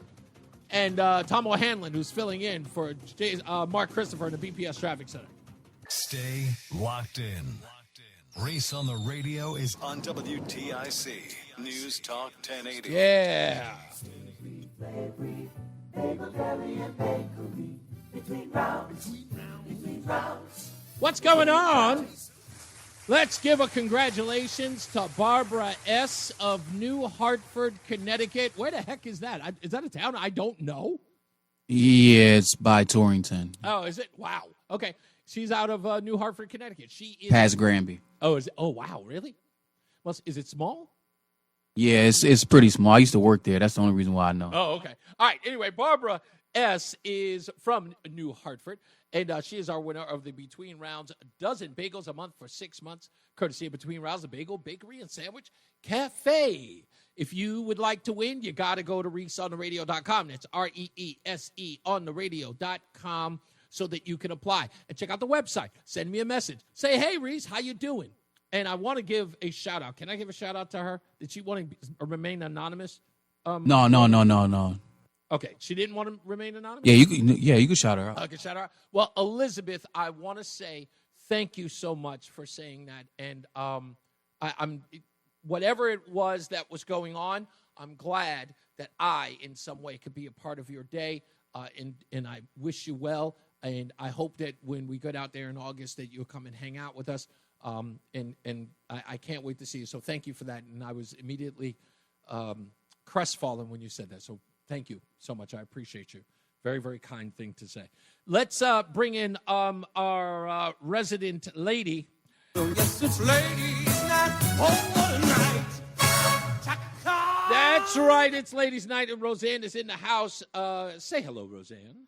and Tom O'Hanlon, who's filling in for Mark Christopher in the BPS Traffic Center. Stay locked in. Reese on the Radio is on WTIC News Talk 1080. Yeah. What's going on? Let's give a congratulations to Barbara S. of New Hartford, Connecticut. Where the heck is that? Is that a town I don't know? Yeah, it's by Torrington. Oh, is it? Wow. Okay. She's out of New Hartford, Connecticut. She is past Granby. Oh, is it? Oh, wow. Really? Well, is it small? Yeah, it's pretty small. I used to work there. That's the only reason why I know. Oh, okay. All right. Anyway, Barbara S. is from New Hartford, and she is our winner of the Between Rounds dozen bagels a month for 6 months, courtesy of Between Rounds, a bagel, bakery, and sandwich cafe. If you would like to win, you got to go to ReeseOnTheRadio.com. That's REESE on the radio.com so that you can apply. And check out the website. Send me a message. Say, hey, Reese, how you doing? And I want to give a shout-out. Can I give a shout-out to her? Did she want to remain anonymous? No. Okay, she didn't want to remain anonymous? Yeah, you can shout her out. I can shout her out. Well, Elizabeth, I want to say thank you so much for saying that. And I'm whatever it was that was going on, I'm glad that I, in some way, could be a part of your day. And I wish you well. And I hope that when we get out there in August that you'll come and hang out with us. And I can't wait to see you. So thank you for that. And I was immediately crestfallen when you said that. So thank you so much. I appreciate you. Very, very kind thing to say. Let's bring in our resident lady. Yes, it's ladies' night. Oh, what a night. That's right. It's ladies' night, and Rozan is in the house. Say hello, Rozan.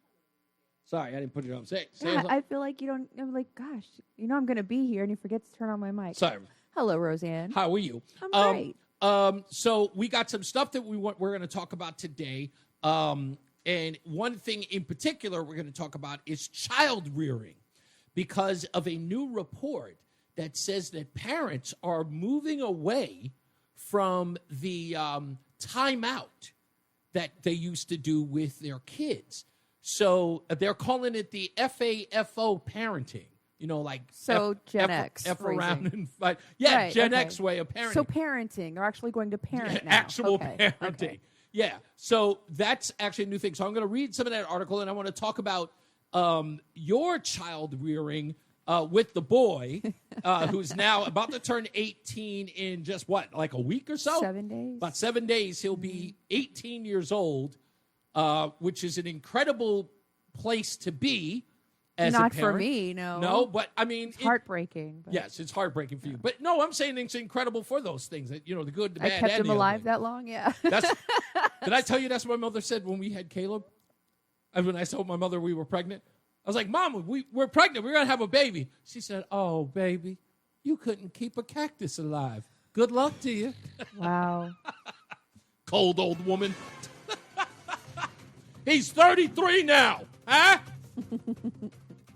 Sorry, I didn't put it on. Say Yeah, hello. I feel like you don't. I'm like, gosh, you know I'm going to be here, and you forget to turn on my mic. Sorry. Hello, Roseanne. How are you? I'm great. So we got some stuff that we're going to talk about today. And one thing in particular we're going to talk about is child rearing, because of a new report that says that parents are moving away from the timeout that they used to do with their kids. So they're calling it the FAFO parenting. You know, like Gen X F raising. around and fight. Yeah, Right, Gen okay. X way of parenting. So parenting. They're actually going to parent now. Actual Okay, parenting. okay. Yeah. So that's actually a new thing. So I'm going to read some of that article, and I want to talk about your child rearing with the boy who's now about to turn 18 in just like a week or so? 7 days. About 7 days. He'll be 18 years old, which is an incredible place to be. As Not a for parent. me, no. No, but I mean, It's heartbreaking. But yes, it's heartbreaking for you. But no, I'm saying it's incredible for those things. That, the good, the I bad, kept and him the alive ugly. that long. Yeah. Did I tell you that's what my mother said when we had Caleb? And when I told my mother we were pregnant, I was like, Mama, we're pregnant. We're going to have a baby. She said, oh, baby, you couldn't keep a cactus alive. Good luck to you. Wow. Cold old woman. He's 33 now. Huh?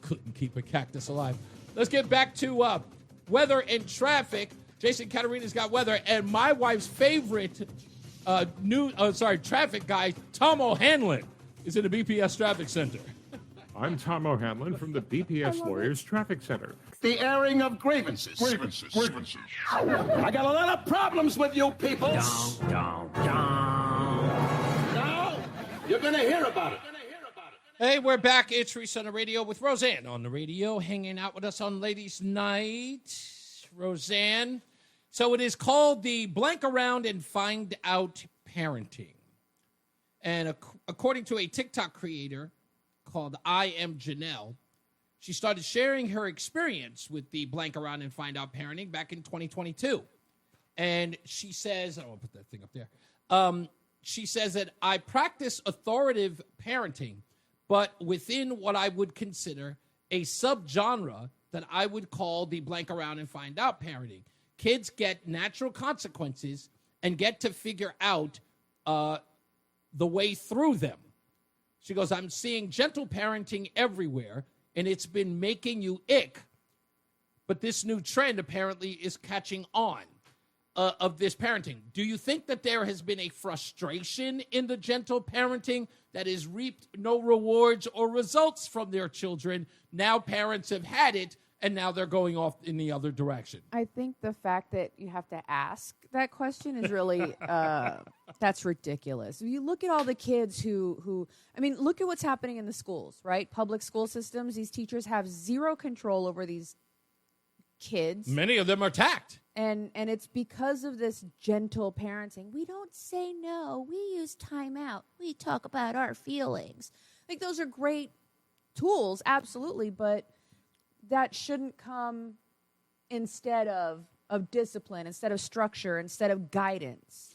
Couldn't keep a cactus alive. Let's get back to weather and traffic. Jason Caterina's got weather, and my wife's favorite traffic guy, Tom O'Hanlon, is in the BPS Traffic Center. I'm Tom O'Hanlon from the BPS Lawyers Traffic Center. The airing of grievances. I got a lot of problems with you people. Now, you're going to hear about it. Hey, we're back. It's Reese on the radio with Rozan on the radio, hanging out with us on Ladies' Night. Rozan. So it is called the Blank Around and Find Out Parenting. And according to a TikTok creator called I Am Janelle, she started sharing her experience with the Blank Around and Find Out Parenting back in 2022. And she says, I don't want to put that thing up there. She says that I practice authoritative parenting, but within what I would consider a subgenre that I would call the Blank Around and Find Out parenting. Kids get natural consequences and get to figure out the way through them. She goes, I'm seeing gentle parenting everywhere, and it's been making you ick. But this new trend apparently is catching on of this parenting. Do you think that there has been a frustration in the gentle parenting that has reaped no rewards or results from their children? Now parents have had it, and now they're going off in the other direction. I think the fact that you have to ask that question is really, that's ridiculous. If you look at all the kids who, look at what's happening in the schools, right? Public school systems, these teachers have zero control over these kids. Many of them are attacked. And it's because of this gentle parenting. We don't say no. We use timeout. We talk about our feelings. Like, those are great tools, absolutely, but that shouldn't come instead of discipline, instead of structure, instead of guidance.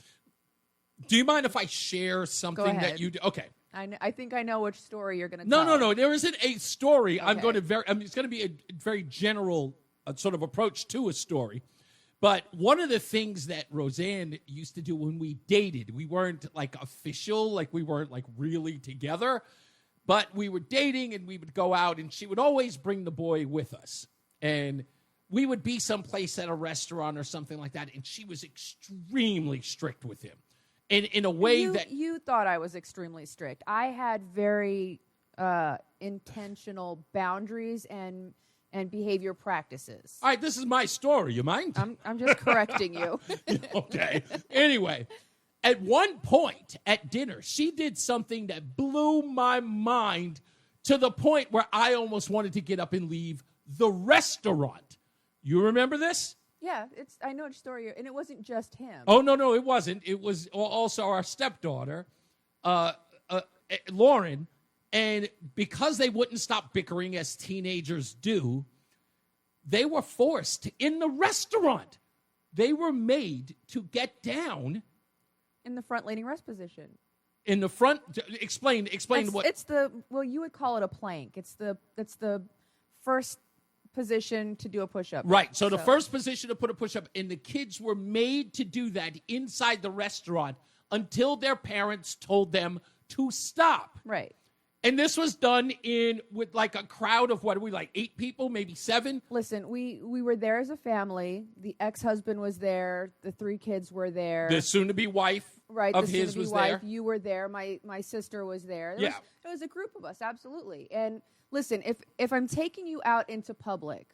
Do you mind if I share something that you do? Okay. I think I know which story you're going to tell. No. There isn't a story. Okay. It's going to be a very general sort of approach to a story. But one of the things that Rozan used to do when we dated, we weren't like official, like we weren't like really together, but we were dating and we would go out and she would always bring the boy with us. And we would be someplace at a restaurant or something like that. And she was extremely strict with him. And in a way you thought I was extremely strict. I had very intentional boundaries and behavior practices. All right, this is my story. You mind? I'm just correcting you. Okay. Anyway, at one point at dinner, she did something that blew my mind to the point where I almost wanted to get up and leave the restaurant. You remember this? Yeah, I know which story, and it wasn't just him. Oh, no, it wasn't. It was also our stepdaughter, Lauren, and because they wouldn't stop bickering as teenagers do, they were forced in the restaurant. They were made to get down in the front leaning rest position. In the front, explain what it's you would call it a plank. It's the first position to do a push-up. Right. So the first position to put a push-up, and the kids were made to do that inside the restaurant until their parents told them to stop. Right. And this was done with like a crowd of, what are we, like 8 people, maybe 7? Listen, we were there as a family. The ex-husband was there. The 3 kids were there. The soon-to-be wife of his was there. You were there. My sister was there. It was a group of us, absolutely. And listen, if I'm taking you out into public,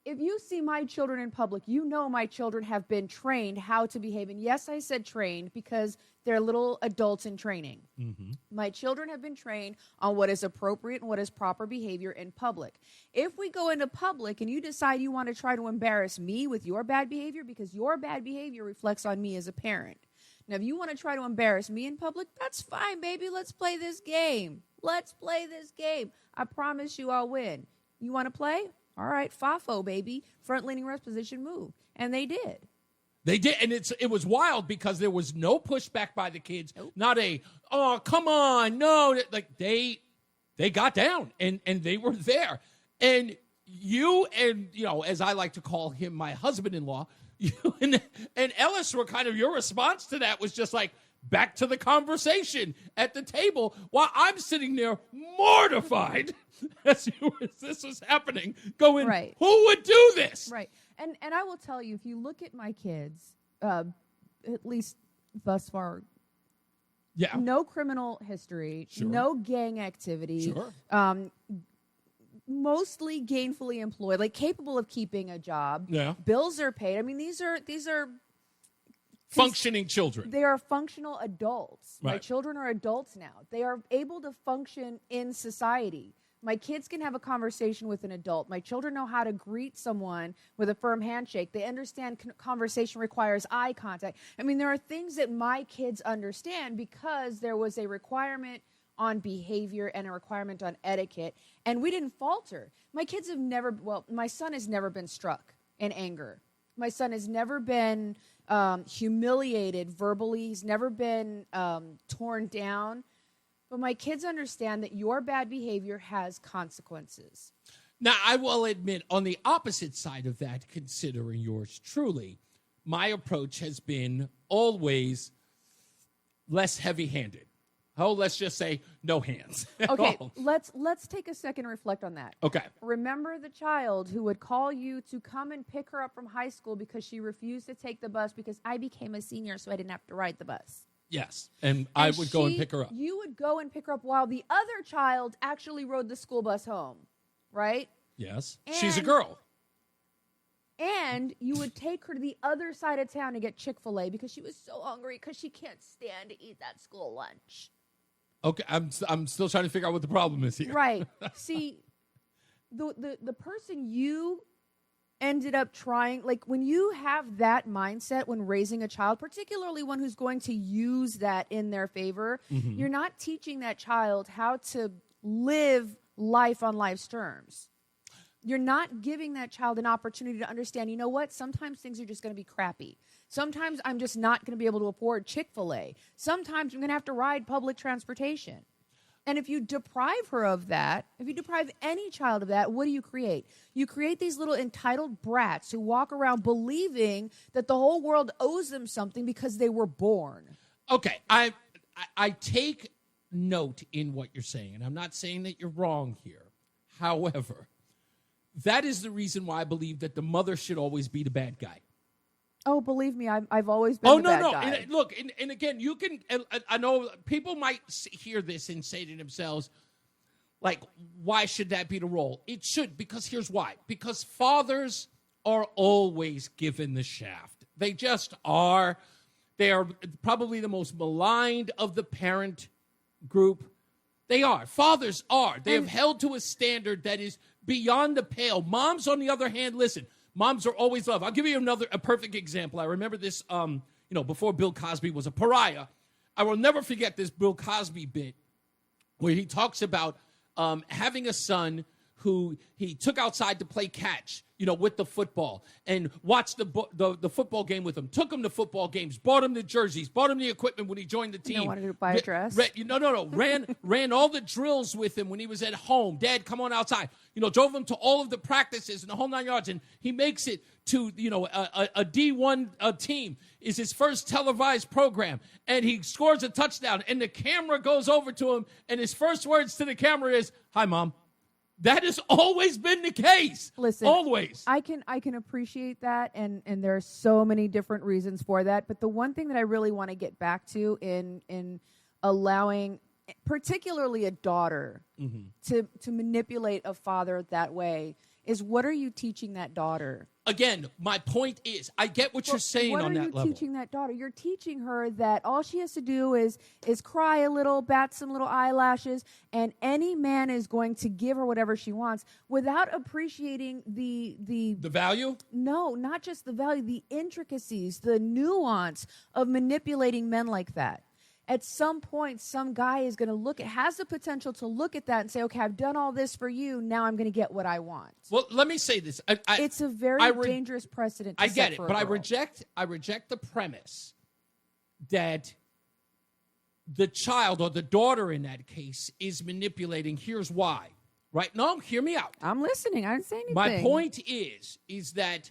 if you see my children in public, you know my children have been trained how to behave. And yes, I said trained because they're little adults in training. Mm-hmm. My children have been trained on what is appropriate and what is proper behavior in public. If we go into public and you decide you want to try to embarrass me with your bad behavior, because your bad behavior reflects on me as a parent. Now, if you want to try to embarrass me in public, that's fine, baby. Let's play this game. Let's play this game. I promise you I'll win. You want to play? All right, FAFO, baby. Front leaning rest position move. And they did. They did, and it was wild because there was no pushback by the kids. Nope. Not oh, come on, no. Like, they got down, and they were there. And you and, as I like to call him, my husband-in-law, you and Ellis were kind of, your response to that was just like, back to the conversation at the table while I'm sitting there mortified as this was happening, going, right. Who would do this? Right. And I will tell you, if you look at my kids, at least thus far, no criminal history, no gang activity, mostly gainfully employed, like capable of keeping a job. Yeah. Bills are paid. I mean, these are functioning children. They are functional adults. Right. My children are adults now. They are able to function in society. My kids can have a conversation with an adult. My children know how to greet someone with a firm handshake. They understand conversation requires eye contact. I mean, there are things that my kids understand because there was a requirement on behavior and a requirement on etiquette, and we didn't falter. My kids have my son has never been struck in anger. My son has never been humiliated verbally. He's never been torn down. But my kids understand that your bad behavior has consequences. Now, I will admit, on the opposite side of that, considering yours truly, my approach has been always less heavy-handed. Oh, let's just say no hands. Okay, let's take a second and reflect on that. Okay. Remember the child who would call you to come and pick her up from high school because she refused to take the bus because I became a senior, so I didn't have to ride the bus. Yes, and I would go and pick her up. You would go and pick her up while the other child actually rode the school bus home, right? Yes, she's a girl. And you would take her to the other side of town to get Chick-fil-A because she was so hungry because she can't stand to eat that school lunch. Okay, I'm still trying to figure out what the problem is here. Right. See, the person you ended up trying, like when you have that mindset when raising a child, particularly one who's going to use that in their favor, you're not teaching that child how to live life on life's terms. You're not giving that child an opportunity to understand, you know what, sometimes things are just going to be crappy. Sometimes I'm just not going to be able to afford Chick-fil-A. Sometimes I'm going to have to ride public transportation. And if you deprive her of that, if you deprive any child of that, what do you create? You create these little entitled brats who walk around believing that the whole world owes them something because they were born. Okay, I take note in what you're saying, and I'm not saying that you're wrong here. However, that is the reason why I believe that the mother should always be the bad guy. Oh, believe me, I've always been the bad guy. And look, and again, you can, I know people might hear this and say to themselves, like, why should that be the role? It should, because here's why. Because fathers are always given the shaft. They just are. They are probably the most maligned of the parent group. They are. Fathers are. They have held to a standard that is beyond the pale. Moms, on the other hand, listen, Moms are always love. I'll give you a perfect example. I remember this, before Bill Cosby was a pariah. I will never forget this Bill Cosby bit where he talks about having a son who he took outside to play catch, with the football, and watched the football game with him, took him to football games, bought him the jerseys, bought him the equipment when he joined the team. You wanted to buy a dress? Ran all the drills with him when he was at home. Dad, come on outside. Drove him to all of the practices and the whole 9 yards, and he makes it to, a D1 team. Is his first televised program, and he scores a touchdown, and the camera goes over to him, and his first words to the camera is, "Hi, Mom." That has always been the case. Listen, always. I can appreciate that, and there are so many different reasons for that. But the one thing that I really want to get back to in allowing, particularly a daughter, to manipulate a father that way is, what are you teaching that daughter? Again, my point is, I get what you're saying on that level. What are you teaching that daughter? You're teaching her that all she has to do is cry a little, bat some little eyelashes, and any man is going to give her whatever she wants without appreciating the value? No, not just the value, the intricacies, the nuance of manipulating men like that. At some point, some guy is going to has the potential to look at that and say, okay, I've done all this for you. Now I'm going to get what I want. Well, let me say this. It's a very dangerous precedent to I get set it, for a but girl. I reject the premise that the child or the daughter in that case is manipulating. Here's why. Right? No, hear me out. I'm listening. I didn't say anything. My point is that,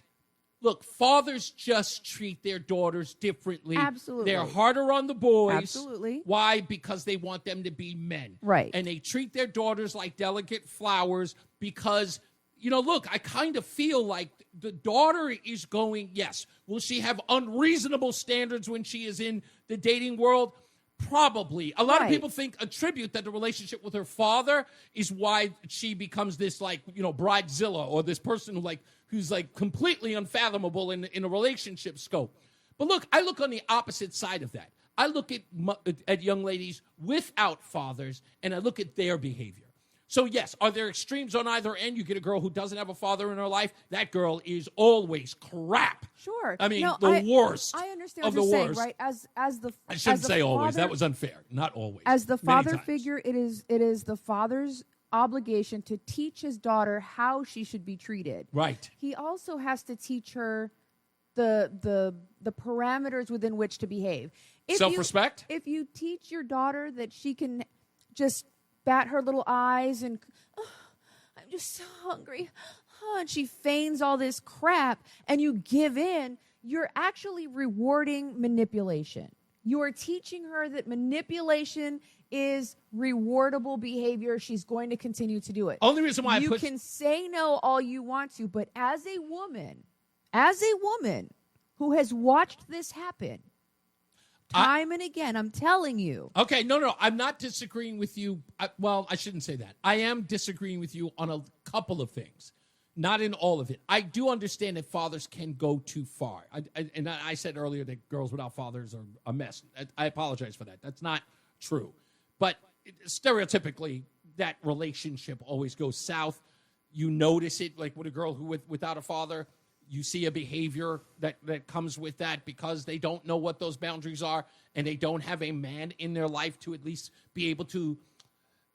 look, fathers just treat their daughters differently. Absolutely. They're harder on the boys. Absolutely. Why? Because they want them to be men. Right. And they treat their daughters like delicate flowers because, look, I kind of feel like the daughter is going, yes, will she have unreasonable standards when she is in the dating world? Probably. A lot of people attribute that the relationship with her father is why she becomes this, bridezilla, or this person who's completely unfathomable in a relationship scope. But look, I look on the opposite side of that. I look at young ladies without fathers, and I look at their behavior. So yes, are there extremes on either end? You get a girl who doesn't have a father in her life. That girl is always crap. Sure. I mean, the worst. I understand of what the you're worst. saying, right? I shouldn't say always. Father, that was unfair. Not always. As the Many father times. figure, it is the father's obligation to teach his daughter how she should be treated. Right. He also has to teach her the parameters within which to behave. Self-respect? If you teach your daughter that she can just bat her little eyes and, I'm just so hungry, and she feigns all this crap, and you give in, you're actually rewarding manipulation. You are teaching her that manipulation is rewardable behavior. She's going to continue to do it. Only reason why you can say no all you want to, but as a woman who has watched this happen time and again, I'm telling you. Okay, no, I'm not disagreeing with you. I shouldn't say that. I am disagreeing with you on a couple of things, not in all of it. I do understand that fathers can go too far. I said earlier that girls without fathers are a mess. I apologize for that. That's not true. But stereotypically, that relationship always goes south. You notice it, like with a girl without a father. You see a behavior that comes with that because they don't know what those boundaries are, and they don't have a man in their life to at least be able to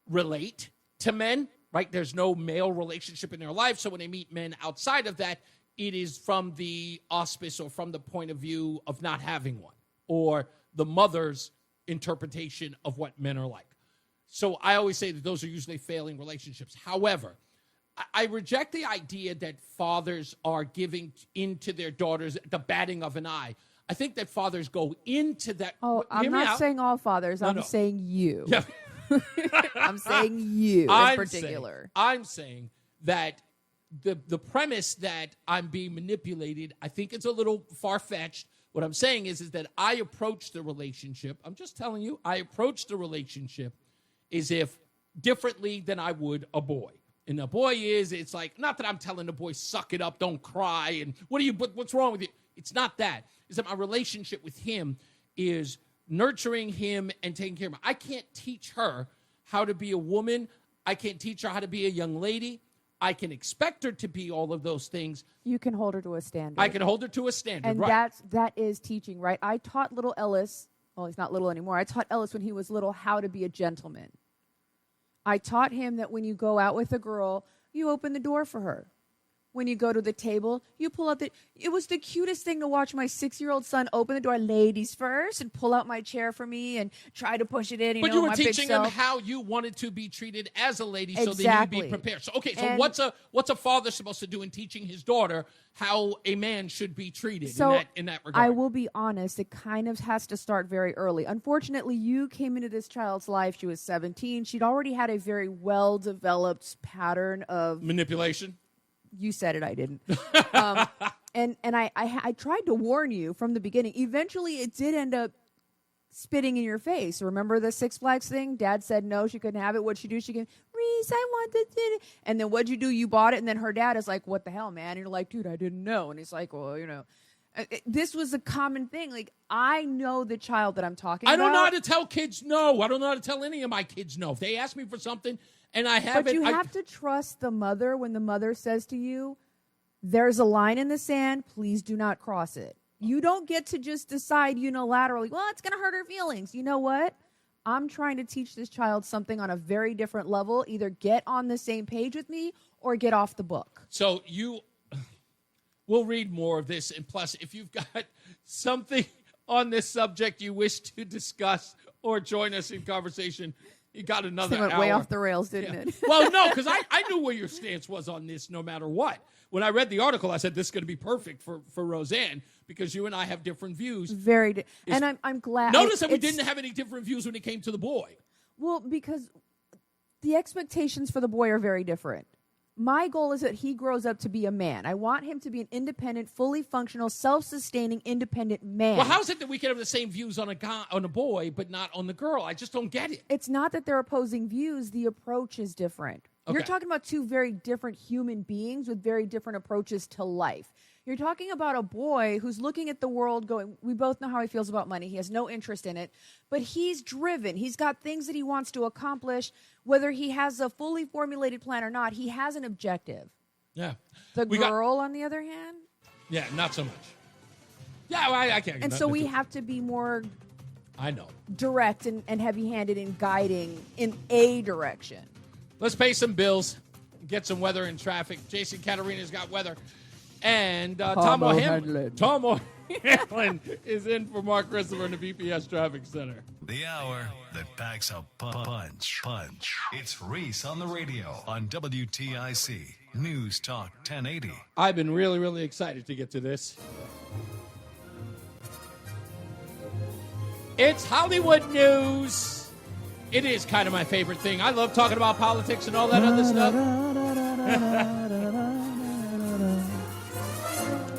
relate to men, right? There's no male relationship in their life, so when they meet men outside of that, it is from the auspice or from the point of view of not having one, or the mother's interpretation of what men are like. So I always say that those are usually failing relationships. However, I reject the idea that fathers are giving into their daughters the batting of an eye. I think that fathers go into that. Oh, I'm not saying all fathers. I'm saying you. Yeah. I'm saying you in particular. I'm saying that the premise that I'm being manipulated, I think it's a little far-fetched. What I'm saying is that I approach the relationship. I'm just telling you, I approach the relationship as if differently than I would a boy. And a boy it's like, not that I'm telling the boy, suck it up, don't cry, and what's wrong with you? It's not that. It's that my relationship with him is nurturing him and taking care of him. I can't teach her how to be a woman. I can't teach her how to be a young lady. I can expect her to be all of those things. You can hold her to a standard. I can hold her to a standard, and right. that is teaching, right? I taught little Ellis, well, he's not little anymore. I taught Ellis when he was little how to be a gentleman. I taught him that when you go out with a girl, you open the door for her. When you go to the table, you pull out it was the cutest thing to watch my 6-year-old son open the door, ladies first, and pull out my chair for me and try to push it in. But you were my teaching big him self. how you wanted to be treated as a lady so that Exactly. he would be prepared. So, okay, so And- what's a father supposed to do in teaching his daughter how a man should be treated So in that regard? I will be honest, it kind of has to start very early. Unfortunately, you came into this child's life, she was 17. She'd already had a very well-developed pattern of manipulation. You said it, I didn't. And I tried to warn you from the beginning. Eventually, it did end up spitting in your face. Remember the Six Flags thing? Dad said no, she couldn't have it. What'd she do? She came, Reese, I want it. And then what'd you do? You bought it. And then her dad is like, what the hell, man? And you're like, dude, I didn't know. And he's like, well, this was a common thing. Like, I know the child that I'm talking about. I don't know how to tell kids no. I don't know how to tell any of my kids no. If they ask me for something and I haven't... But you have to trust the mother when the mother says to you, there's a line in the sand, please do not cross it. You don't get to just decide unilaterally, well, it's going to hurt her feelings. You know what? I'm trying to teach this child something on a very different level. Either get on the same page with me or get off the book. So we'll read more of this. And plus, if you've got something on this subject you wish to discuss or join us in conversation, you got another It went hour. way off the rails, didn't it? Well, no, because I knew where your stance was on this no matter what. When I read the article, I said this is going to be perfect for Rozan because you and I have different views. And I'm glad. Notice that we didn't have any different views when it came to the boy. Well, because the expectations for the boy are very different. My goal is that he grows up to be a man. I want him to be an independent, fully functional, self-sustaining, independent man. Well, how is it that we can have the same views on a boy, but not on the girl? I just don't get it. It's not that they're opposing views. The approach is different. You're Okay. talking about two very different human beings with very different approaches to life. You're talking about a boy who's looking at the world going, we both know how he feels about money. He has no interest in it, but he's driven. He's got things that he wants to accomplish. Whether he has a fully formulated plan or not, he has an objective. Yeah. The girl, on the other hand, Yeah, not so much. Yeah, well, I can't. and so we have to be more I know. direct and heavy-handed in guiding in a direction. Let's pay some bills, get some weather and traffic. Jason Caterina's got weather. And Tom O'Hanlon is in for Mark Christopher in the BPS Traffic Center. The hour that packs a punch. It's Reese on the radio on WTIC News Talk 1080. I've been really, really excited to get to this. It's Hollywood news. It is kind of my favorite thing. I love talking about politics and all that other stuff.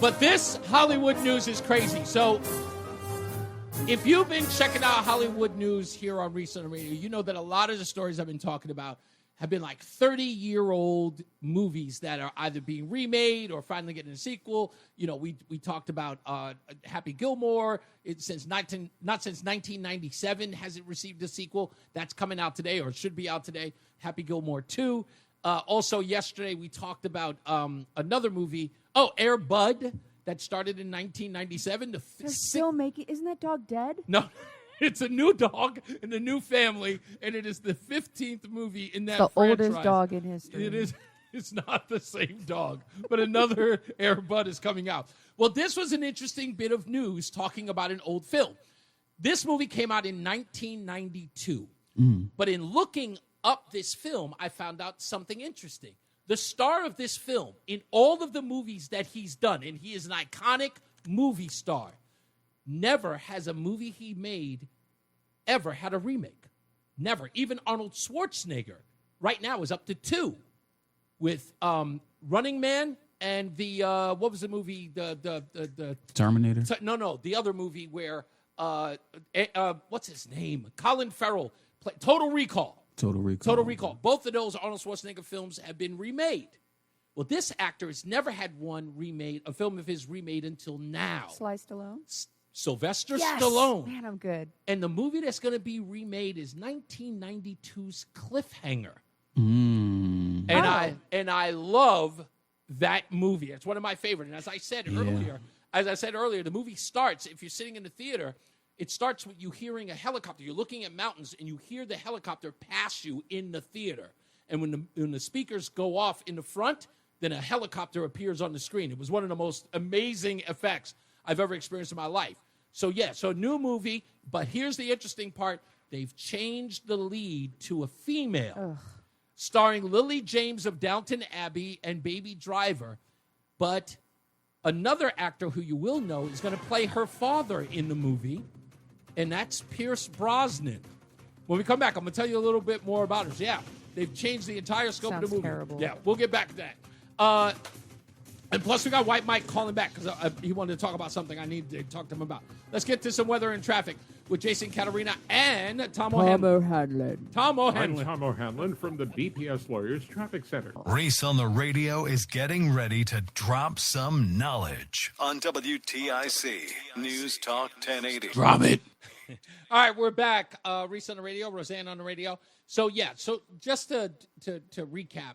But this Hollywood news is crazy. So if you've been checking out Hollywood news here on Reese on the Radio, you know that a lot of the stories I've been talking about have been like 30-year-old movies that are either being remade or finally getting a sequel. You know, we talked about Happy Gilmore. Not since 1997 has it received a sequel. That's coming out today, or should be out today. Happy Gilmore 2. Also, yesterday we talked about another movie. Air Bud, that started in 1997. They're still making. Isn't that dog dead? No. It's a new dog in a new family, and it is the 15th movie in that The franchise. oldest dog in history. It is. It's not the same dog, but another Air Bud is coming out. Well, this was an interesting bit of news talking about an old film. This movie came out in 1992, but in looking up this film, I found out something interesting. The star of this film, in all of the movies that he's done, and he is an iconic movie star, never has a movie he made ever had a remake. Never. Even Arnold Schwarzenegger right now is up to 2 with Running Man and the what was the movie? The Terminator? No, the other movie where what's his name? Colin Farrell played Total Recall. Total Recall. Both of those Arnold Schwarzenegger films have been remade. Well, this actor has never had one remade, a film of his remade until now. Sly Stallone? Sylvester Yes! Stallone. Man, I'm good. And the movie that's going to be remade is 1992's Cliffhanger. And I love that movie. It's one of my favorite. And as I said earlier, the movie starts, if you're sitting in the theater, it starts with you hearing a helicopter. You're looking at mountains, and you hear the helicopter pass you in the theater. And when the speakers go off in the front, then a helicopter appears on the screen. It was one of the most amazing effects I've ever experienced in my life. So, new movie. But here's the interesting part. They've changed the lead to a female, starring Lily James of Downton Abbey and Baby Driver. But another actor who you will know is going to play her father in the movie, and that's Pierce Brosnan. When we come back, I'm going to tell you a little bit more about her. So, yeah, they've changed the entire scope of the movie. Terrible. Yeah, we'll get back to that. And plus, we got White Mike calling back because he wanted to talk about something I need to talk to him about. Let's get to some weather and traffic with Jason Caterina and Tom O'Hanlon. Tom O'Hanlon. I'm Tom O'Hanlon from the BPS Lawyers Traffic Center. Reese on the radio is getting ready to drop some knowledge on WTIC News Talk 1080. Drop it. All right, we're back. Reese on the radio, Rozan on the radio. So just to recap,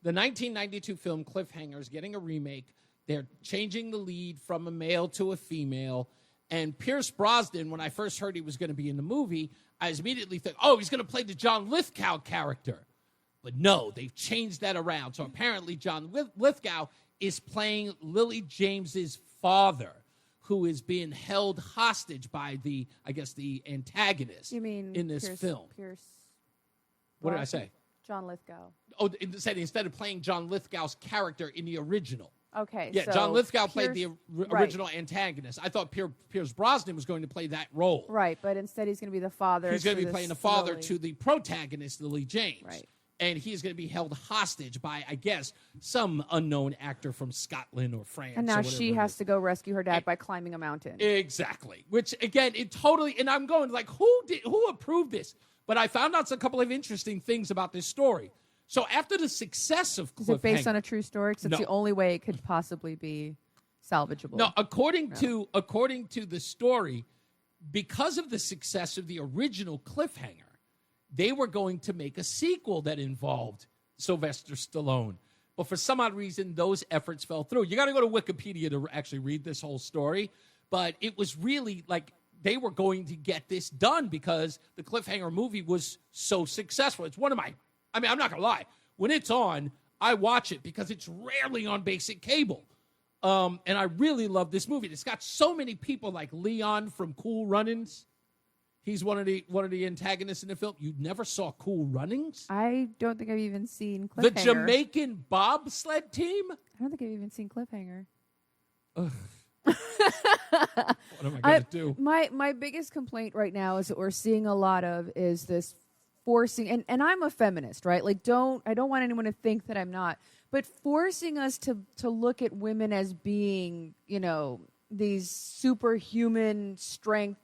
the 1992 film Cliffhanger is getting a remake. They're changing the lead from a male to a female. And Pierce Brosnan, when I first heard he was going to be in the movie, I immediately thought, he's going to play the John Lithgow character. But no, they've changed that around. So apparently John Lithgow is playing Lily James's father, who is being held hostage by the antagonist in this film. Pierce What did I say? John Lithgow. Oh, instead of playing John Lithgow's character in the original. Okay. Yeah, so John Lithgow played the right. original antagonist. I thought Pierce Brosnan was going to play that role. Right, but instead he's going to be the father. He's going to be playing the father Lily. to the protagonist, Lily James. Right. And he's going to be held hostage by, I guess, some unknown actor from Scotland or France. And now she has to go rescue her dad by climbing a mountain. Exactly. Which, again, it totally... And I'm going, like, who approved this? But I found out a couple of interesting things about this story. So after the success of Cliffhanger... Is it based on a true story? Because it's the only way it could possibly be salvageable. No, according to the story, because of the success of the original Cliffhanger, they were going to make a sequel that involved Sylvester Stallone. But for some odd reason, those efforts fell through. You got to go to Wikipedia to actually read this whole story. But it was really like they were going to get this done because the Cliffhanger movie was so successful. It's one of my... I'm not going to lie. When it's on, I watch it because it's rarely on basic cable. And I really love this movie. It's got so many people like Leon from Cool Runnings. He's one of the antagonists in the film. You never saw Cool Runnings? I don't think I've even seen Cliffhanger. The Jamaican bobsled team? I don't think I've even seen Cliffhanger. Ugh. What am I going to do? My biggest complaint right now is that we're seeing a lot of is this forcing, and I'm a feminist, right? Like, I don't want anyone to think that I'm not, but forcing us to look at women as being, these superhuman strength,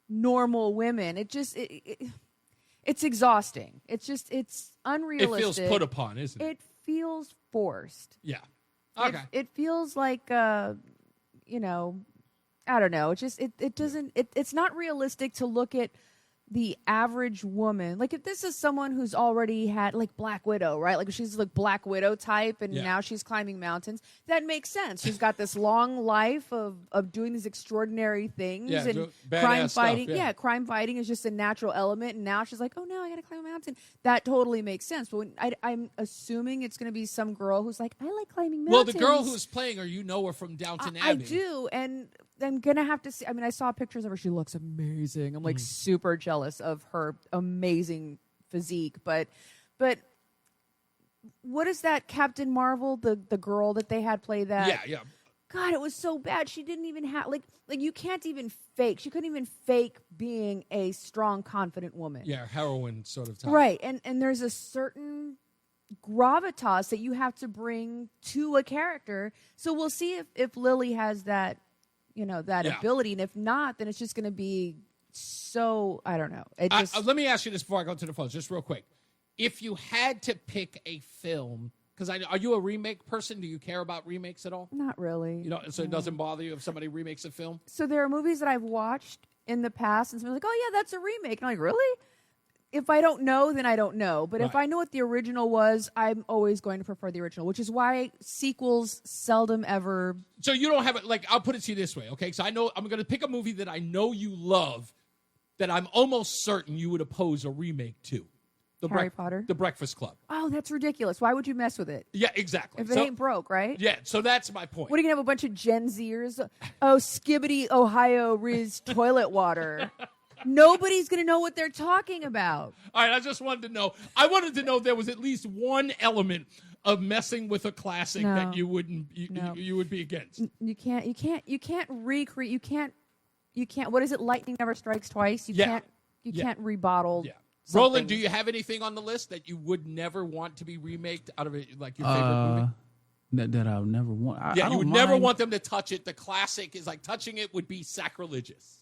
normal women. It's exhausting. It's unrealistic. It feels put upon, isn't it? It feels forced. Yeah. Okay. It feels like, I don't know. It doesn't. It's not realistic to look at the average woman. Like, if this is someone who's already had, like, Black Widow, right? Like, she's like Black Widow type, and now she's climbing mountains. That makes sense. She's got this long life of doing these extraordinary things, and crime fighting. Stuff, crime fighting is just a natural element. And now she's like, oh no, I got to climb a mountain. That totally makes sense. But when I'm assuming it's going to be some girl who's like, I like climbing mountains. Well, the girl who's playing her, her from Downton Abbey. I do, and I'm gonna have to see. I mean, I saw pictures of her. She looks amazing. I'm like super jealous of her amazing physique. But what is that Captain Marvel? The girl that they had play that? Yeah. God, it was so bad. She didn't even have like you can't even fake. She couldn't even fake being a strong, confident woman. Yeah, heroine sort of type. Right, and there's a certain gravitas that you have to bring to a character. So we'll see if Lily has that. That ability, and if not, then it's just going to be so, I don't know. Let me ask you this before I go to the phones, just real quick. If you had to pick a film, because are you a remake person? Do you care about remakes at all? Not really. So it doesn't bother you if somebody remakes a film? So there are movies that I've watched in the past, and someone's like, oh, yeah, that's a remake. And I'm like, really? if I don't know, then I don't know. But if Right. I know what the original was, I'm always going to prefer the original, which is why sequels seldom ever. So you don't have it, like, I'll put it to you this way, okay? So I know I'm going to pick a movie that I know you love that I'm almost certain you would oppose a remake to. Harry Potter? The Breakfast Club. Oh, that's ridiculous. Why would you mess with it? Yeah, exactly. If it ain't broke, right? Yeah, so that's my point. What are you going to have a bunch of Gen Zers? Oh, Skibbity, Ohio, Riz toilet water. Nobody's going to know what they're talking about. All right, I just wanted to know. I wanted to know if there was at least one element of messing with a classic No. that you wouldn't you would be against. You can't recreate. You can't. What is it? Lightning never strikes twice. You Yeah. can't rebottle. Yeah. something. Roland, do you have anything on the list that you would never want to be remaked out of it, like your favorite movie? That I would never want. I You don't would never mind- want them to touch it. The classic is like touching it would be sacrilegious.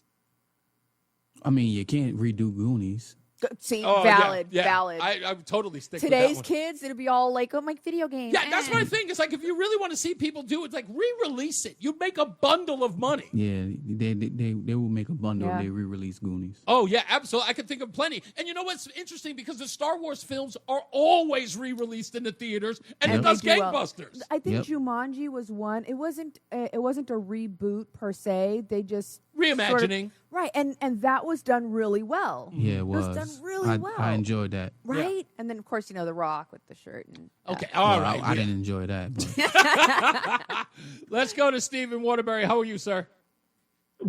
I mean, you can't redo Goonies. See, Oh, valid. yeah. I totally stick with that Today's one. kids, it'll be all like, oh, my video game. Yeah, that's my thing. It's like if you really want to see people do it, like re-release it. You make a bundle of money. Yeah, they will make a bundle. Yeah. They re-release Goonies. Oh, yeah, absolutely. I could think of plenty. And you know what's interesting? Because the Star Wars films are always re-released in the theaters, and it does they do well. gangbusters. I think Jumanji was one. It wasn't a reboot per se. They just Reimagining. right, and that was done really well. Yeah, it was. done really well. I enjoyed that. Right, and then of course The Rock with the shirt. And, Okay, Well, all right. I didn't enjoy that. But. Let's go to Stephen Waterbury. How are you, sir?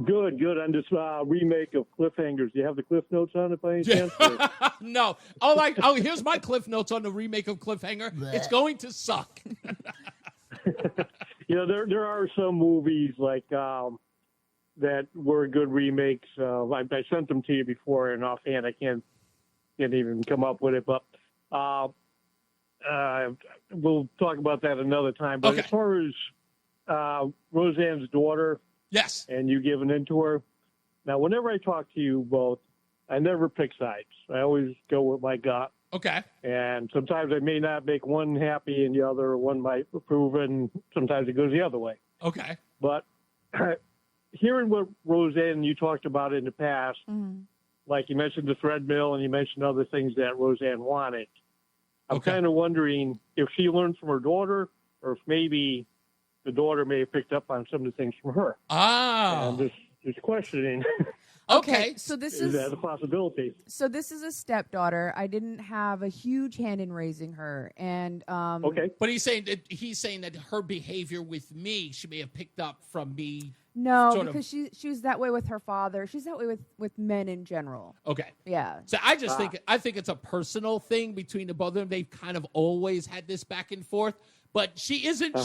Good. On this remake of Cliffhangers. Do you have the Cliff Notes on it by any chance? No. Here's my Cliff Notes on the remake of Cliffhanger. It's going to suck. You know, there are some movies like that were good remakes. I sent them to you before, and offhand I can't even come up with it. But we'll talk about that another time. But as far as Roseanne's daughter, yes, and you giving in to her. Now, whenever I talk to you both, I never pick sides. I always go with my gut. Okay. And sometimes I may not make one happy and the other one might approve, and sometimes it goes the other way. Okay. But hearing what Roseanne, you talked about in the past, like you mentioned the thread mill and you mentioned other things that Roseanne wanted, I'm kind of wondering if she learned from her daughter or if maybe the daughter may have picked up on some of the things from her. Ah. And just questioning. Okay, so this is that a possibility? So this is a stepdaughter. I didn't have a huge hand in raising her, and But he's saying that her behavior with me, she may have picked up from me. No, sort because she was that way with her father. She's that way with men in general. Okay. Yeah. So I just think it's a personal thing between the both of them. They've kind of always had this back and forth, but she isn't.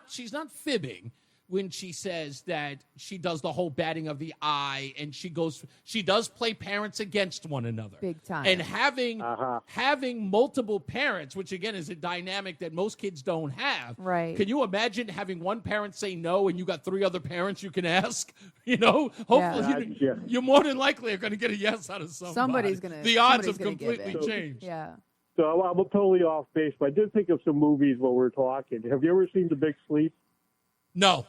She's not fibbing when she says that she does the whole batting of the eye, and she does play parents against one another. Big time. And having multiple parents, which again is a dynamic that most kids don't have. Right. Can you imagine having one parent say no and you got three other parents you can ask? You know, hopefully you're more than likely are going to get a yes out of somebody. Somebody's gonna. The odds have somebody's gonna give completely it. changed. Yeah. So I'm totally off base, but I did think of some movies while we were talking. Have you ever seen The Big Sleep? No.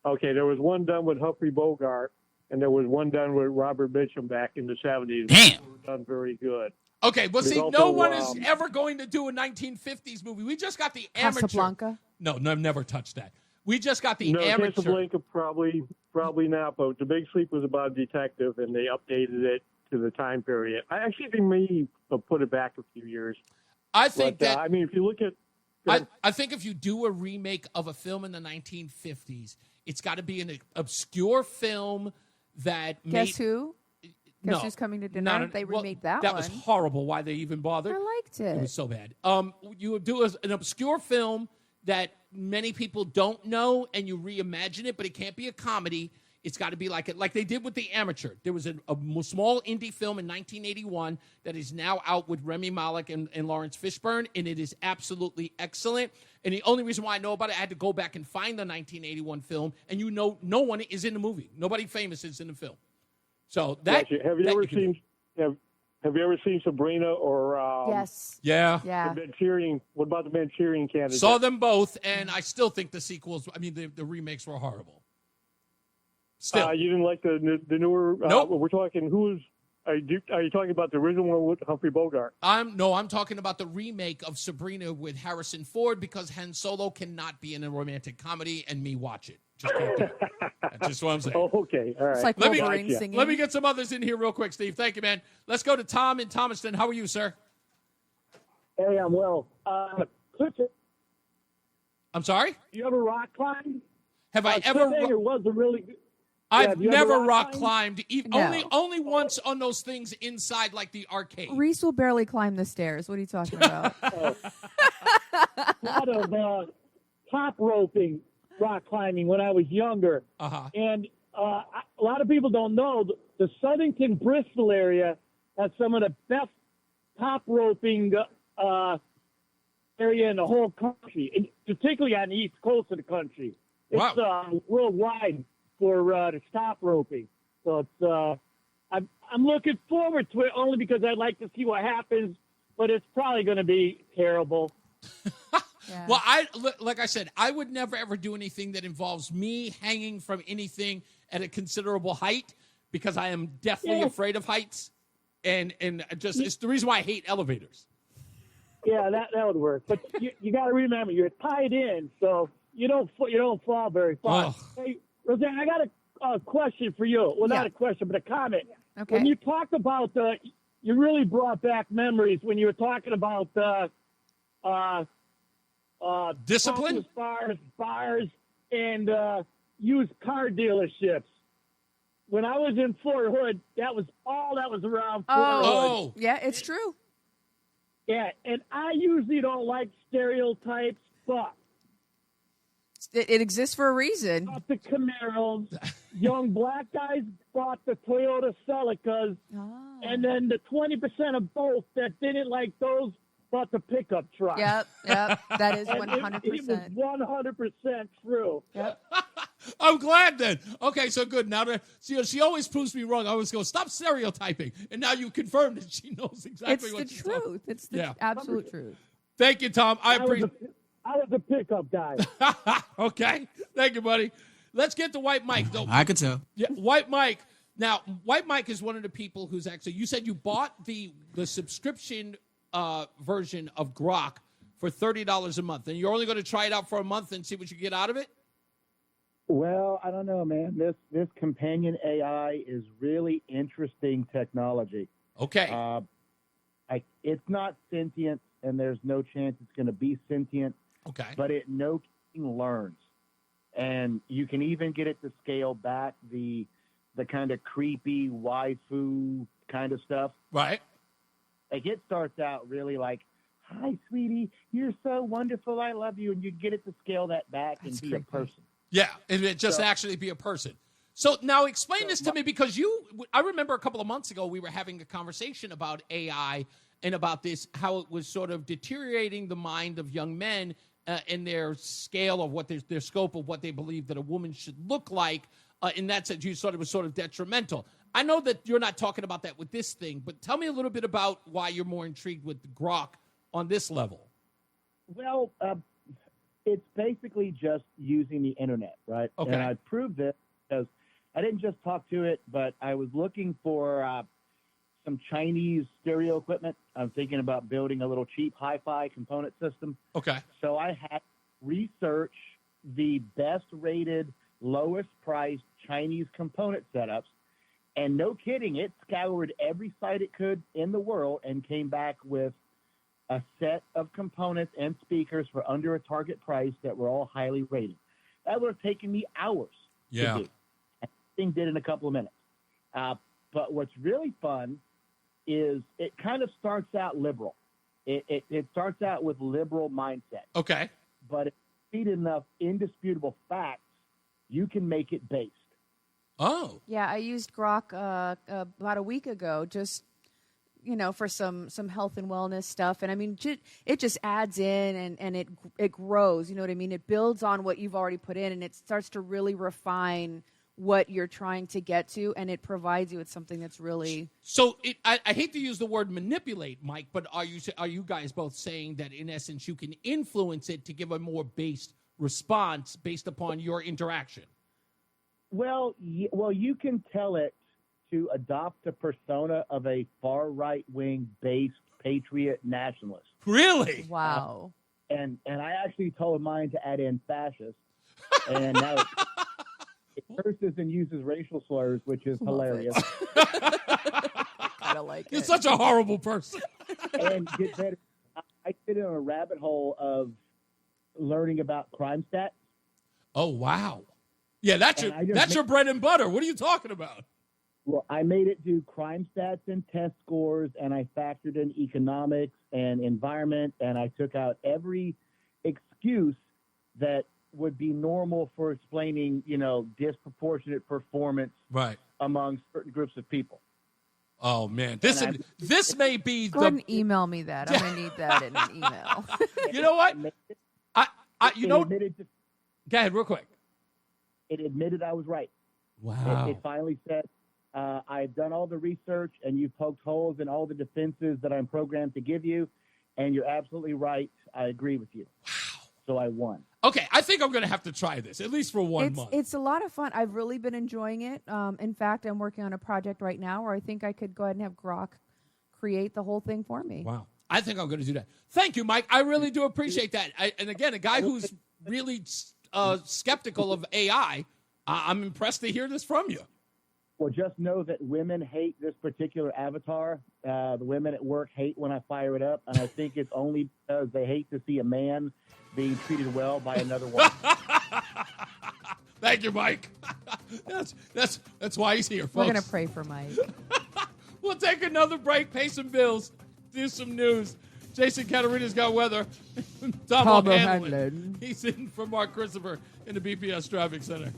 Okay, there was one done with Humphrey Bogart, and there was one done with Robert Mitchum back in the 70s. Damn. Done very good. Okay, well, There's see, also, no one is ever going to do a 1950s movie. We just got the amateur. Casablanca? No, I've never touched that. We just got the No, amateur. Casablanca probably not, but The Big Sleep was about a detective, and they updated it to the time period. I actually think maybe put it back a few years. I think that. I mean, if you look at. I think if you do a remake of a film in the 1950s, it's got to be an obscure film that. Guess who? No, Guess who's coming to dinner? They remade that That one. was horrible. Why they even bothered? I liked it. It was so bad. You would do an obscure film that many people don't know, and you reimagine it, but it can't be a comedy. It's got to be like they did with The Amateur. There was a small indie film in 1981 that is now out with Remy Malek and Lawrence Fishburne, and it is absolutely excellent. And the only reason why I know about it, I had to go back and find the 1981 film, and no one is in the movie. Nobody famous is in the film. So that. Gotcha. Have you ever seen Sabrina or? Yes. Yeah. The Manchurian. What about the Manchurian Candidate? Saw them both, and I still think the sequels. I mean, the remakes were horrible. Still, you didn't like the newer. Nope. We're talking who's Are you talking about the original one with Humphrey Bogart? I'm talking about the remake of Sabrina with Harrison Ford, because Han Solo cannot be in a romantic comedy and me watch it. Just can't do it. That's just what I'm saying. Oh, okay. All right. It's like Wolverine singing. Let me get some others in here real quick, Steve. Thank you, man. Let's go to Tom in Thomaston. How are you, sir? Hey, I'm well. I'm sorry? You ever rock climb? Have I ever? Cliffhanger was a really good. I've you never ever rock climbed? climbed. No. Only once on those things inside, like the arcade. Reese will barely climb the stairs. What are you talking about? A lot of top roping, rock climbing when I was younger. Uh-huh. And a lot of people don't know the Southington, Bristol area has some of the best top roping area in the whole country, and particularly on the east coast of the country. It's worldwide for the top roping. So it's I'm looking forward to it only because I'd like to see what happens, but it's probably going to be terrible. Yeah. Well, like I said, I would never ever do anything that involves me hanging from anything at a considerable height, because I am definitely afraid of heights, and just it's the reason why I hate elevators. Yeah, that would work. But you got to remember, you're tied in, so you don't fall very far. Oh. Hey, Rozan, I got a question for you. Well, not a question, but a comment. Okay. When you talked about you really brought back memories when you were talking about discipline, bars, and used car dealerships. When I was in Fort Hood, that was all that was around Fort Hood. Yeah, it's true. Yeah, and I usually don't like stereotypes, but it exists for a reason. Bought the Camaros, young black guys bought the Toyota Celicas, and then the 20% of both that didn't like those bought the pickup truck. Yep, that is 100%. It was 100% true. Yep. I'm glad then. Okay, so good. Now she always proves me wrong. I always go, stop stereotyping, and now you confirmed that she knows exactly what she's talking. It's the absolute truth. Thank you, Tom. I appreciate. I was a pickup guy. Okay, thank you, buddy. Let's get to White Mike, though. I could tell. Yeah, White Mike. Now, White Mike is one of the people who's actually. You said you bought the subscription version of Grok for $30 a month, and you're only going to try it out for a month and see what you get out of it. Well, I don't know, man. This companion AI is really interesting technology. Okay. It's not sentient, and there's no chance it's going to be sentient. Okay. But it learns, and you can even get it to scale back the kind of creepy waifu kind of stuff. Right. Like it starts out really like, "Hi, sweetie, you're so wonderful. I love you," and you get it to scale that back and be a person. Yeah, and it just actually be a person. So now explain this to me, because I remember a couple of months ago we were having a conversation about AI and about this, how it was sort of deteriorating the mind of young men in their scale of what their scope of what they believe that a woman should look like. In that sense, you thought it was sort of detrimental. I know that you're not talking about that with this thing, but tell me a little bit about why you're more intrigued with Grok on this level. Well, it's basically just using the internet, right? Okay. And I proved it because I didn't just talk to it, but I was looking for some Chinese stereo equipment. I'm thinking about building a little cheap hi-fi component system. Okay. So I had research the best-rated, lowest-priced Chinese component setups, and no kidding, it scoured every site it could in the world and came back with a set of components and speakers for under a target price that were all highly rated. That would have taken me hours to do. And the thing did in a couple of minutes. But what's really fun is it kind of starts out liberal. It starts out with liberal mindset. Okay. But if you feed enough indisputable facts, you can make it based. Oh. Yeah, I used Grok about a week ago, just for some health and wellness stuff. And I mean, it just adds in and it grows, you know what I mean? It builds on what you've already put in, and it starts to really refine what you're trying to get to, and it provides you with something that's really... So I hate to use the word manipulate, Mike, but are you guys both saying that in essence you can influence it to give a more based response based upon your interaction? Well, you can tell it to adopt a persona of a far right wing based patriot nationalist. Really? Wow. And I actually told mine to add in fascist, and now it curses and uses racial slurs, which is hilarious. I don't like You're such a horrible person. And get better. I get in a rabbit hole of learning about crime stats. Oh, wow. Yeah, that's your bread and butter. What are you talking about? Well, I made it do crime stats and test scores, and I factored in economics and environment, and I took out every excuse that would be normal for explaining, disproportionate performance among certain groups of people. Oh, man. This may be Go ahead and email me that. I'm going to need that in an email. You know what? Go ahead, real quick. It admitted I was right. Wow. It finally said, I've done all the research, and you poked holes in all the defenses that I'm programmed to give you, and you're absolutely right. I agree with you. Wow. So I won. Okay, I think I'm going to have to try this, at least for 1 month. It's a lot of fun. I've really been enjoying it. In fact, I'm working on a project right now where I think I could go ahead and have Grok create the whole thing for me. Wow. I think I'm going to do that. Thank you, Mike. I really do appreciate that. And again, a guy who's really skeptical of AI, I'm impressed to hear this from you. Well, just know that women hate this particular avatar. The women at work hate when I fire it up, and I think it's only because they hate to see a man being treated well by another woman. Thank you, Mike. That's why he's here, folks. We're going to pray for Mike. We'll take another break, pay some bills, do some news. Jason Caterina's got weather. Tom O'Hanlon. He's in for Mark Christopher in the BPS Traffic Center.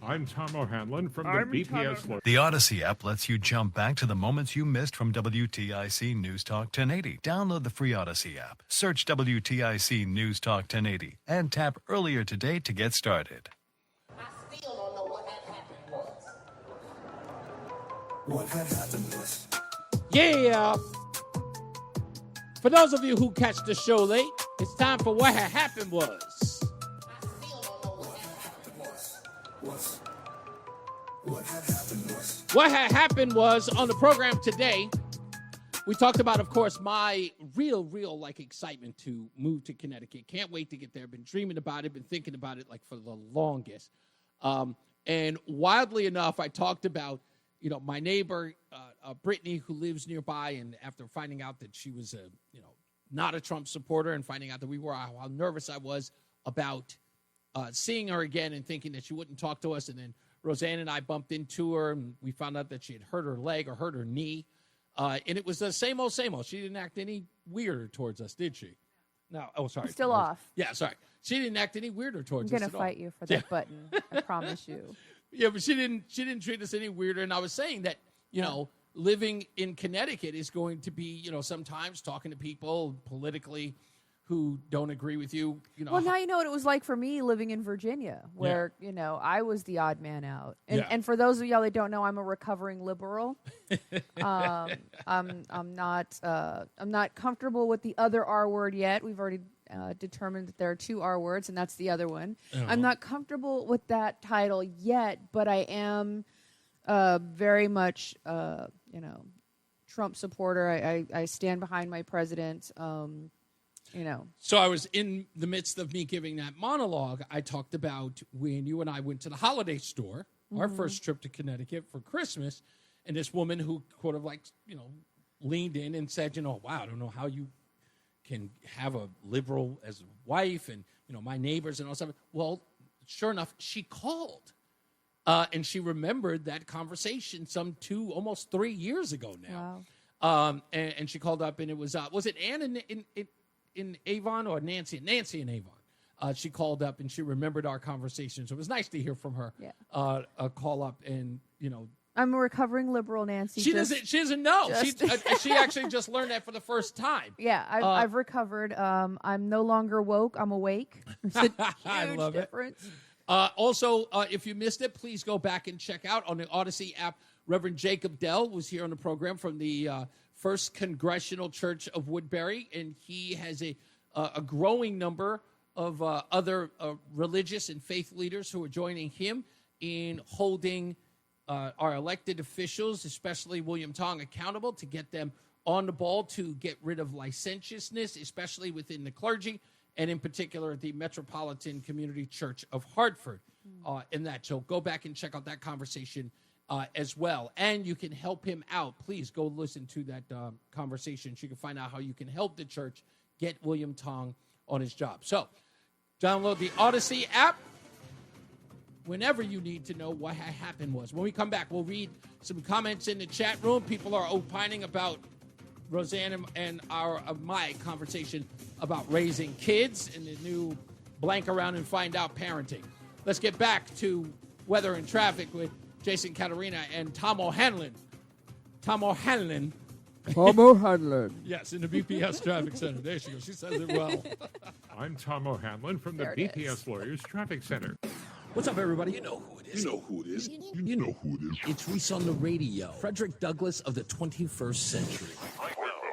I'm Tom O'Hanlon from the BPS. The Odyssey app lets you jump back to the moments you missed from WTIC News Talk 1080. Download the free Odyssey app, search WTIC News Talk 1080, and tap earlier today to get started. I still don't know what had happened was. What had happened was. Yeah. For those of you who catch the show late, it's time for What Had Happened Was. What had happened was on the program today, we talked about, of course, my real excitement to move to Connecticut. Can't wait to get there. Been dreaming about it, been thinking about it for the longest. And wildly enough, I talked about, my neighbor, Brittany, who lives nearby, and after finding out that she was not a Trump supporter and finding out that we were, how nervous I was about seeing her again and thinking that she wouldn't talk to us. And then Rozan and I bumped into her, and we found out that she had hurt her leg or hurt her knee. And it was the same old, same old. She didn't act any weirder towards us, did she? No. Oh, sorry. I'm still off. Yeah, sorry. She didn't act any weirder towards us. I'm going to fight you for that button. I promise you. Yeah, but she didn't treat us any weirder. And I was saying that, living in Connecticut is going to be, sometimes talking to people politically who don't agree with you. Well, now you know what it was like for me living in Virginia, where I was the odd man out. And for those of y'all that don't know, I'm a recovering liberal. I'm not comfortable with the other R word yet. We've already determined that there are 2 R words, and that's the other one. Uh-huh. I'm not comfortable with that title yet, but I am very much Trump supporter. I stand behind my president. So I was in the midst of me giving that monologue. I talked about when you and I went to the holiday store, our first trip to Connecticut for Christmas, and this woman who sort of leaned in and said, wow, I don't know how you can have a liberal as a wife and, my neighbors and all stuff. Well, sure enough, she called. And she remembered that conversation some 2, almost 3 years ago now. Wow. And she called up, and it was it Ann in Avon or Nancy in Avon? She called up and she remembered our conversation. So it was nice to hear from her. Yeah. Call up and I'm a recovering liberal, Nancy. She doesn't know. She actually just learned that for the first time. Yeah, I've recovered. I'm no longer woke. I'm awake. It's a huge I love difference. Also, if you missed it, please go back and check out on the Odyssey app. Reverend Jacob Dell was here on the program from the First Congregational Church of Woodbury, and he has a growing number of other religious and faith leaders who are joining him in holding our elected officials, especially William Tong, accountable to get them on the ball to get rid of licentiousness, especially within the clergy, and in particular the Metropolitan Community Church of Hartford. In that, so go back and check out that conversation as well. And you can help him out. Please go listen to that conversation so you can find out how you can help the church get William Tong on his job. So download the Odyssey app whenever you need to know what happened was. When we come back, we'll read some comments in the chat room. People are opining about Rozan and my conversation about raising kids and the new blank around and find out parenting. Let's get back to weather and traffic with Jason Caterina and Tom O'Hanlon. Tom O'Hanlon. Tom O'Hanlon. Yes, in the BPS Traffic Center. There she goes. She says it well. I'm Tom O'Hanlon from the BPS Lawyers Traffic Center. What's up, everybody? You know who it is. You know who it is. You know who it is. It's Reese on the radio. Frederick Douglass of the 21st century.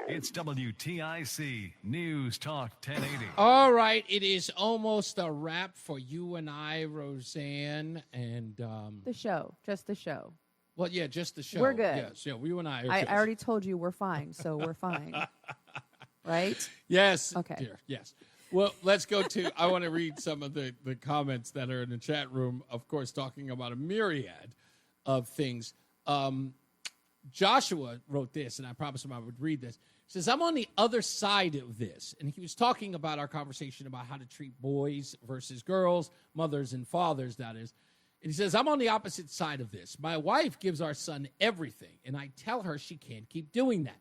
It's WTIC News Talk 1080. All right, it is almost a wrap for you and I, Rozan, and the show, just the show. Well, yeah, just the show. We're good. Yes, yeah, you and I. I already told you we're fine, so we're fine. Right? Yes. Okay. Dear, yes. Well, let's go to. I want to read some of the comments that are in the chat room. Of course, talking about a myriad of things. Joshua wrote this, and I promised him I would read this. He says, I'm on the other side of this. And he was talking about our conversation about how to treat boys versus girls, mothers and fathers, that is. And he says, I'm on the opposite side of this. My wife gives our son everything, and I tell her she can't keep doing that.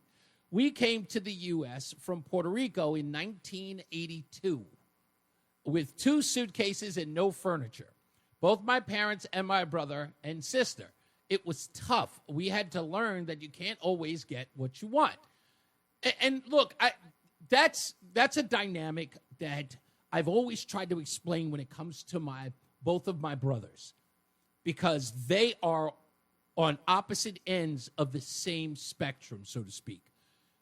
We came to the U.S. from Puerto Rico in 1982 with 2 suitcases and no furniture. Both my parents and my brother and sister. It was tough. We had to learn that you can't always get what you want. And look, that's a dynamic that I've always tried to explain when it comes to both of my brothers, because they are on opposite ends of the same spectrum, so to speak.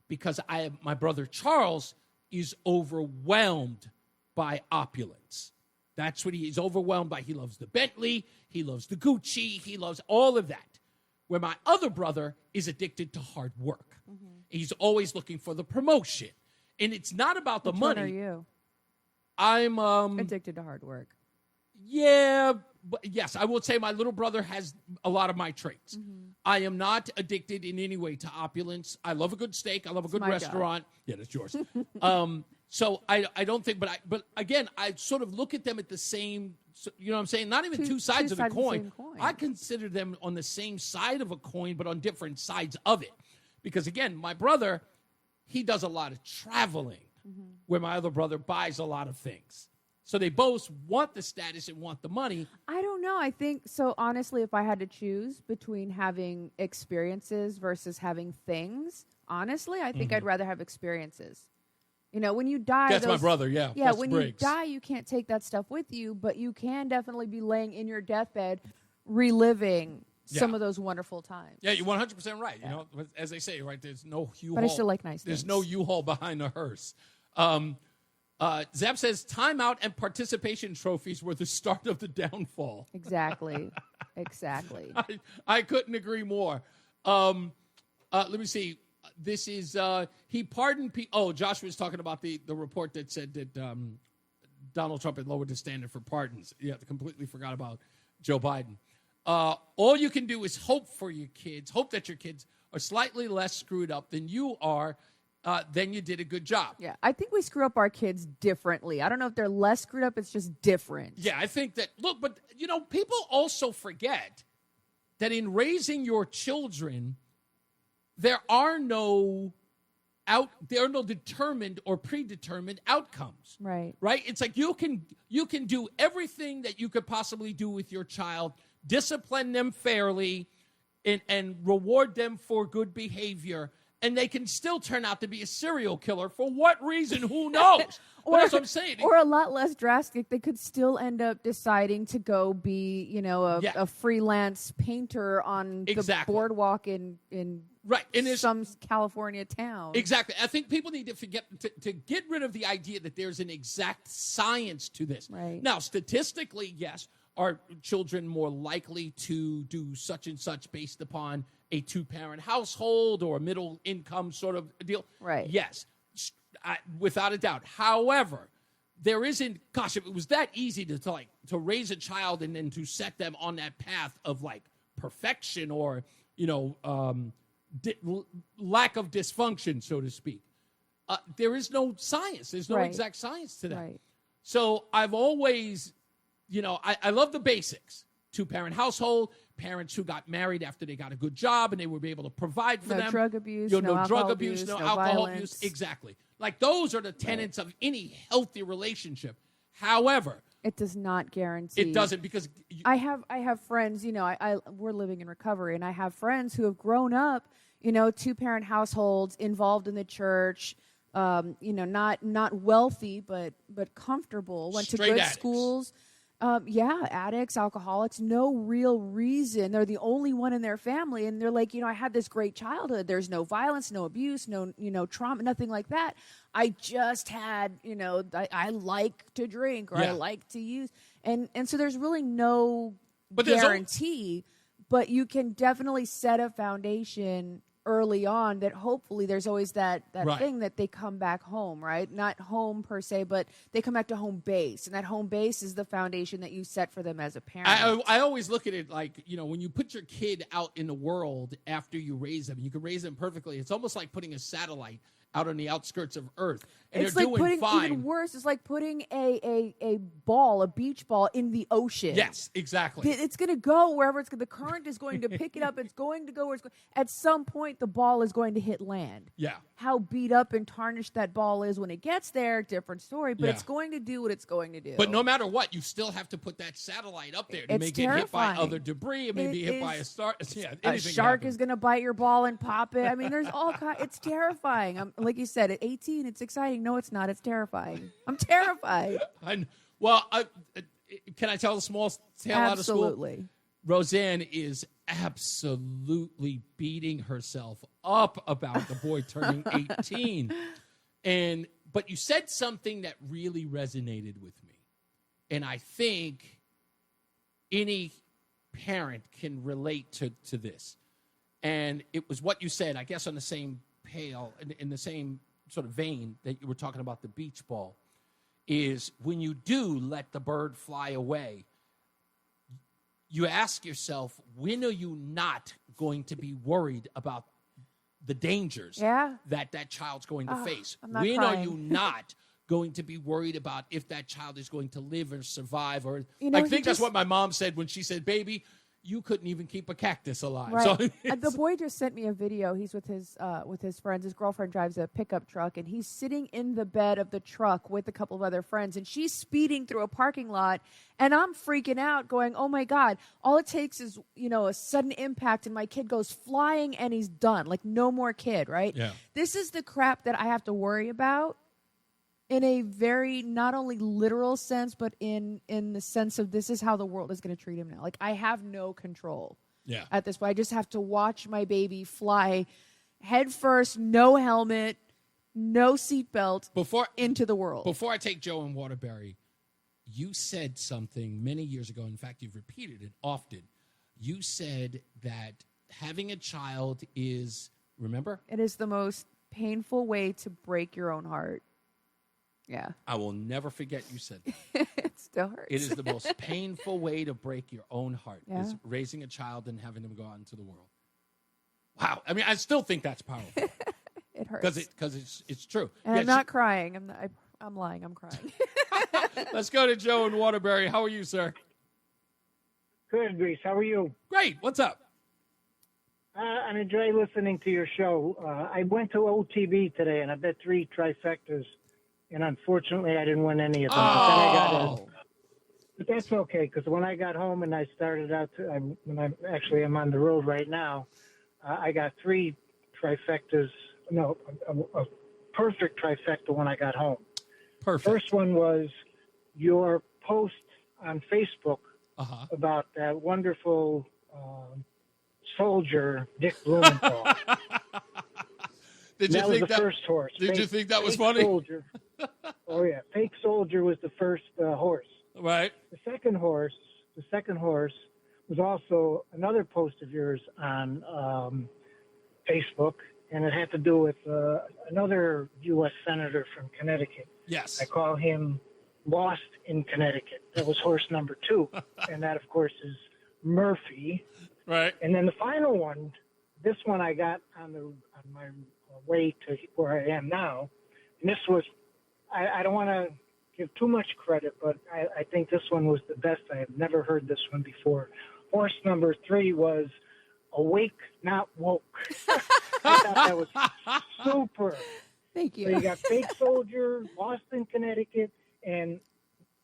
Because my brother Charles is overwhelmed by opulence. That's what he's overwhelmed by. He loves the Bentley, he loves the Gucci, he loves all of that. Where my other brother is addicted to hard work. Mm-hmm. He's always looking for the promotion. And it's not about the money. Which one are you? I'm addicted to hard work. Yeah, but yes, I will say my little brother has a lot of my traits. Mm-hmm. I am not addicted in any way to opulence. I love a good steak. I love a good restaurant. Job. Yeah, that's yours. So I don't think, but again, I sort of look at them at the same, you know what I'm saying? Not even two sides of the coin. I consider them on the same side of a coin, but on different sides of it. Because again, my brother, he does a lot of traveling, where my other brother buys a lot of things. So they both want the status and want the money. I don't know. I think, so honestly, if I had to choose between having experiences versus having things, honestly, I think I'd rather have experiences. You know, when you die... That's my brother, yeah. Yeah, when you die, you can't take that stuff with you, but you can definitely be laying in your deathbed reliving some of those wonderful times. Yeah, you're 100% right. You know, as they say, right, there's no U-Haul. But I still like nice There's things. no U-Haul behind the hearse. Zap says timeout and participation trophies were the start of the downfall. Exactly. Exactly. I couldn't agree more. Let me see. This is, he pardoned people. Oh, Josh was talking about the report that said that Donald Trump had lowered the standard for pardons. Yeah, completely forgot about Joe Biden. All you can do is hope for your kids, hope that your kids are slightly less screwed up than you are, then you did a good job. Yeah, I think we screw up our kids differently. I don't know if they're less screwed up. It's just different. Yeah, I think that, look, but, you know, people also forget that in raising your children, there are no determined or predetermined outcomes. Right. Right? It's like you can do everything that you could possibly do with your child, discipline them fairly, and reward them for good behavior, and they can still turn out to be a serial killer. For what reason? Who knows? That's what I'm saying. Or a lot less drastic, they could still end up deciding to go be, you know, a freelance painter on the boardwalk in some California town. Exactly. I think people need to forget to get rid of the idea that there's an exact science to this. Right. Now, statistically, yes, are children more likely to do such and such based upon a two-parent household or a middle-income sort of deal? Right. Yes, without a doubt. However, there isn't. Gosh, if it was that easy to raise a child and then to set them on that path of like perfection or lack of dysfunction, so to speak. There is no science. There's no exact science to that. Right. So I've always, I love the basics. Two-parent household, parents who got married after they got a good job and they were able to provide for them. No drug abuse, no alcohol drug abuse, no alcohol violence. abuse. Exactly. Like those are the tenets of any healthy relationship. However, it does not guarantee. It doesn't because I have friends. We're living in recovery, and I have friends who have grown up, two-parent households, involved in the church. Not wealthy, but comfortable. Went Straight to good addicts. schools. Addicts, alcoholics. No real reason. They're the only one in their family, and they're like, I had this great childhood. There's no violence, no abuse, no trauma, nothing like that. I just had, I like to drink or I like to use, and so there's really no guarantee, but you can definitely set a foundation early on that hopefully there's always that thing that they come back home, right? Not home per se, but they come back to home base, and that home base is the foundation that you set for them as a parent. I always look at it like, when you put your kid out in the world after you raise them, you can raise them perfectly. It's almost like putting a satellite out on the outskirts of Earth, and it's they're like doing putting, fine. even worse, it's like putting a beach ball in the ocean. Yes, exactly. It's going to go wherever the current is going to pick it up. It's going to go where it's going. At some point, the ball is going to hit land. Yeah. How beat up and tarnished that ball is when it gets there, different story, but it's going to do what it's going to do. But no matter what, you still have to put that satellite up there to It's make it hit by terrifying. other debris. It may be hit by a star. Yeah, A shark is going to bite your ball and pop it. I mean, there's all kinds. It's terrifying. Like you said, at 18, it's exciting. No, it's not. It's terrifying. I'm terrified. Can I tell the small tale out of school? Absolutely. Rozan is absolutely beating herself up about the boy turning 18. But you said something that really resonated with me. And I think any parent can relate to this. And it was what you said, I guess on the same pale, in the same sort of vein that you were talking about the beach ball, is when you do let the bird fly away, you ask yourself, when are you not going to be worried about the dangers that child's going to face? When crying. are you not going to be worried about if that child is going to live or survive? Or I think that's what my mom said when she said, baby, you couldn't even keep a cactus alive. Right. So The boy just sent me a video. He's with his friends. His girlfriend drives a pickup truck, and he's sitting in the bed of the truck with a couple of other friends, and she's speeding through a parking lot, and I'm freaking out, going, "Oh my God!" All it takes is a sudden impact, and my kid goes flying, and he's done. Like no more kid, right? Yeah. This is the crap that I have to worry about. In a very not only literal sense, but in the sense of this is how the world is going to treat him now. Like I have no control at this point. I just have to watch my baby fly head first, no helmet, no seatbelt into the world. Before I take Joe in Waterbury, you said something many years ago. In fact, you've repeated it often. You said that having a child is, remember? It is the most painful way to break your own heart. Yeah. I will never forget you said that. It still hurts. It is the most painful way to break your own heart, is Yeah. raising a child and having them go out into the world. Wow. I mean, I still think that's powerful. It hurts. Because it's true. And Yeah, I'm not crying. I'm lying. I'm crying. Let's go to Joe in Waterbury. How are you, sir? Good, Reese. How are you? Great. What's up? I enjoy listening to your show. I went to OTB today, and I bet 3 trifectas, and unfortunately, I didn't win any of them. But that's okay, because when I got home and I started out, I'm on the road right now, I got 3 trifectas. No, a perfect trifecta when I got home. Perfect. First one was your post on Facebook about that wonderful soldier, Dick Blumenthal. Did you that think was the first horse. Did you think that was funny? Soldier. Oh, yeah. Fake Soldier was the first horse. Right. The second horse the second horse was also another post of yours on Facebook, and it had to do with another U.S. senator from Connecticut. Yes. I call him Lost in Connecticut. That was horse number 2, and that, of course, is Murphy. Right. And then the final one, this one I got on my way to where I am now, and this was, I don't want to give too much credit, but I think this one was the best. I have never heard this one before. Horse number 3 was Awake, Not Woke. I thought that was super. Thank you. So you got Fake Soldier, Lost in Connecticut, and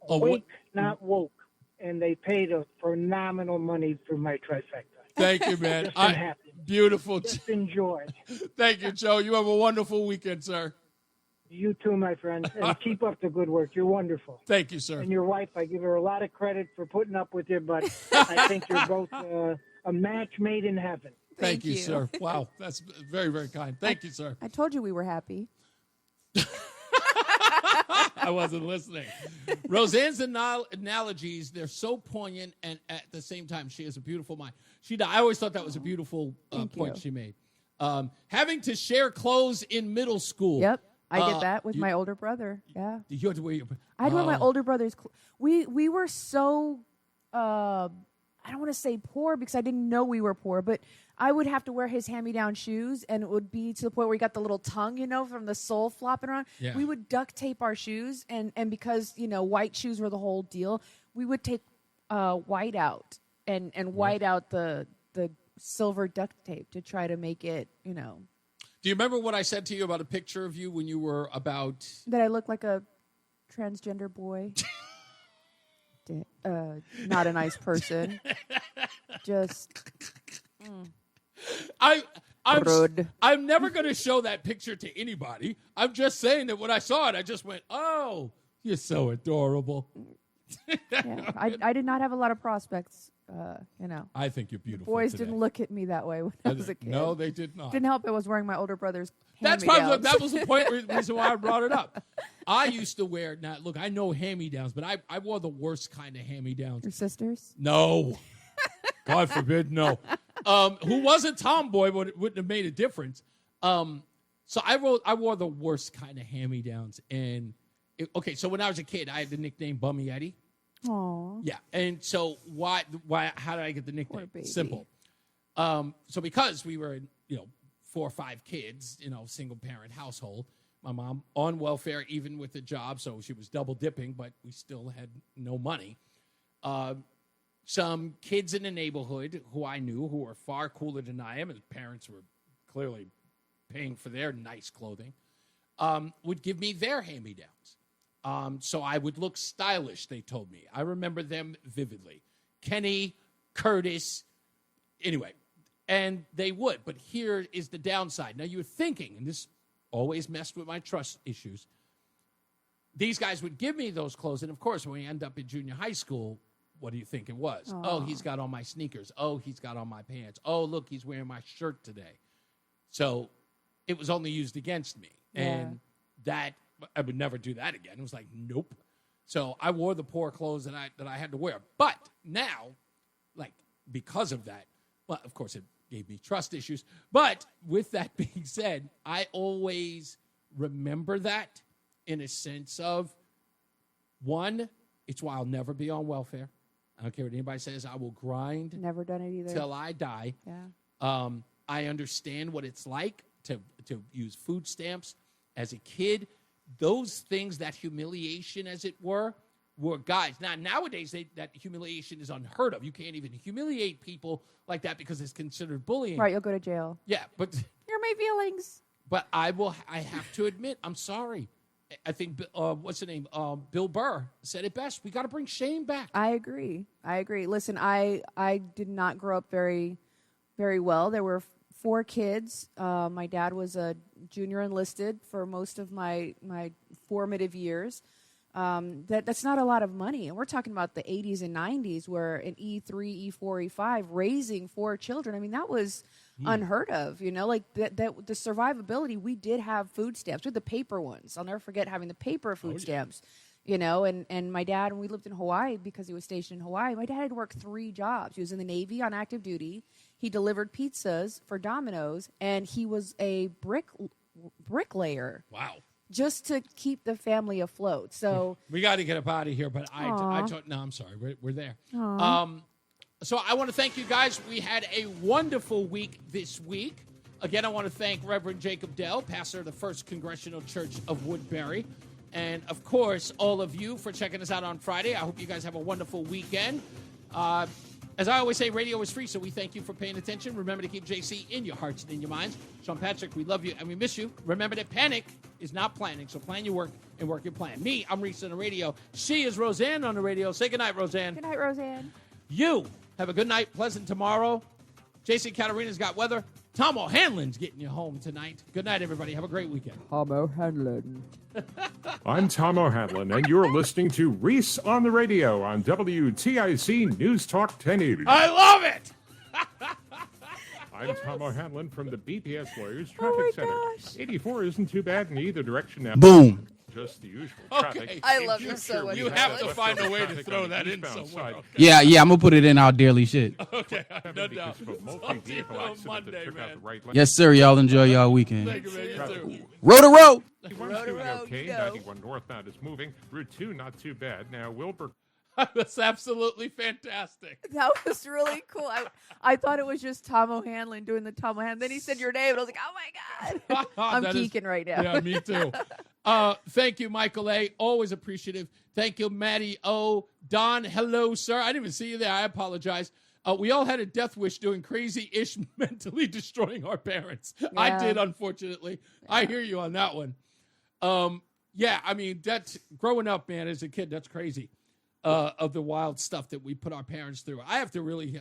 Awake, Not Woke. And they paid a phenomenal money for my trifecta. Thank you, man. Just been happy. Beautiful. Just enjoy. Thank you, Joe. You have a wonderful weekend, sir. You too, my friend. And keep up the good work. You're wonderful. Thank you, sir. And your wife, I give her a lot of credit for putting up with you, but I think you're both a match made in heaven. Thank you, sir. Wow, that's very, very kind. Thank you, sir. I told you we were happy. I wasn't listening. Roseanne's analogies, they're so poignant, and at the same time, she has a beautiful mind. I always thought that was a beautiful point she made. Having to share clothes in middle school. Yep. I did that with my older brother. Yeah. You had to wear your... I had to wear my older brother's clothes. We were so, I don't want to say poor because I didn't know we were poor, but I would have to wear his hand-me-down shoes, and it would be to the point where you got the little tongue, from the sole flopping around. Yeah. We would duct tape our shoes, and because, white shoes were the whole deal, we would take white out and white out the silver duct tape to try to make it, Do you remember what I said to you about a picture of you when you were about... That I look like a transgender boy. Not a nice person. Just... I'm never going to show that picture to anybody. I'm just saying that when I saw it, I just went, oh, you're so adorable. Yeah, I did not have a lot of prospects, I think you're beautiful. Boys today. didn't look at me that way when I was a kid. No, they did not. Didn't help I was wearing my older brother's That was the point reason why I brought it up. I used to wear, now look, I know hand-me-downs, but I wore the worst kind of hand-me-downs. Your sisters? No. God forbid, no. Who was a tomboy, but it wouldn't have made a difference. So I wore the worst kind of hand-me-downs. And, so when I was a kid, I had the nickname Bummy Eddie. Aww. Yeah, and so how did I get the nickname? Simple. So because we were, 4 or 5 kids, single-parent household, my mom on welfare, even with a job, so she was double dipping, but we still had no money. Some kids in the neighborhood who I knew who were far cooler than I am, and parents were clearly paying for their nice clothing, would give me their hand-me-downs. So I would look stylish, they told me. I remember them vividly. Kenny, Curtis, anyway. And they would. But here is the downside. Now, you're thinking, and this always messed with my trust issues, these guys would give me those clothes. And, of course, when we end up in junior high school, what do you think it was? Aww. Oh, he's got on my sneakers. Oh, he's got on my pants. Oh, look, he's wearing my shirt today. So it was only used against me. Yeah. And that, I would never do that again. It was like, nope. So I wore the poor clothes that I had to wear. But now, because of that, well, of course, it gave me trust issues. But with that being said, I always remember that in a sense of, one, it's why I'll never be on welfare. I don't care what anybody says. I will grind. Never done it either. Till I die. Yeah. I understand what it's like to use food stamps. As a kid, those things, that humiliation, as it were guys. Now, nowadays, that humiliation is unheard of. You can't even humiliate people like that because it's considered bullying. Right, you'll go to jail. Yeah, but... You're my feelings. But I have to admit, I'm sorry. I think, what's the name? Bill Burr said it best. We got to bring shame back. I agree. Listen, I did not grow up very, very well. There were 4 kids. My dad was a junior enlisted for most of my formative years. That's not a lot of money. And we're talking about the 80s and 90s where an E3, E4, E5, raising 4 children, I mean, that was unheard of, the survivability, we did have food stamps. We had the paper ones. I'll never forget having the paper food stamps. and my dad, when we lived in Hawaii, because he was stationed in Hawaii, my dad had worked 3 jobs. He was in the Navy on active duty. He delivered pizzas for Domino's, and he was a bricklayer. Wow. Just to keep the family afloat. So we got to get up out of here, but I don't. No, I'm sorry. We're there. So I want to thank you guys. We had a wonderful week this week. Again, I want to thank Reverend Jacob Dell, pastor of the First Congregational Church of Woodbury. And, of course, all of you for checking us out on Friday. I hope you guys have a wonderful weekend. As I always say, radio is free, so we thank you for paying attention. Remember to keep JC in your hearts and in your minds. Sean Patrick, we love you and we miss you. Remember that panic is not planning, so plan your work and work your plan. Me, I'm Reese on the radio. She is Rozan on the radio. Say goodnight, Rozan. Good night, Rozan. You have a good night, pleasant tomorrow. JC Katarina's got weather. Tom O'Hanlon's getting you home tonight. Good night, everybody. Have a great weekend. Tom O'Hanlon. I'm Tom O'Hanlon, and you're listening to Reese on the radio on WTIC News Talk 1080. I love it! I'm Tom O'Hanlon from the BPS Lawyers Traffic Center. Gosh. 84 isn't too bad in either direction now. Boom. Just the usual Okay. traffic. I love you so much. You have to find a way to throw that in somewhere. Side. Yeah, I'm going to put it in our daily shit. Okay, no doubt. Because of a multi-vehicle on accident Monday, that took out man. the right lane. Yes, sir. Y'all enjoy y'all weekend. Thank you, man. You too. Row to row. 91's doing okay. 91 northbound is moving. Route 2, not too bad. Now, Wilbur. That's absolutely fantastic. That was really cool. I thought it was just Tom O'Hanlon doing the Tom O'Hanlon. Then he said your name, and I was like, oh, my God. I'm geeking right now. Yeah, me too. Thank you, Michael A. Always appreciative. Thank you, Maddie O. Don, hello, sir. I didn't even see you there. I apologize. We all had a death wish doing crazy-ish, mentally destroying our parents. Yeah. I did, unfortunately. Yeah. I hear you on that one. Yeah, I mean, that's growing up, man, as a kid, that's crazy. Of the wild stuff that we put our parents through. I have to really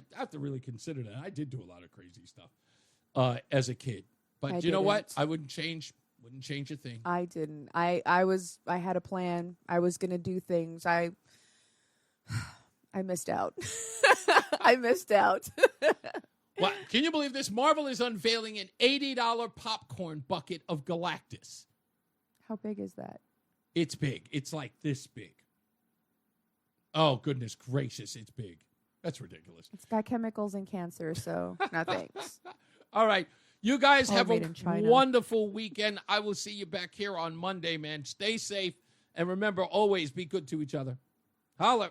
consider that. I did do a lot of crazy stuff as a kid. But you know what? I wouldn't change a thing. I didn't. I had a plan. I was going to do things. I missed out. I missed out. Well, can you believe this? Marvel is unveiling an $80 popcorn bucket of Galactus. How big is that? It's big. It's like this big. Oh, goodness gracious, it's big. That's ridiculous. It's got chemicals and cancer, so no thanks. All right. You guys All have a made in China. wonderful weekend. I will see you back here on Monday, man. Stay safe. And remember, always be good to each other. Holler.